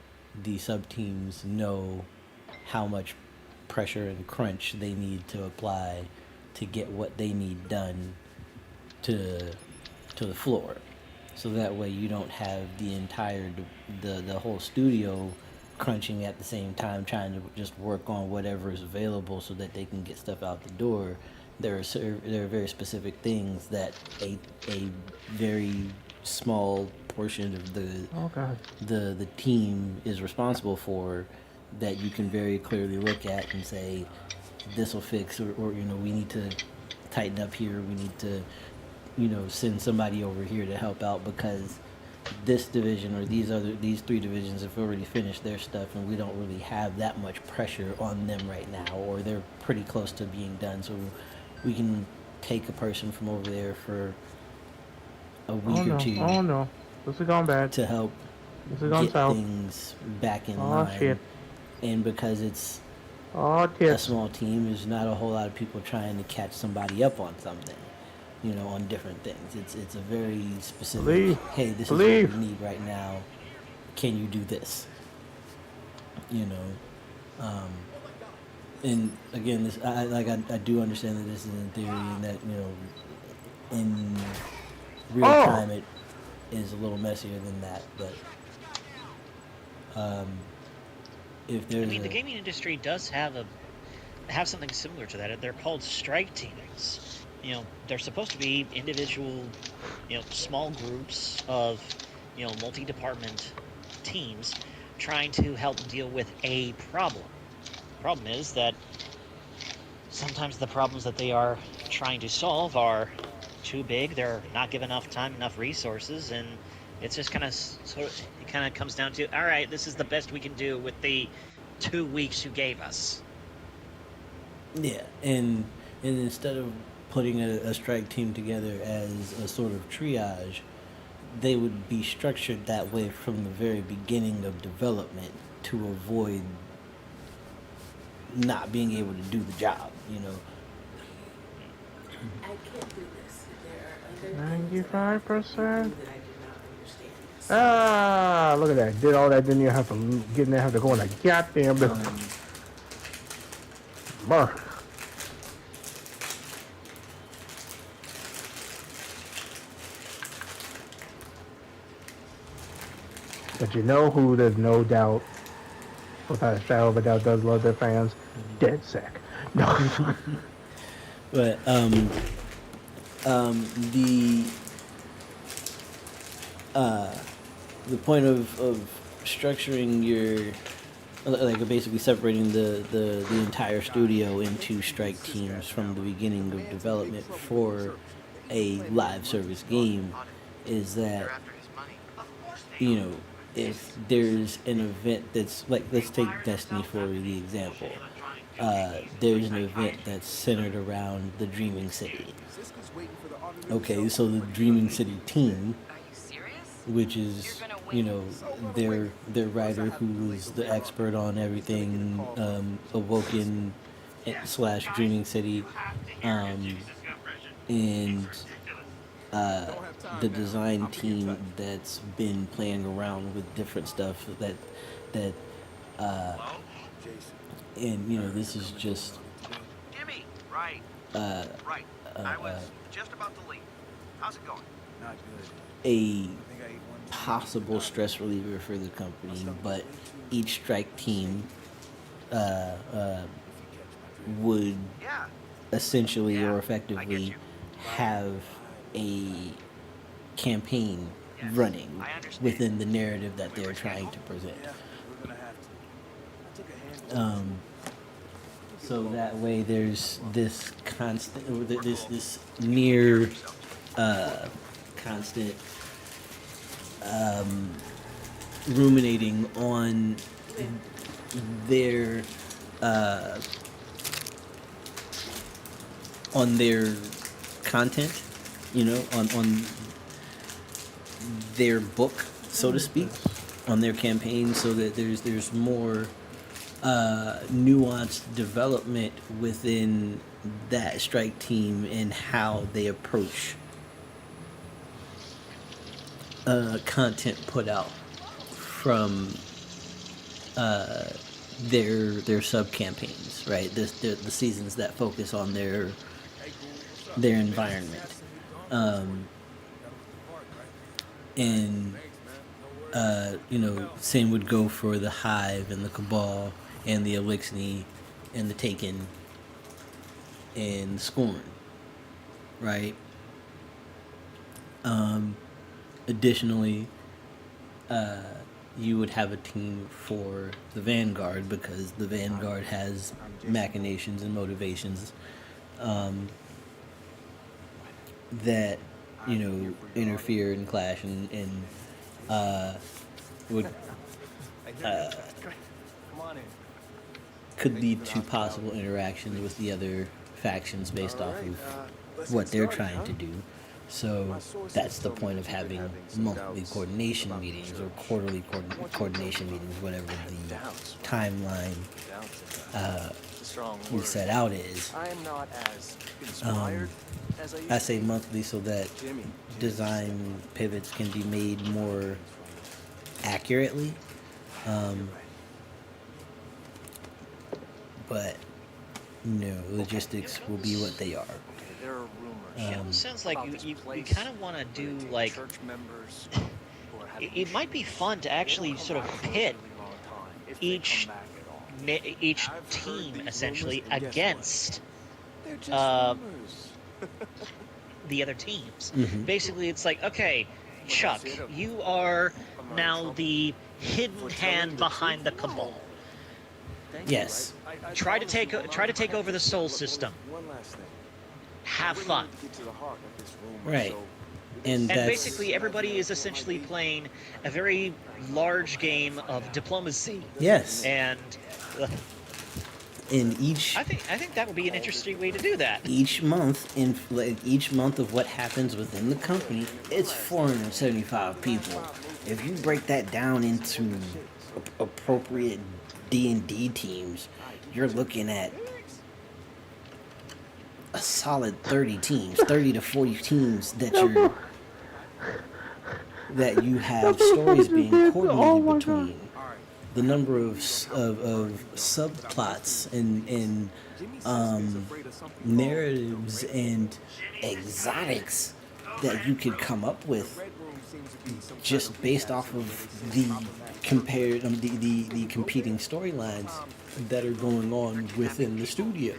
the sub-teams know how much pressure and crunch they need to apply to get what they need done to the floor. So that way you don't have the entire the whole studio crunching at the same time, trying to just work on whatever is available so that they can get stuff out the door. There are very specific things that a very small portion of the team is responsible for, that you can very clearly look at and say, this will fix, or we need to tighten up here, we need to send somebody over here to help out because this division or these three divisions have already finished their stuff and we don't really have that much pressure on them right now, or they're pretty close to being done, so we can take a person from over there for a week or two. Oh no, this is going bad. To help get things back in line. Shit. And because it's a small team, there's not a whole lot of people trying to catch somebody up on something, on different things. It's a very specific, hey, this is what we need right now. Can you do this? And again, this I do understand that this is in theory, and that in real time it is a little messier than that. But if there's the gaming industry does have something similar to that. They're called strike teams. They're supposed to be individual, small groups of, multi-department teams trying to help deal with a problem. The problem is that sometimes the problems that they are trying to solve are too big. They're not given enough time, enough resources, and it's just kind of comes down to, all right, this is the best we can do with the 2 weeks you gave us. Yeah, and instead of putting a strike team together as a sort of triage, they would be structured that way from the very beginning of development to avoid not being able to do the job, I can't do this. There are 95%. Ah, look at that. Did all that, didn't you have to get in there, have to go in a goddamn building. Mark. But who there's no doubt, without a shadow of a doubt, does love their fans? Dead Sick. No. But the point of structuring your, basically separating the entire studio into strike teams from the beginning of development for a live service game is that if there's an event that's like, let's take Destiny for the example. There's an event that's centered around the Dreaming City. Okay, so the Dreaming City team, which is, you know, their writer who is the expert on everything Awoken / Dreaming City, and the design team that's been playing around with different stuff that and you know, this is just Jimmy, right. Right. I was just about to leave. How's it going? Not good. a possible stress reliever for the company, but each strike team would essentially or effectively have a campaign running within the narrative that they're trying to present. So that way there's this constant, this near constant ruminating on their content, you know, on their book, so to speak, on their campaign, so that there's more nuanced development within that strike team and how they approach content put out from their sub campaigns, right? The seasons that focus on their environment, and you know, same would go for the Hive and the Cabal and the Elixni and the Taken and the Scorn, right? Additionally, you would have a team for the Vanguard, because the Vanguard has machinations and motivations that, you know, interfere and clash and would could lead to possible interactions with the other factions based off of what they're trying to do. So that's the point of having monthly coordination meetings or quarterly coordination meetings, whatever the timeline we set out is. I say monthly so that design pivots can be made more accurately. But no, logistics will be what they are. It almost sounds like you kind of want to do like, it might be fun to actually sort of pit each team essentially against the other teams. Mhm. Basically, it's like, okay, Chuck, you are now the hidden hand behind the Cabal. Yes. Try to take over the Soul System. Have fun. Right. And basically everybody is essentially playing a very large game of diplomacy. Yes. And in each, I think that would be an interesting way to do that. each month of what happens within the company, it's 475 people. If you break that down into appropriate D&D teams, you're looking at a solid 30 teams, 30 to 40 teams that you have stories being coordinated between. The number of subplots and narratives and exotics that you could come up with just based off of the competing storylines that are going on within the studio,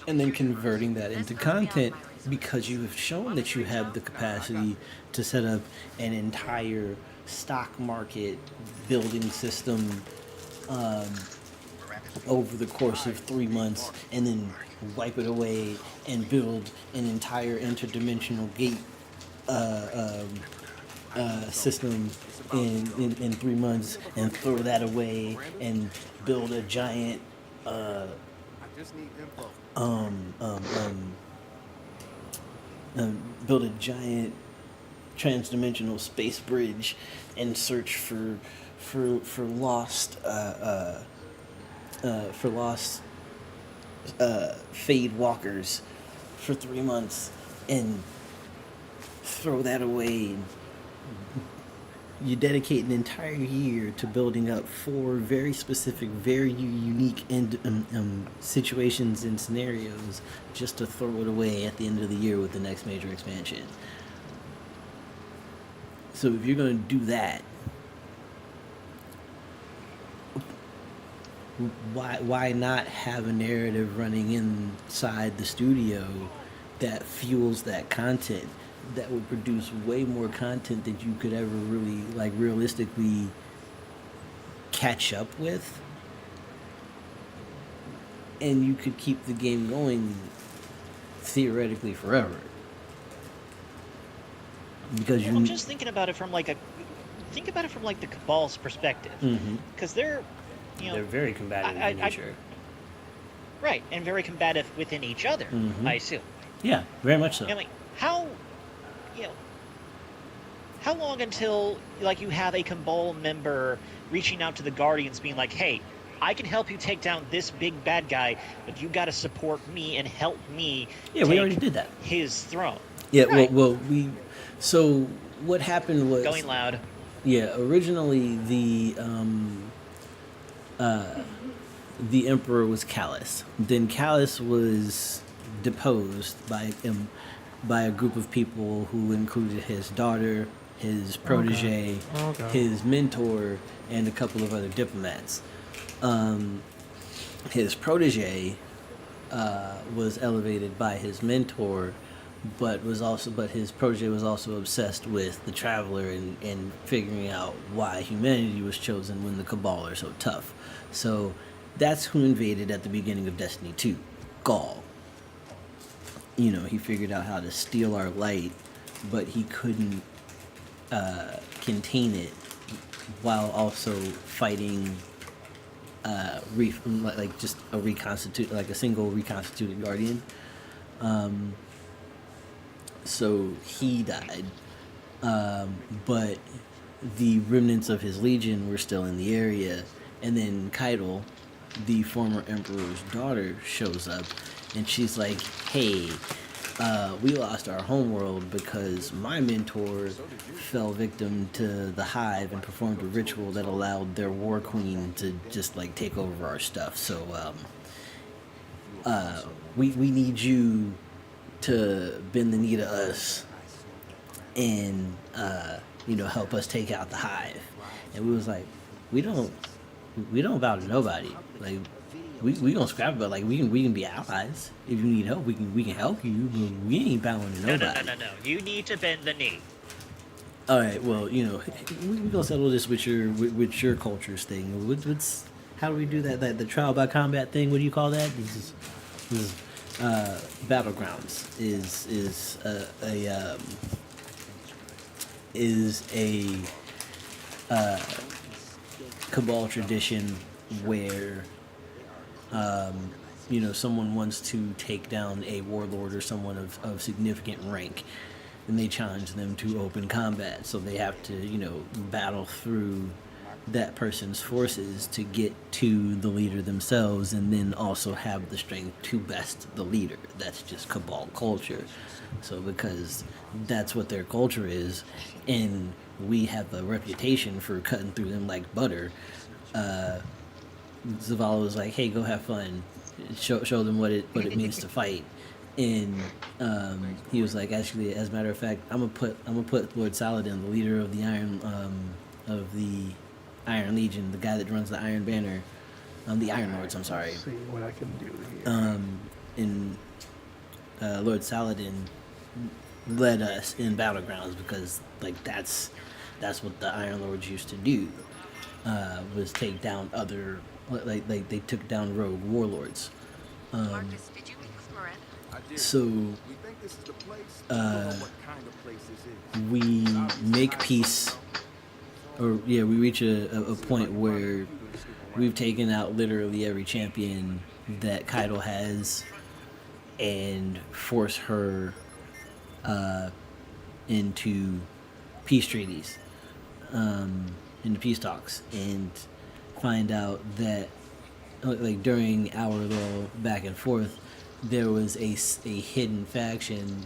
and then converting that into content, because you have shown that you have the capacity to set up an entire stock market building system over the course of 3 months, and then wipe it away and build an entire interdimensional gate system in 3 months and throw that away and build a giant build a giant transdimensional space bridge and search for lost fade walkers for 3 months and throw that away. You dedicate an entire year to building up 4 very specific, very unique situations and scenarios just to throw it away at the end of the year with the next major expansion. So if you're going to do that, why not have a narrative running inside the studio that fuels that content, that would produce way more content than you could ever really, like, realistically catch up with, and you could keep the game going theoretically forever. Because I'm just thinking about it from like the Cabal's perspective, because they're very combative in nature, right, and very combative within each other. I assume. Yeah, very much so. And like how long until like you have a Cabal member reaching out to the Guardians, being like, "Hey, I can help you take down this big bad guy, but you got to support me and help me." Yeah, we already did that. His throne. Yeah, right. well, so what happened was Going loud. Yeah, originally the emperor was Callus. Then Callus was deposed by a group of people who included his daughter, his protege, his mentor, and a couple of other diplomats. His protege was elevated by his mentor, but his protege was also obsessed with the Traveler and figuring out why humanity was chosen when the Cabal are so tough. So that's who invaded at the beginning of Destiny 2, Gaul. He figured out how to steal our light, but he couldn't contain it while also fighting just a single reconstituted Guardian. So he died, but the remnants of his legion were still in the area, and then Keitel, the former emperor's daughter, shows up, and she's like, "Hey, we lost our homeworld because my mentor fell victim to the Hive and performed a ritual that allowed their war queen to just like take over our stuff. So we need you to bend the knee to us and help us take out the Hive." And we was like, we don't bow to nobody. Like we gonna scrap about, like we can be allies. If you need help, we can help you, but we ain't bowing to nobody. No. You need to bend the knee. All right, well, we gonna settle this with your cultures thing. How do we do that? The trial by combat thing. What do you call that? This is Battlegrounds is a Cabal tradition where someone wants to take down a warlord or someone of significant rank, and they challenge them to open combat. So they have to battle through that person's forces to get to the leader themselves, and then also have the strength to best the leader. That's just Cabal culture. So because that's what their culture is, and we have a reputation for cutting through them like butter, Zavala was like, "Hey, go have fun, show them what it means to fight." And he was like, "Actually, as a matter of fact, I'm gonna put Lord Saladin, the leader of the Iron Legion, the guy that runs the Iron Banner, the Iron Lords. I'm sorry. Let's see what I can do here. Lord Saladin led us in Battlegrounds because that's what the Iron Lords used to do, was take down other they took down rogue warlords. So we make peace, or we reach a point where we've taken out literally every champion that Kaido has and force her into peace treaties, into peace talks, and find out that like during our little back and forth, there was a hidden faction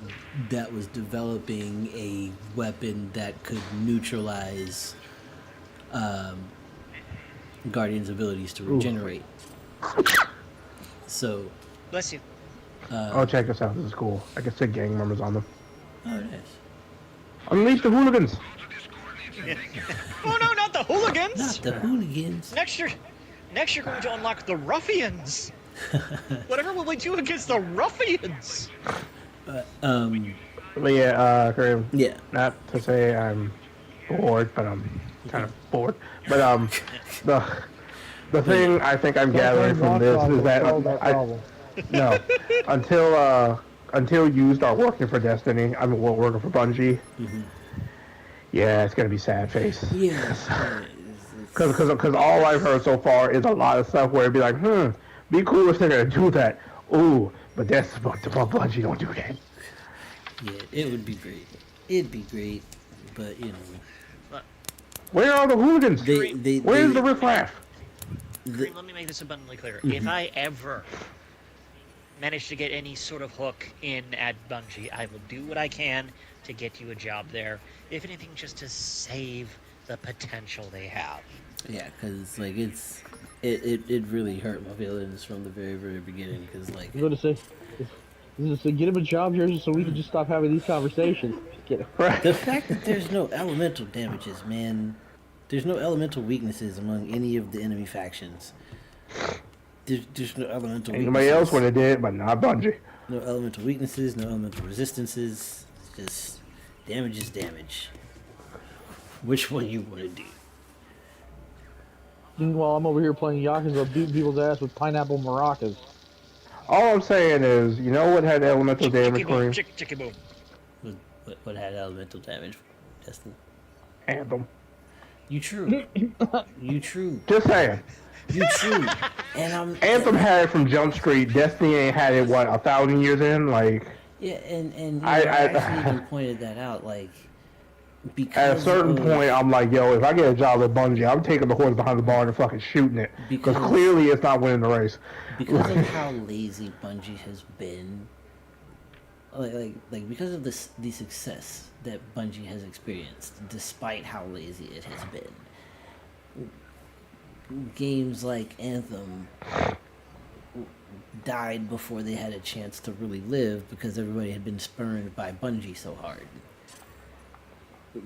that was developing a weapon that could neutralize Guardian's abilities to regenerate. So, bless you. Check this out. This is cool. I can see gang members on them. Oh, nice. Unleash the hooligans. Oh no, not the hooligans! Not the hooligans. Next you're going to unlock the ruffians. Whatever will we do against the ruffians? But yeah, Kareem. Yeah. Not to say I'm bored, but I'm kind of bored. But the thing I think I'm gathering from this is that until you start working for Destiny, working for Bungie. Mm-hmm. Yeah, it's gonna be sad face. Yeah. Because all I've heard so far is a lot of stuff where it'd be like, be cool if they're gonna do that. Ooh, but that's Bungie don't do that. Yeah, it would be great. It'd be great, but you know. Where are the hooligans? Where's the riffraff? Let me make this abundantly clear. Mm-hmm. If I ever manage to get any sort of hook in at Bungie, I will do what I can to get you a job there. If anything, just to save the potential they have. Yeah, because like it really hurt my feelings from the very, very beginning. Because like I'm gonna say, get him a job here so we can just stop having these conversations. The fact that there's no elemental damages, man. There's no elemental weaknesses among any of the enemy factions. There's no elemental weaknesses. Anybody else would have did, but not Bungie. No elemental weaknesses, no elemental resistances. Just damage is damage. Which one you want to do? Meanwhile, I'm over here playing Yakuza, beating people's ass with pineapple maracas. All I'm saying is, you know what had elemental damage for him? Chicky boom. What had elemental damage, Destin? Anthem. You true. You true. Just saying. You true. And Anthem had it from Jump Street. Destiny ain't had it 1,000 years in. Like. Yeah, and I actually even pointed that out. Like, because at a certain point, I'm like, yo, if I get a job at Bungie, I'm taking the horse behind the barn and fucking shooting it because clearly it's not winning the race. Because of how lazy Bungie has been. Like because of the success that Bungie has experienced, despite how lazy it has been, games like Anthem died before they had a chance to really live because everybody had been spurned by Bungie so hard.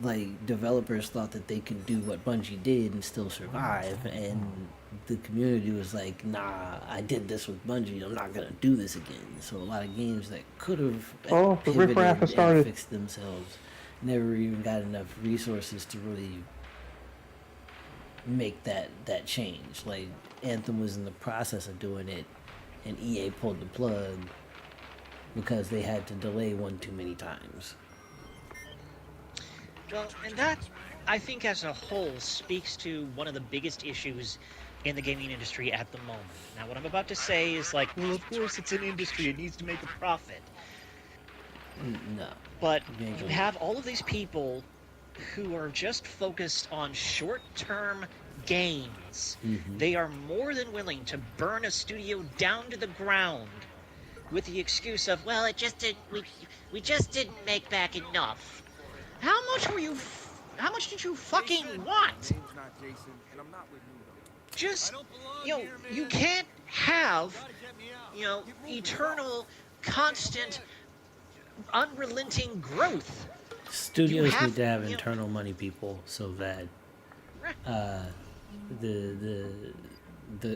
Like, developers thought that they could do what Bungie did and still survive, and the community was like, nah, I did this with Bungie, I'm not gonna do this again. So a lot of games that could have pivoted and fixed themselves never even got enough resources to really make that change. Like, Anthem was in the process of doing it, and EA pulled the plug because they had to delay one too many times. Well, and that, I think as a whole, speaks to one of the biggest issues in the gaming industry at the moment. Now, what I'm about to say is like, well, of course it's an industry, it needs to make a profit. No. But you have all of these people who are just focused on short-term gains. Mm-hmm. They are more than willing to burn a studio down to the ground with the excuse of, well, it just didn't, we just didn't make back enough. How much did you fucking want? Just, you can't have, eternal, constant, unrelenting growth. Studios need to have internal money, people, so that the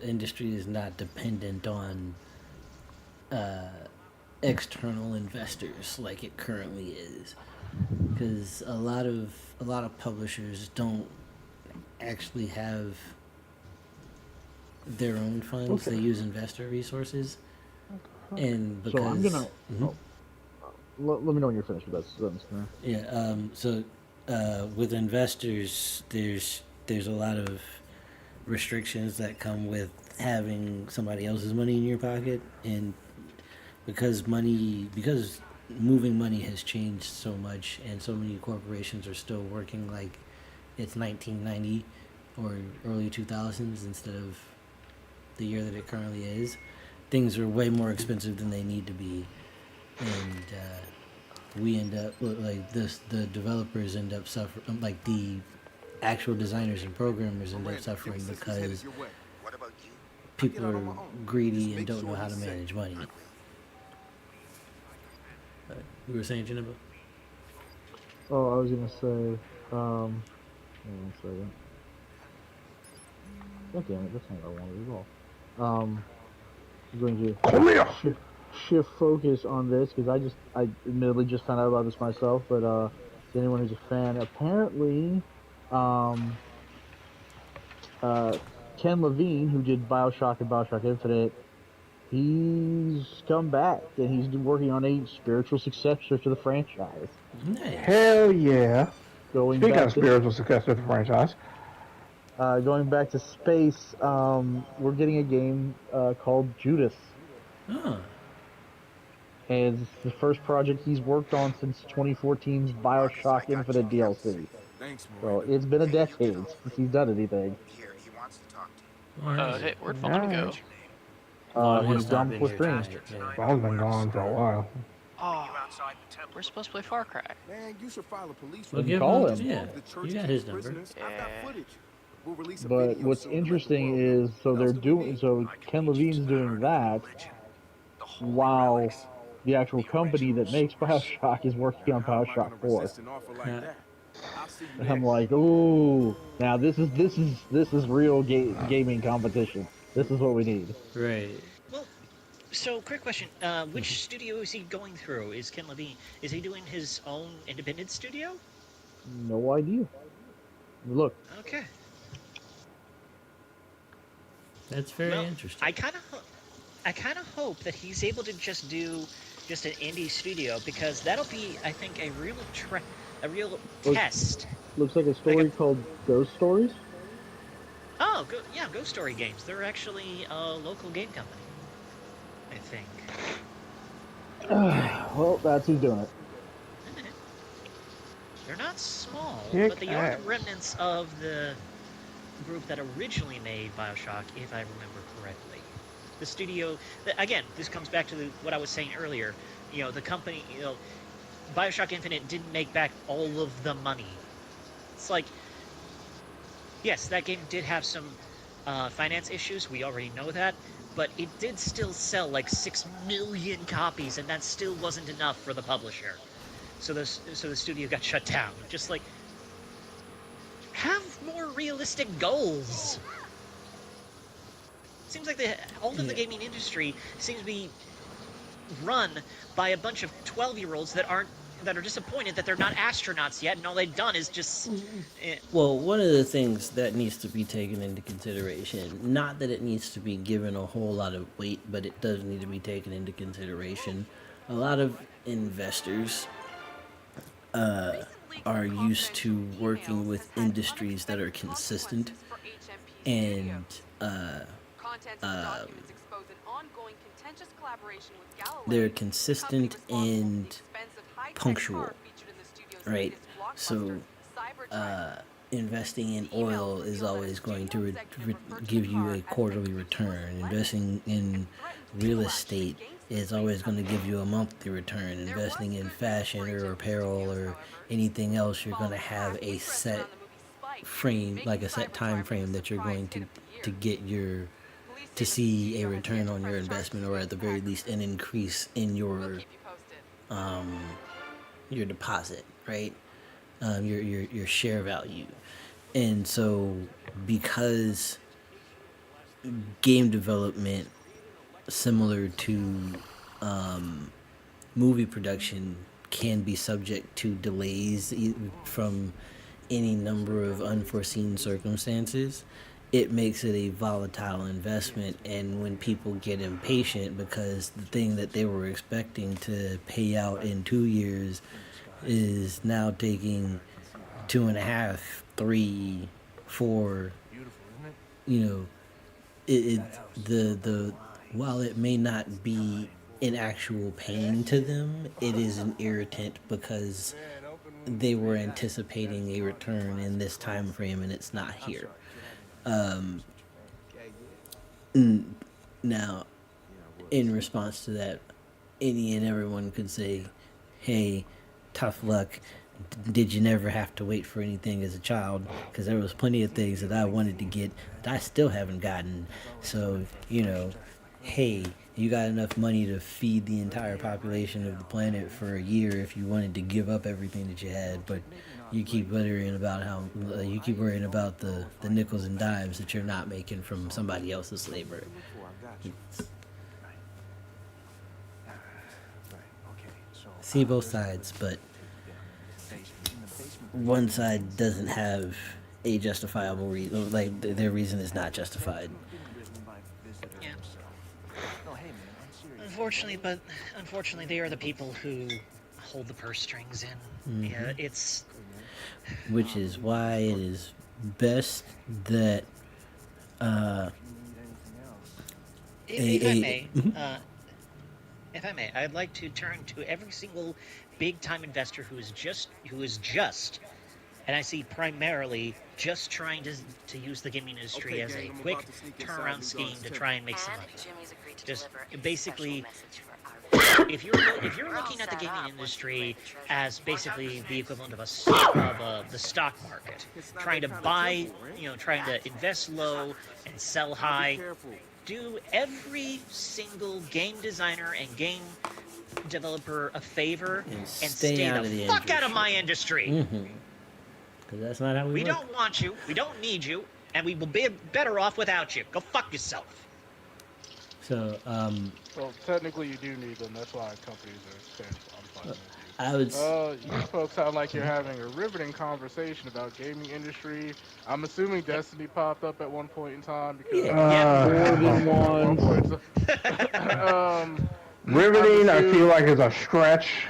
industry is not dependent on external investors like it currently is. Because a lot of publishers don't actually have their own funds. They use investor resources, and because let me know when you're finished with that. Yeah. So with investors, there's a lot of restrictions that come with having somebody else's money in your pocket, and because moving money has changed so much, and so many corporations are still working like it's 1990 or early 2000s instead of the year that it currently is. Things are way more expensive than they need to be, and we end up like this. The developers end up suffering, like the actual designers and programmers end up suffering because people are greedy and don't know how to manage money. You were saying, Janemba? Oh, I was gonna say, hold on one second. God damn it, that's not what I wanted at all. I'm going to shift focus on this because I admittedly just found out about this myself, but to anyone who's a fan, apparently, Ken Levine, who did Bioshock and Bioshock Infinite, he's come back and he's been working on a spiritual successor to the franchise. Nice. Hell yeah. Speaking back of spiritual successor to the franchise. Going back to space, we're getting a game called Judas. Oh. And it's the first project he's worked on since 2014's Bioshock Infinite DLC. So it's been a decade since he's done anything. Hey, where'd Vaughn go? He's gone before stream. Vaughn's been gone for a while. Oh, we're supposed to play Far Cry. Man, you should file a police Well, call him. Yeah, you got his number. But what's interesting is, so Ken Levine's doing that while the actual company that makes Bioshock is working on Bioshock 4. And I'm like, ooh, now this is real gaming competition. This is what we need. Right. Well, so quick question: which studio is he going through? Is Ken Levine? Is he doing his own independent studio? No idea. Look. Okay. That's very interesting. I kind of hope that he's able to just do just an indie studio, because that'll be, I think, a real test. Looks like a story called Ghost Stories. Oh, Ghost Story Games. They're actually a local game company, I think. Well, that's who's doing it. They're not small, but they are the remnants of the group that originally made Bioshock, if I remember correctly. The studio, again, this comes back to what I was saying earlier. The company, Bioshock Infinite didn't make back all of the money. It's like, yes, that game did have some finance issues. We already know that. But it did still sell like 6 million copies, and that still wasn't enough for the publisher. So the studio got shut down. Just like, have more realistic goals. Seems like all of the gaming industry seems to be run by a bunch of 12-year-olds that are disappointed that they're not astronauts yet, and all they've done is just. Well, one of the things that needs to be taken into consideration, not that it needs to be given a whole lot of weight, but it does need to be taken into consideration. A lot of investors are used to working with industries that are consistent and they're consistent and punctual, right? So investing in oil is always going to give you a quarterly return. Investing in real estate is always going to give you a monthly return. Investing in fashion or apparel or anything else, you're going to have a set frame, like a set time frame that you're going to get to see a return on your investment, or at the very least an increase in your deposit, right? Your share value. And so because game development, similar to movie production, can be subject to delays from any number of unforeseen circumstances, it makes it a volatile investment. And when people get impatient because the thing that they were expecting to pay out in 2 years is now taking 2.5, 3, 4, you know, the while it may not be an actual pain to them, it is an irritant because they were anticipating a return in this time frame and it's not here. Now, in response to that, any and everyone could say, hey, tough luck. Did you never have to wait for anything as a child? Because there was plenty of things that I wanted to get that I still haven't gotten. So, hey, you got enough money to feed the entire population of the planet for a year if you wanted to give up everything that you had, but you keep worrying about the nickels and dimes that you're not making from somebody else's labor. See both sides, but one side doesn't have a justifiable reason. Like, their reason is not justified. Yeah. Unfortunately, they are the people who hold the purse strings in. Yeah, it's... Which is why it is best that if I may, I'd like to turn to every single big-time investor who is just, and I see primarily just trying to use the gaming industry as a quick turnaround scheme to try and make some money. Just basically, if you're looking at the gaming industry as basically the equivalent of the stock market, trying to buy, trying to invest low and sell high, do every single game designer and game developer a favor and stay the fuck out of my industry. Because that's not how we work. Don't want you, we don't need you, and we will be better off without you. Go fuck yourself. So, well, technically you do need them. That's why companies are expensive. I'm fine with you. I would... you folks sound like you're having a riveting conversation about gaming industry. I'm assuming Destiny popped up at one point in time because more than once. Riveting, I feel like is a stretch.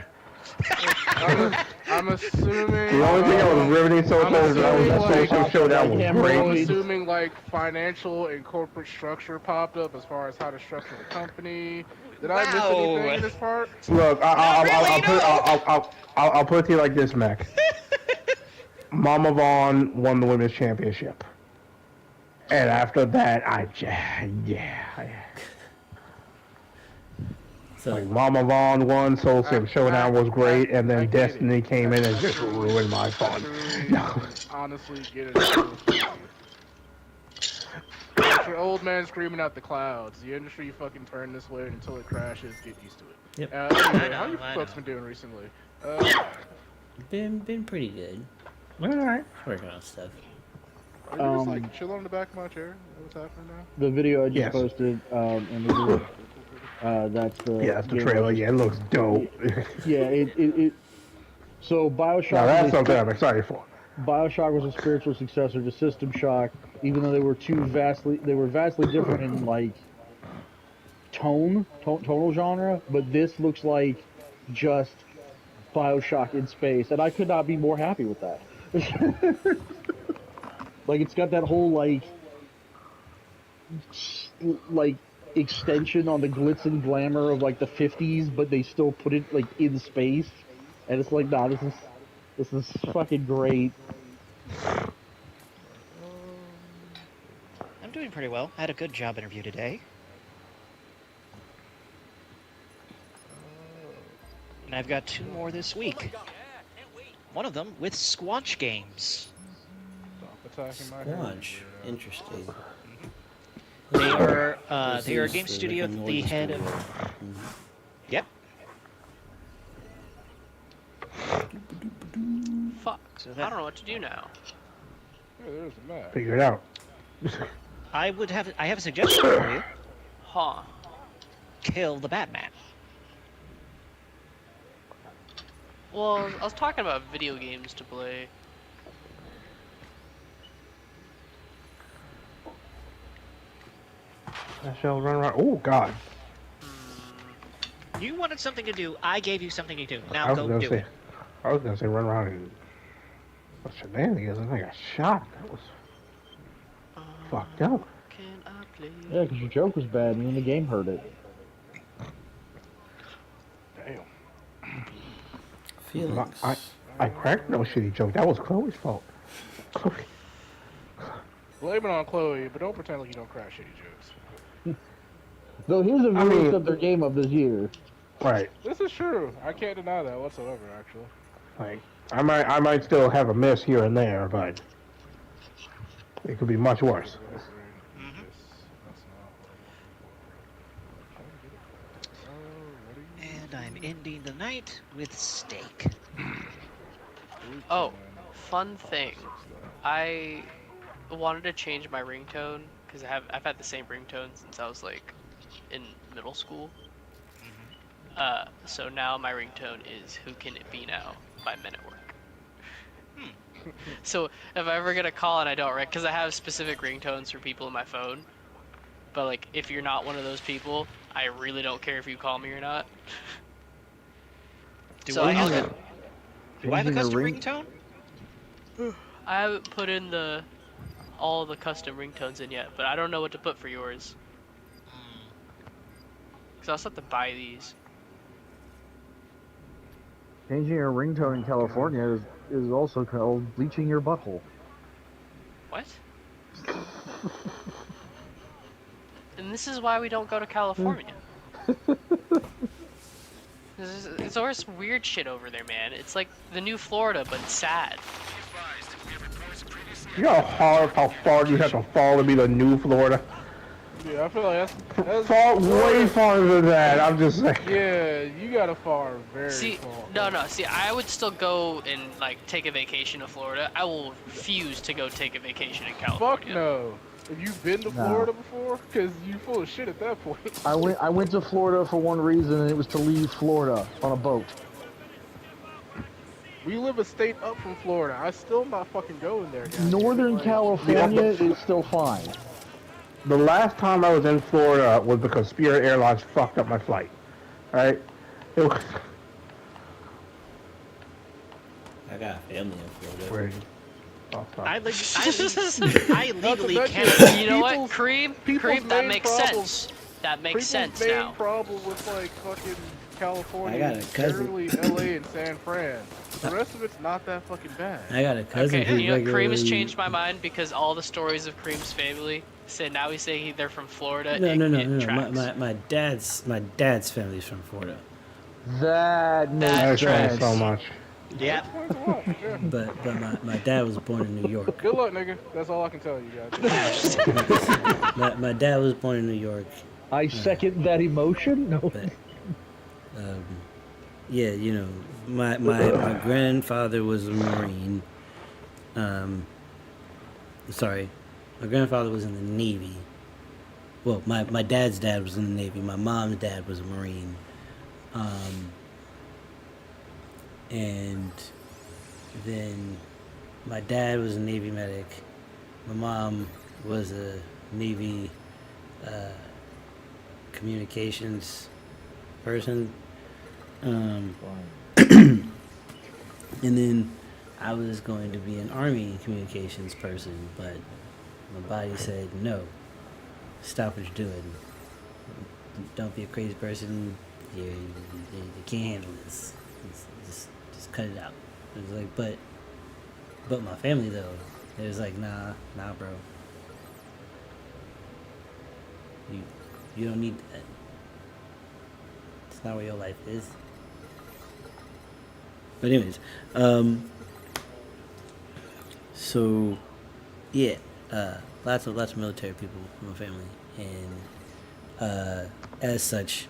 I'm assuming... The only thing that was riveting so far was that SoulSym Showdown was great. I'm assuming, like, financial and corporate structure popped up as far as how to structure the company. Did I miss anything in this part? Look, I'll put it to you like this, Mac. Mama Vaughn won the women's championship. And after that, So, like, Mama Vaughn won, SoulSym Showdown was great, and then Destiny came in and just ruined my fun. Honestly, get it. It's your old man screaming out the clouds. The industry fucking turned this way until it crashes. Get used to it. Yep. Anyway, how you folks been doing recently? Been pretty good. Alright. Working on stuff. Are you just like chilling on the back of my chair? What's happening now? The video I just posted in the group. That's the trailer. Yeah, it looks dope. Yeah, So BioShock. Now that's something I'm excited for. BioShock was a spiritual successor to System Shock, even though they were vastly different in like tonal genre. But this looks like just BioShock in space, and I could not be more happy with that. Like, it's got that whole like extension on the glitz and glamour of like the 50s, but they still put it like in space, and it's like, nah, this is fucking great. I'm doing pretty well. I had a good job interview today. And I've got 2 more this week. One of them with Squanch Games. Squanch. Interesting. They are a game studio at the head of... Yep. Fuck. I don't know what to do now. Yeah, there's a map. Figure it out. I have a suggestion for you. Huh. Kill the Batman. Well, I was talking about video games to play. I shall run around. Oh God. You wanted something to do. I gave you something to do. I Now was go gonna do say. it. I was gonna say run around and shenanigans. I got shot. That was fucked up. Yeah, because your joke was bad and then the game heard it. Damn. Feelings. I cracked no shitty joke. That was Chloe's fault. Blame it on Chloe, but don't pretend like you don't crack shitty jokes. So here's the worst of their game of this year. Right. This is true. I can't deny that whatsoever, actually. Like I might still have a miss here and there, but it could be much worse. And I'm ending the night with steak. Oh, fun thing. I wanted to change my ringtone because I've had the same ringtone since I was like in middle school. So now my ringtone is "Who Can It Be Now" by Men at Work. So if I ever get a call and I don't because I have specific ringtones for people in my phone, but like if you're not one of those people, I really don't care if you call me or not. Do I have a custom ringtone? I haven't put in all the custom ringtones in yet, but I don't know what to put for yours. Cause I'll have to buy these. Changing your ringtone in California is also called bleaching your butthole. What? And this is why we don't go to California. There's always weird shit over there, man. It's like the new Florida, but sad. You know how far you have to fall to be the new Florida? Yeah, I feel like that's far, way farther than that. I'm just saying. Yeah, you gotta far very far. No. See, I would still go and like take a vacation to Florida. I will refuse to go take a vacation in California. Fuck no. Have you been to Florida before? Cause you full of shit at that point. I went to Florida for one reason, and it was to leave Florida on a boat. We live a state up from Florida. I still not fucking going there, guys. Northern California is still fine. The last time I was in Florida was because Spirit Airlines fucked up my flight. Alright? It was... I got family in Florida. I legally can't. You know what, Cream, that makes sense. That makes sense main now. problem with like fucking California I got a is cousin. generally LA and San Fran. The rest of it's not that fucking bad. I got a cousin who You know, Cream has regularly- changed my mind because all the stories of Cream's family said now he's saying they're from Florida. No. Tracks. My dad's family's from Florida. That makes sense. so much. Yeah. But my dad was born in New York. Good luck, nigga. That's all I can tell you guys. my dad was born in New York. I second that emotion. No. But, yeah, you know, my grandfather was a Marine. Sorry, my grandfather was in the Navy. Well, my dad's dad was in the Navy. My mom's dad was a Marine. And then my dad was a Navy medic. My mom was a Navy communications person. And then I was going to be an Army communications person, but my body said, no, stop what you're doing. Don't be a crazy person. You can't handle this. Just cut it out. It was like, but my family though, it was like, nah, bro. You don't need that. It's not where your life is. But anyways, so yeah, lots of military people in my family, and as such,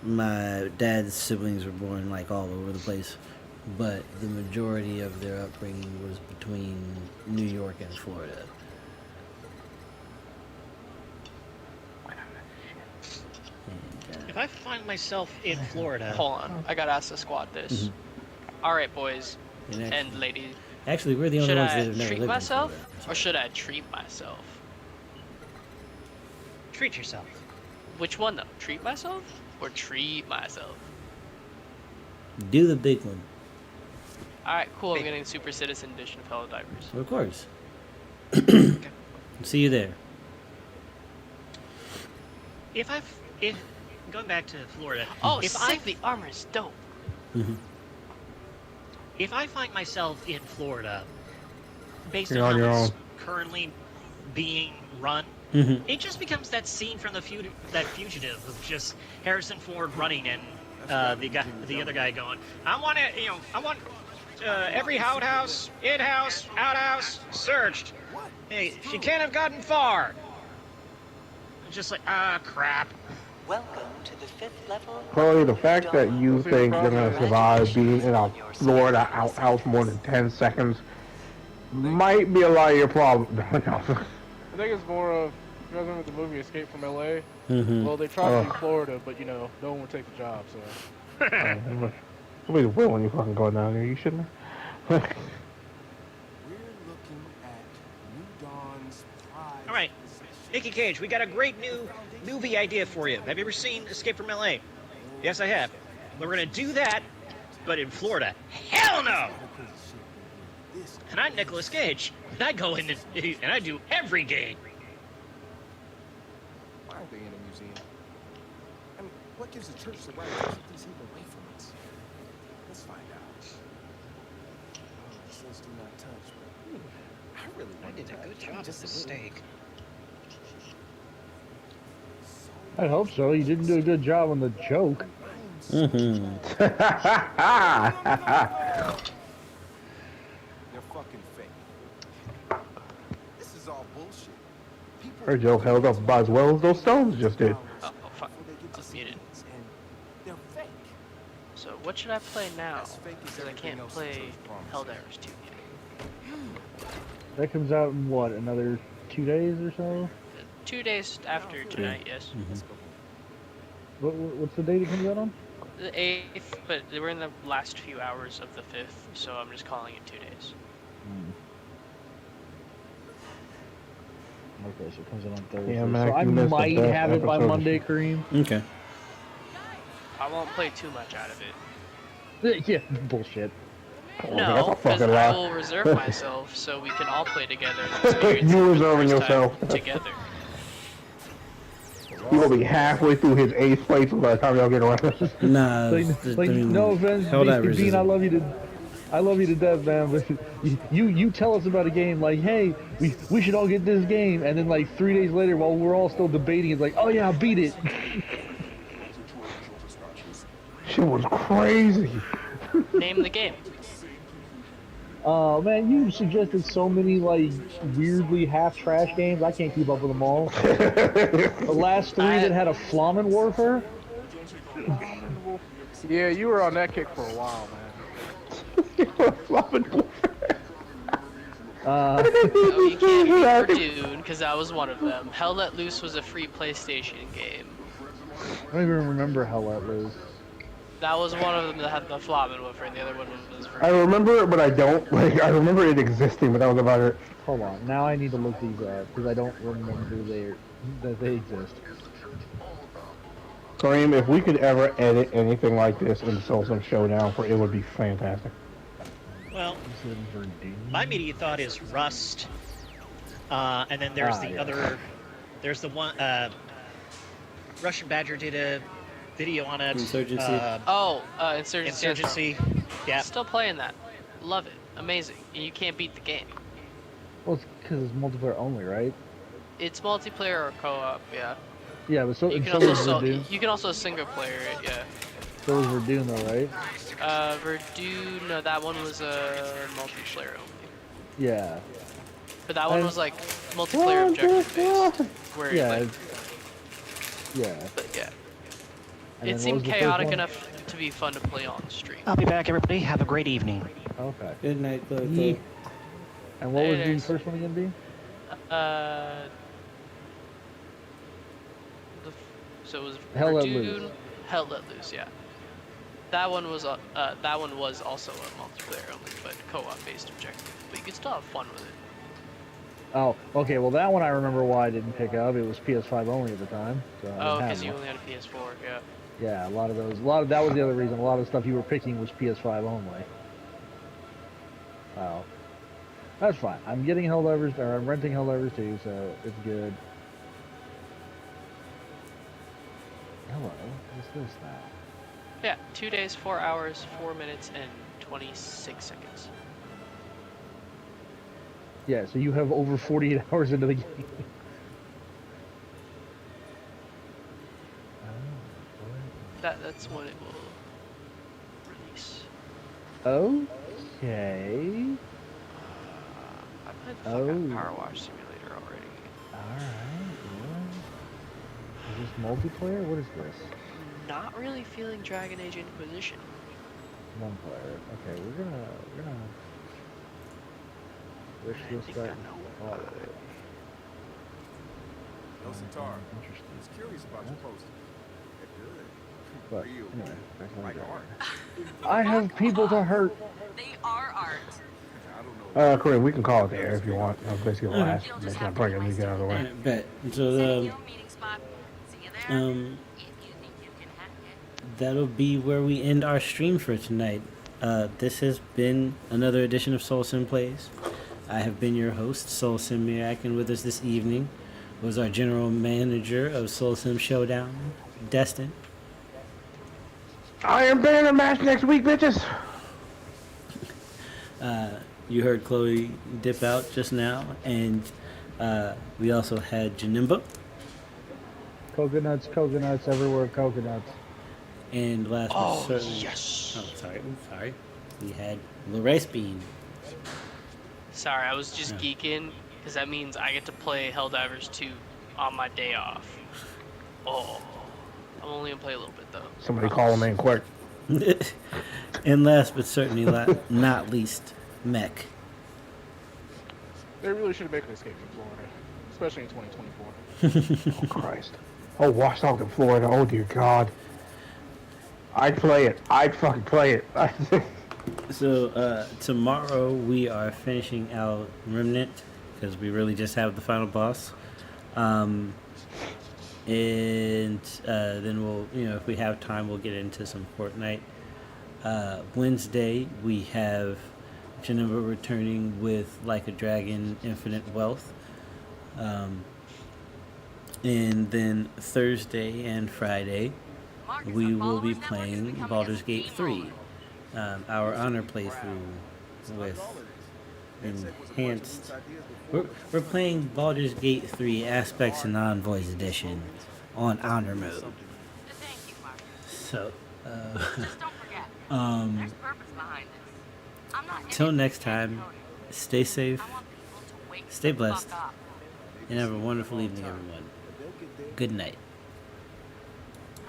my dad's siblings were born like all over the place, but the majority of their upbringing was between New York and Florida. If I find myself in Florida... Hold on, I gotta ask the squad this. Alright, boys and ladies. Actually, we're the only ones that have never Should I treat lived myself in Florida. or should I treat myself? Treat yourself. Which one though? Treat myself or treat myself? Do the big one. All right, cool. I'm getting Super Citizen Edition of Helldivers. Of course. See you there. If going back to Florida. Oh, if sick! The armor is dope. If I find myself in Florida, based You're on on how your it's own. currently being run, it just becomes that scene from that fugitive of just Harrison Ford running and the other guy going, I want every outhouse, in-house, outhouse searched. Hey, she can't have gotten far. It's just like, crap. Welcome to the 5th level. Chloe, the fact that you think you're gonna survive being in a Florida outhouse more than 10 seconds might be a lot of your problem. I think it's more of, you guys remember the movie Escape from LA? Well, they tried to be Florida, but no one would take the job, so. Nobody's will when you fucking go down there, you shouldn't have. All right, Nicky Cage, we got a great new movie idea for you. Have you ever seen Escape from LA? Yes, I have. We're gonna do that, but in Florida. Hell no! And I'm Nicolas Cage, and I go in and I do every game. Why aren't they in a museum? I mean, what gives the church the right to keep these people away from us? Let's find out. Oh, it says do not touch, but I really want to did a good job with the steak. I hope so. You didn't do a good job on the joke. They're fucking fake. This is all bullshit. Her joke held up about as well as those stones just did. Oh fuck. Just muted. They're fake. So what should I play now? Because I can't play Helldivers 2 yet. That comes out in what, another 2 days or so? 2 days after tonight, yes. What's the date it comes out on? The 8th, but we're in the last few hours of the 5th, so I'm just calling it 2 days. Okay, so it comes out on Thursday. Yeah, so Mac, I you missed the might best have it by episode. Monday, Kareem. Okay. I won't play too much out of it. Yeah, bullshit. No, because I will reserve myself so we can all play together and experience You it for the reserving first time yourself. together. You will be halfway through his 8th playthrough by the time y'all get around. Nah, no offense, Helldivers Dean, is- I love you to death, man. But you tell us about a game like, hey, we should all get this game, and then like 3 days later, while we're all still debating, it's like, oh yeah, I beat it. Shit was crazy. Name the game. Man, you suggested so many like weirdly half-trash games. I can't keep up with them all. The last 3 that had a Flamen Warfare. Yeah, you were on that kick for a while, man. No, you can't beat for Dune, because that was one of them. Hell Let Loose was a free PlayStation game. I don't even remember Hell Let Loose. That was one of them that had the Flamen Woofer, and the other one was free. I remember it, but I don't. Like, I remember it existing, but that was about it. Hold on, now I need to look these up because I don't remember that they exist. Kareem, if we could ever edit anything like this in SoulSym Showdown, it would be fantastic. Well, my immediate thought is Rust, and then there's the other. There's the one. Russian Badger did a video on it. Insurgency. Insurgency. Yeah. Still playing that. Love it. Amazing. And you can't beat the game. Well, it's because it's multiplayer only, right? It's multiplayer or co-op, yeah. Yeah, but so You and can so also is Verdun. you can also single player it, yeah. So is Verdun, though, right? Verdun, no, that one was multiplayer only. Yeah. But that one was like multiplayer objective based, where like, but yeah. And It then what seemed was the first chaotic one? enough to be fun to play on stream. I'll be back, everybody. Have a great evening. Okay. Good night, Chloe. And what was the Laters. first one again, B? So it was Hell Let Verdun, Loose. Hell Let Loose, yeah. That one was also a multiplayer only, but co-op based objective. But you could still have fun with it. Oh, okay. Well, that one I remember why I didn't pick up. It was PS5 only at the time. So Oh, because you only had a PS4, yeah. Yeah, that was the other reason. A lot of the stuff you were picking was PS5 only. Oh, that's fine. I'm getting Helldivers, or I'm renting Helldivers too, so it's good. Hello, what's this now? Yeah, 2 days, 4 hours, 4 minutes, and 26 seconds. Yeah, so you have over 48 hours into the game. That's when it will release. Okay. I played the fuck out of Power Wash Simulator already. Alright, is this multiplayer? What is this? Not really feeling Dragon Age Inquisition. One player. Okay, we're gonna wish this back. No Sitar. Interesting. I was curious about your post. But anyway, back to my garden. I have people to hurt. They are art. Corey, we can call it there if you want. That's basically the last. That's not probably gonna get out of the way. Bet. So that'll be where we end our stream for tonight. This has been another edition of SoulSym Plays. I have been your host, SoulSym Mirak, and with us this evening was our general manager of SoulSym Showdown, Destin. Iron Banner match next week, bitches. You heard Chloe dip out just now, and we also had Janemba. Coconuts everywhere, coconuts. And last but certainly, yes. Oh, sorry. We had Larace Bean. Sorry, I was just geeking, because that means I get to play Helldivers 2 on my day off. Oh, I'm only going to play a little bit, though. Somebody call him in quick. And last but certainly not least, Mech. They really should make an escape from Florida, especially in 2024. Oh, Christ. Oh, Washoe in Florida. Oh, dear God. I'd play it. I'd fucking play it. So, tomorrow we are finishing out Remnant, because we really just have the final boss. And then we'll, if we have time, we'll get into some Fortnite. Wednesday, we have Janemba returning with Like a Dragon Infinite Wealth. And then Thursday and Friday, we will be playing Baldur's Gate 3, our honor playthrough with enhanced. We're playing Baldur's Gate 3 Aspects and Non-Voice Edition on honor mode. So, till next time, stay safe, stay blessed, and have a wonderful evening, everyone. Good night.